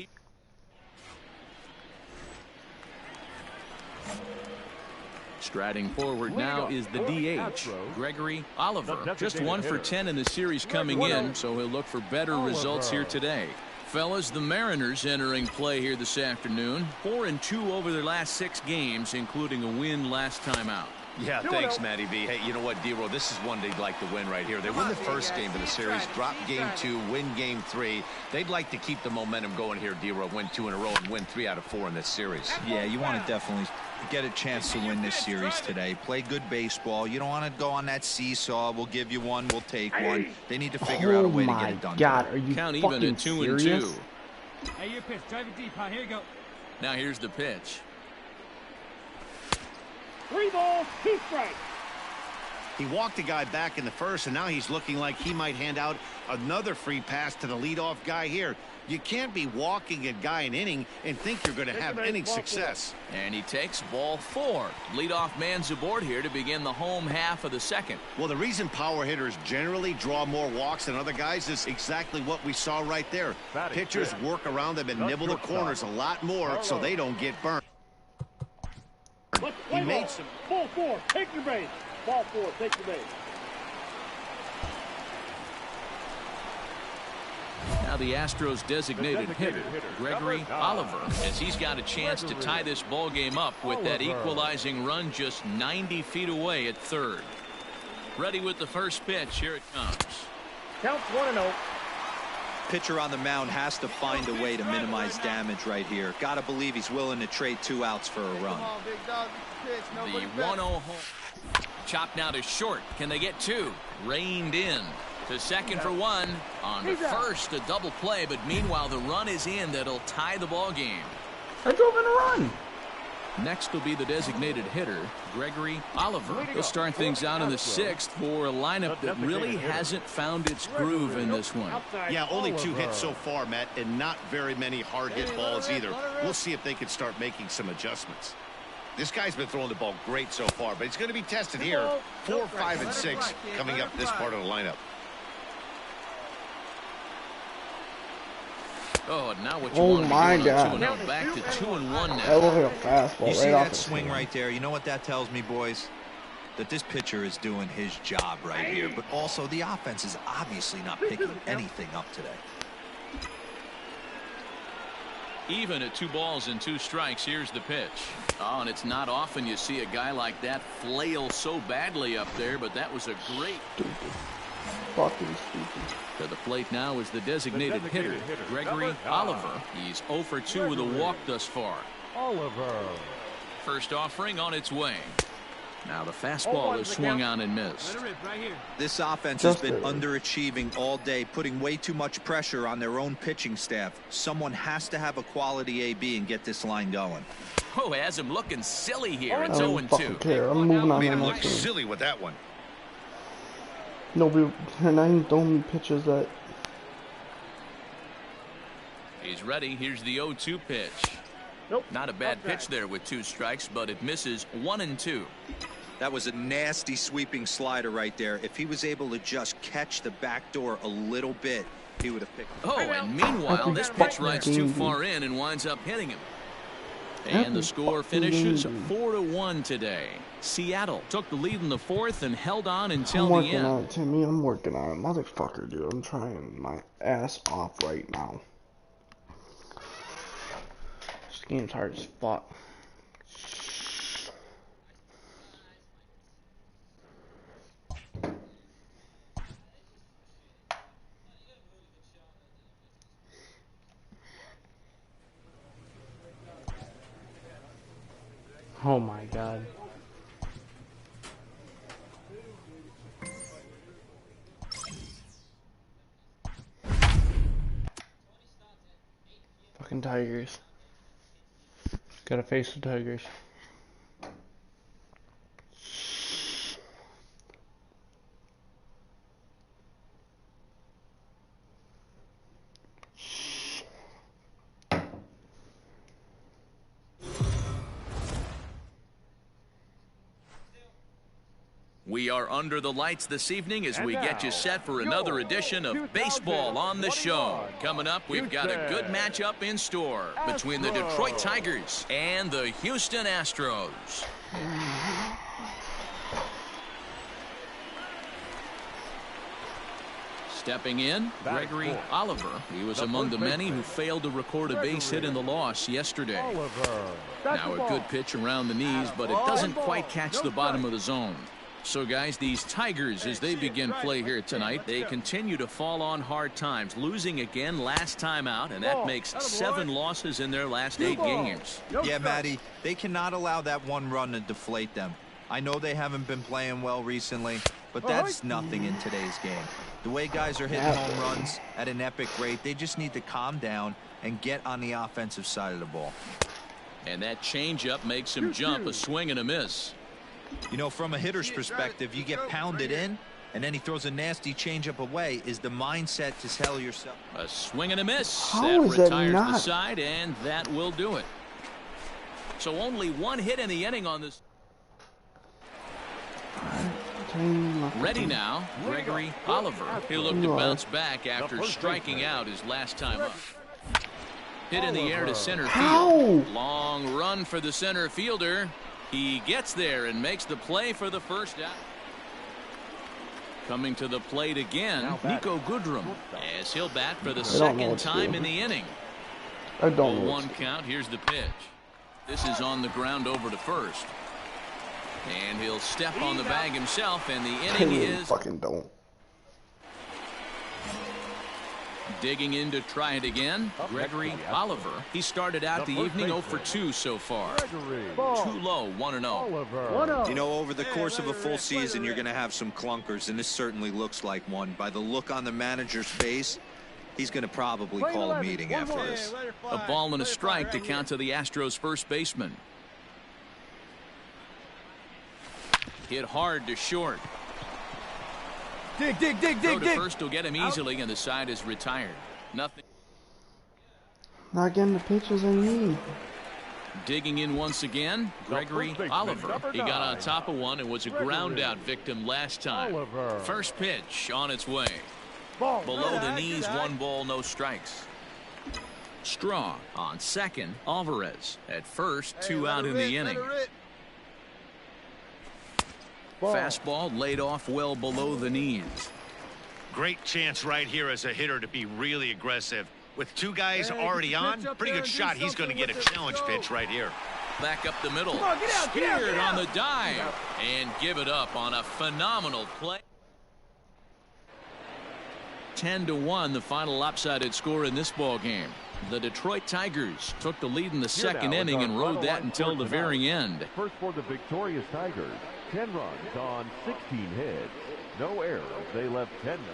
Striding forward now is the DH, Gregory Oliver. Just 1 for 10 in the series coming in, so he'll look for better results here today. Fellas, the Mariners entering play here this afternoon. 4-2 over their last 6 games, including a win last time out. Yeah, thanks, Matty B. Hey, you know what, D-Roll, this is one they'd like to win right here. They win the first game of the series, drop game 2, win game 3. They'd like to keep the momentum going here, D-Roll, win 2 in a row and win 3 out of 4 in this series. Yeah, you want to definitely get a chance to win this series today. Play good baseball. You don't want to go on that seesaw. We'll give you one, we'll take one. They need to figure out a way to get it done. God, are you Count fucking even at 2-2. Hey, your pitch. Drive it deep, huh? Here you go. Now here's the pitch. 3 balls, 2 strikes. He walked the guy back in the first, and now he's looking like he might hand out another free pass to the leadoff guy here. You can't be walking a guy an inning and think you're going to have inning success. And he takes ball 4. Leadoff man's aboard here to begin the home half of the second. Well, the reason power hitters generally draw more walks than other guys is exactly what we saw right there. Pitchers work around them and nibble the corners a lot more so they don't get burned. He made some. Ball 4, take your base. Ball 4, take your base. Now the Astros designated hitter, Gregory Oliver, as he's got a chance to tie this ball game up with that equalizing run just 90 feet away at third. Ready with the first pitch. Here it comes. Counts 1-0. Pitcher on the mound has to find a way to minimize damage right here. Got to believe he's willing to trade 2 outs for a run. The 1-0 home. Chopped now to short. Can they get 2? Reined in. To second for 1. On to first, a double play, but meanwhile the run is in that'll tie the ball game. I drove in a run. Next will be the designated hitter, Gregory Oliver. He'll start things out in the 6th for a lineup that really hasn't found its groove in this one. Yeah, only 2 hits so far, Matt, and not very many hard hit balls either. We'll see if they can start making some adjustments. This guy's been throwing the ball great so far, but he's going to be tested here. 4, 5, and 6 coming up this part of the lineup. Oh, now what you want my to God. Back to 2-1 now. That was like a fastball. You see right off that swing right there? You know what that tells me, boys? That this pitcher is doing his job right here. But also the offense is obviously not picking anything up today. Even at 2 balls and 2 strikes, here's the pitch. Oh, and it's not often you see a guy like that flail so badly up there, but that was a great. Fucking stupid. To the plate now is the designated hitter, Gregory Oliver. He's 0 for 2 with a walk thus far. Oliver. First offering on its way. Now the fastball is swung on and missed. This offense has been underachieving all day, putting way too much pressure on their own pitching staff. Someone has to have a quality AB and get this line going. Oh, has him looking silly here. It's I don't 0-2. fucking care. I'm moving on. Made him look silly with that one. Nobody, and I ain't throwing me pitches that. He's ready. Here's the 0-2 pitch. Nope. Not a bad pitch there with 2 strikes, but it misses 1-2. That was a nasty sweeping slider right there. If he was able to just catch the back door a little bit, he would have picked it. Oh, and meanwhile, this pitch rides too far in and winds up hitting him. And the score finishes 4-1 today. Seattle took the lead in the 4th and held on until the end. I'm working on it, Timmy. I'm working on it. Motherfucker, dude. I'm trying my ass off right now. This game's hard as fuck. Oh my God. Fucking Tigers. Gotta face the Tigers. We are under the lights this evening as we get you set for another edition of Baseball on the Show. Coming up, we've got a good matchup in store between the Detroit Tigers and the Houston Astros. Stepping in, Gregory Oliver. He was among the many who failed to record a base hit in the loss yesterday. Now a good pitch around the knees, but it doesn't quite catch the bottom of the zone. So, guys, these Tigers, as they begin play here tonight, they continue to fall on hard times, losing again last time out, and that makes 7 losses in their last 8 games. Yeah, Matty, they cannot allow that one run to deflate them. I know they haven't been playing well recently, but that's nothing in today's game. The way guys are hitting home runs at an epic rate, they just need to calm down and get on the offensive side of the ball. And that changeup makes him jump, a swing and a miss. You know, from a hitter's perspective, you get pounded in, and then he throws a nasty changeup away. Is the mindset to tell yourself? A swing and a miss. How that is that retires not? the side, and that will do it. So only 1 hit in the inning on this. Ready now, Gregory Oliver. He'll look to bounce back after striking out his last time up. Hit in the air to center field. Long run for the center fielder. He gets there and makes the play for the first out. Coming to the plate again, Niko Goodrum, as he'll bat for the second time in the inning. I don't know. 1 count. Here's the pitch. This is on the ground over to first. And he'll step on the bag himself, and the inning is fucking don't. digging in to try it again. Gregory Oliver. He started out the evening 0 for 2 so far. Too low, 1-0. You know, over the course of a full season, you're going to have some clunkers, and this certainly looks like one. By the look on the manager's face, he's going to probably call a meeting after this. A ball and a strike to count to the Astros first baseman. Hit hard to short. Dig. Throw to first will get him easily, and the side is retired. Nothing. Not getting the pitches I need. Digging in once again, Gregory Oliver. He got on top of one and was a ground out victim last time. First pitch on its way. Below the knees, 1 ball, no strikes. Straw on second. Alvarez at first, 2 out in the inning. Fastball laid off well below the knees. Great chance right here as a hitter to be really aggressive. With 2 guys already on, pretty good shot. He's going to get a challenge pitch right here. Back up the middle. Speared on the dive. And give it up on a phenomenal play. 10-1, the final lopsided score in this ball game. The Detroit Tigers took the lead in the second inning and rode that until the very end. First for the victorious Tigers, 10 runs on 16 hits. No errors. They left 10 men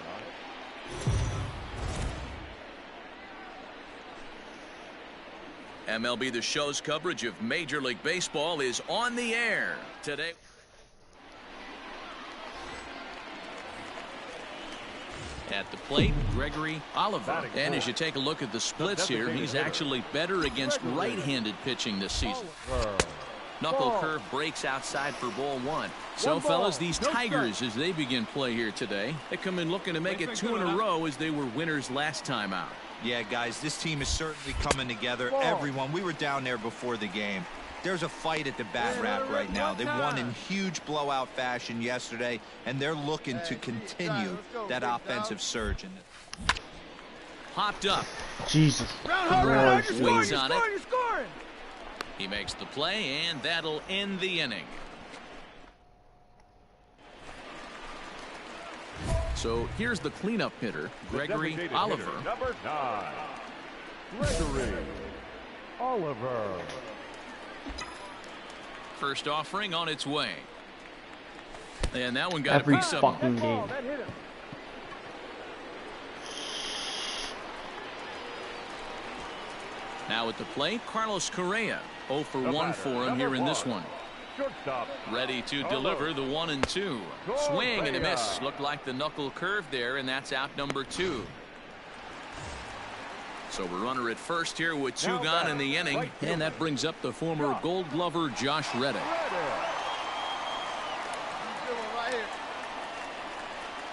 on. MLB The Show's coverage of Major League Baseball is on the air today. At the plate, Gregory Oliver. And as you take a look at the splits here, he's actually better against right-handed pitching this season. Knuckle curve breaks outside for ball 1. So, fellas, these Tigers, as they begin play here today, they come in looking to make it 2 in a row as they were winners last time out. Yeah, guys, this team is certainly coming together. Everyone, we were down there before the game. There's a fight at the bat wrap right now. They won in huge blowout fashion yesterday, and they're looking to continue that offensive surge. Popped up. Jesus. Waits on it. He makes the play, and that'll end the inning. So here's the cleanup hitter, Gregory Oliver. Number 9, Gregory Oliver. First offering on its way. And that one got every a piece of fucking game. Now at the plate, Carlos Correa. 0 for 1 for him here in this one. Ready to deliver the 1-2. Swing and a miss. Looked like the knuckle curve there, and that's out number 2. So we're runner at first here with 2 gone in the inning, and that brings up the former Gold Glover Josh Reddick.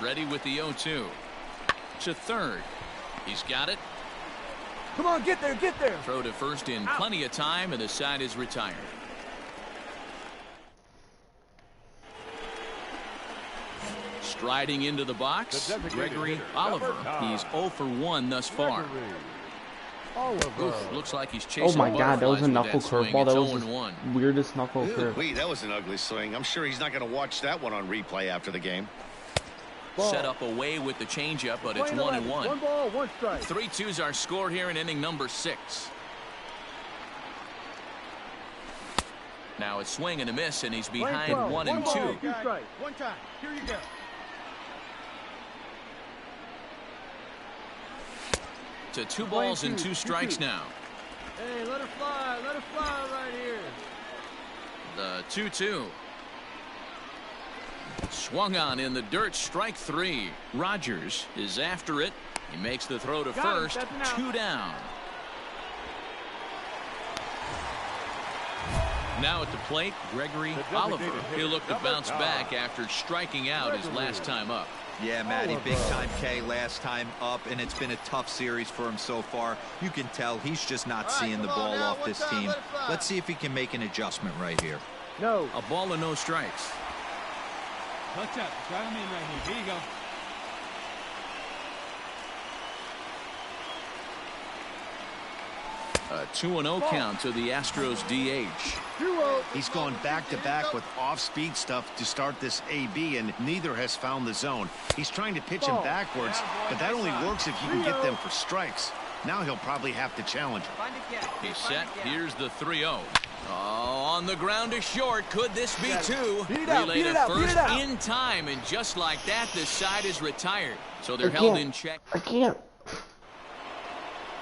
Ready with the 0-2. To third. He's got it. Come on, get there. Throw to first in plenty of time, and the side is retired. Striding into the box, Gregory Oliver. He's 0 for 1 thus far. Oof, looks like he's chasing. Oh my God, that was a knuckle curveball. That was the 0-1. weirdest knuckle curve. That was an ugly swing. I'm sure he's not going to watch that one on replay after the game. Set up away with the changeup, but it's 1-1. 1 ball, 1 strike. 3-2s are scored here in inning number 6. Now it's swing and a miss, and he's behind 1-2. 1 strike. 1 time. Here you go. To 2 balls and 2 strikes now. Hey, let her fly right here. The 2-2. Swung on in the dirt, strike 3. Rogers is after it. He makes the throw to first. 2 down. Now at the plate, Gregory Oliver. He'll look to bounce back after striking out his last time up. Yeah, Matty, big time K last time up, and it's been a tough series for him so far. You can tell he's just not seeing the ball off this team. Let's see if he can make an adjustment right here. No. A ball and no strikes. Touch up. Drive him in right here. Here you go. A 2-0 count to the Astros DH. He's gone back-to-back with off-speed stuff to start this AB, and neither has found the zone. He's trying to pitch him backwards, but that only works if you can get them for strikes. Now he'll probably have to challenge him. He's set. Here's the 3-0. Oh, on the ground to short. Could this be 2? Relay to first in time, and just like that, this side is retired. So they're held in check. I can't.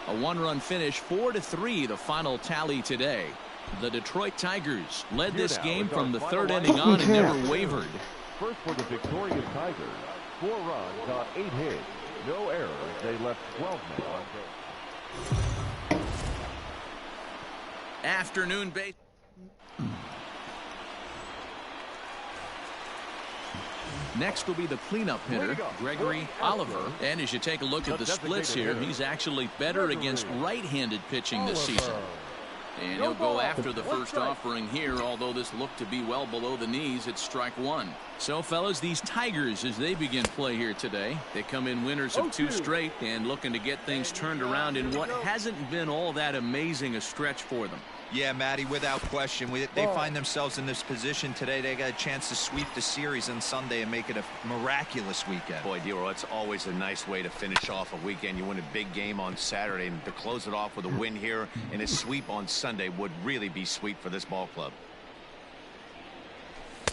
A 1-run finish, 4-3, the final tally today. The Detroit Tigers led this game from the 3rd inning on and never wavered. First for the victorious Tigers, 4 runs on 8 hits, no errors. They left 12 men on base. Afternoon base. Next will be the cleanup hitter, Gregory Oliver. And as you take a look at the splits here, he's actually better against right-handed pitching this season. And he'll go after the first offering here, although this looked to be well below the knees. It's strike 1. So, fellas, these Tigers, as they begin play here today, they come in winners of 2 straight and looking to get things turned around in what hasn't been all that amazing a stretch for them. Yeah, Matty, without question. They find themselves in this position today. They got a chance to sweep the series on Sunday and make it a miraculous weekend. Boy, Dero, it's always a nice way to finish off a weekend. You win a big game on Saturday, and to close it off with a win here and a sweep on Sunday would really be sweet for this ball club.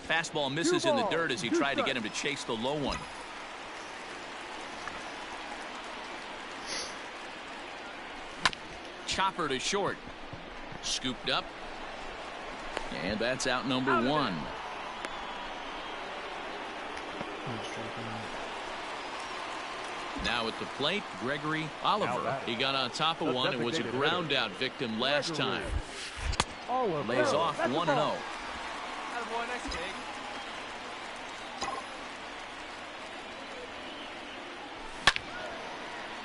Fastball misses in the dirt as he tried to get him to chase the low one. Chopper to short. Scooped up. And that's out number 1. Now at the plate, Gregory Oliver. He got on top of one and was a ground out victim last time. Lays off 1-0.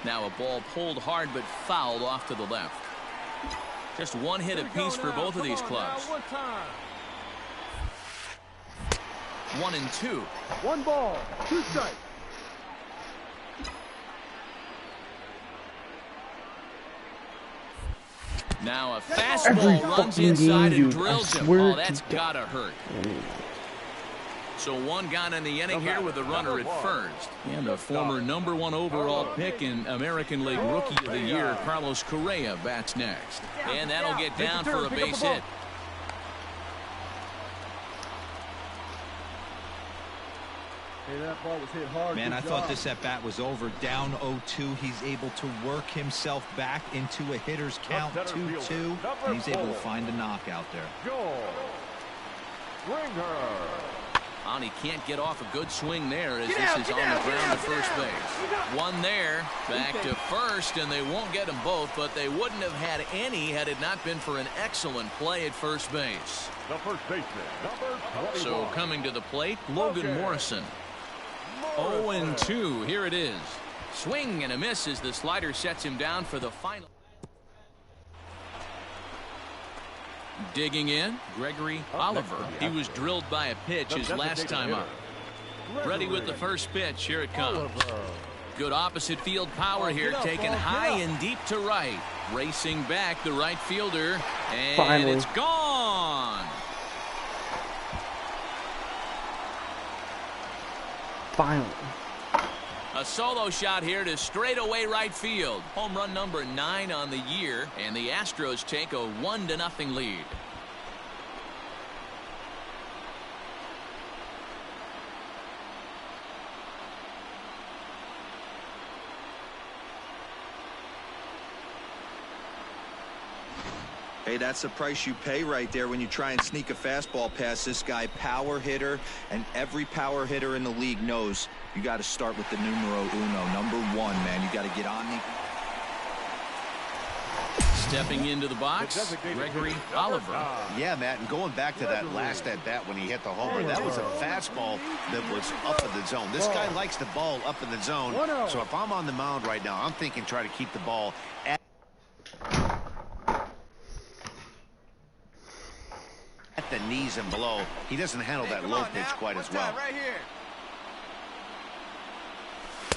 Now a ball pulled hard but fouled off to the left. Just 1 hit apiece for both of these clubs. 1-2. 1 ball, 2 strikes. Now a fastball runs inside and drills him. Oh, that's gotta hurt. So 1 gone in the inning here with a runner at first. And the former #1 overall pick in American League Rookie of the Year, Carlos Correa, bats next. And that'll get down for a base hit. Hey, that ball was hit hard. Man, I thought this at-bat was over. Down 0-2. He's able to work himself back into a hitter's count, 2-2. And he's able to find a knockout there. And he can't get off a good swing there as this is on the ground to first base. 1 there, back to first, and they won't get them both, but they wouldn't have had any had it not been for an excellent play at first base. The first baseman, number 21. So coming to the plate, Logan Morrison. 0-2, here it is. Swing and a miss as the slider sets him down for the final. Digging in, Gregory Oliver. He was drilled by a pitch his last time up. Ready with the first pitch. Here it comes. Good opposite field power here, taken high and deep to right. Racing back the right fielder, and Finally. It's gone. Finally. A solo shot here to straightaway right field. Home run number 9 on the year, and the Astros take a 1-0 lead. Hey, that's the price you pay right there when you try and sneak a fastball past this guy. Power hitter, and every power hitter in the league knows you got to start with the numero uno, number 1, man. You got to get on the... Stepping into the box, Gregory Oliver. Yeah, Matt, and going back to that last at-bat when he hit the homer, that was a fastball that was up in the zone. This guy likes the ball up in the zone, so if I'm on the mound right now, I'm thinking try to keep the ball at the knees and below. He doesn't handle that low pitch quite as well. Right here.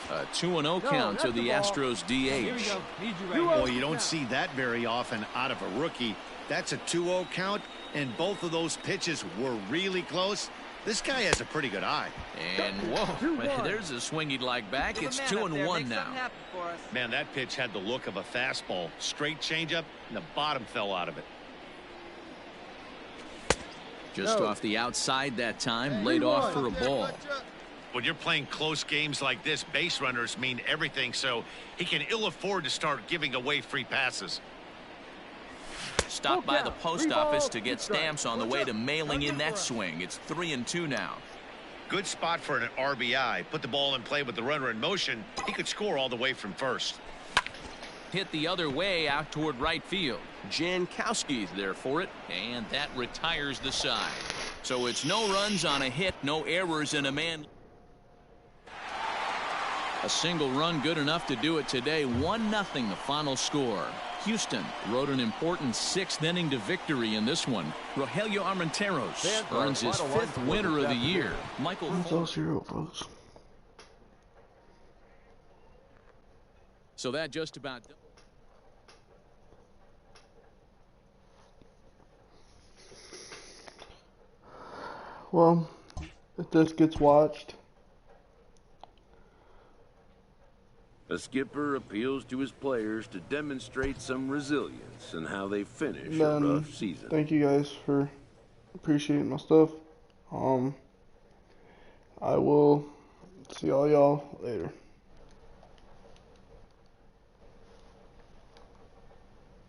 A 2-0 count to the Astros DH. Boy, you don't see that very often out of a rookie. That's a 2-0 count, and both of those pitches were really close. This guy has a pretty good eye. And whoa, there's a swing he'd like back. It's 2-1 now. Man, that pitch had the look of a fastball. Straight changeup, and the bottom fell out of it. Just off the outside that time, laid off for a ball. When you're playing close games like this, base runners mean everything, so he can ill afford to start giving away free passes. Stopped by the post office to get stamps on the way to mailing in that swing. It's 3-2 now. Good spot for an RBI. Put the ball in play with the runner in motion. He could score all the way from first. Hit the other way out toward right field. Jankowski's there for it, and that retires the side. So it's no runs on a hit, no errors, and a man. A single run good enough to do it today. 1-0 the final score. Houston rode an important 6th inning to victory in this one. Rogelio Armenteros earns his 5th winner of the year. Michael folks. So that just about. Well, if this gets watched. A skipper appeals to his players to demonstrate some resilience in how they finish a rough season. Thank you guys for appreciating my stuff. I will see all y'all later.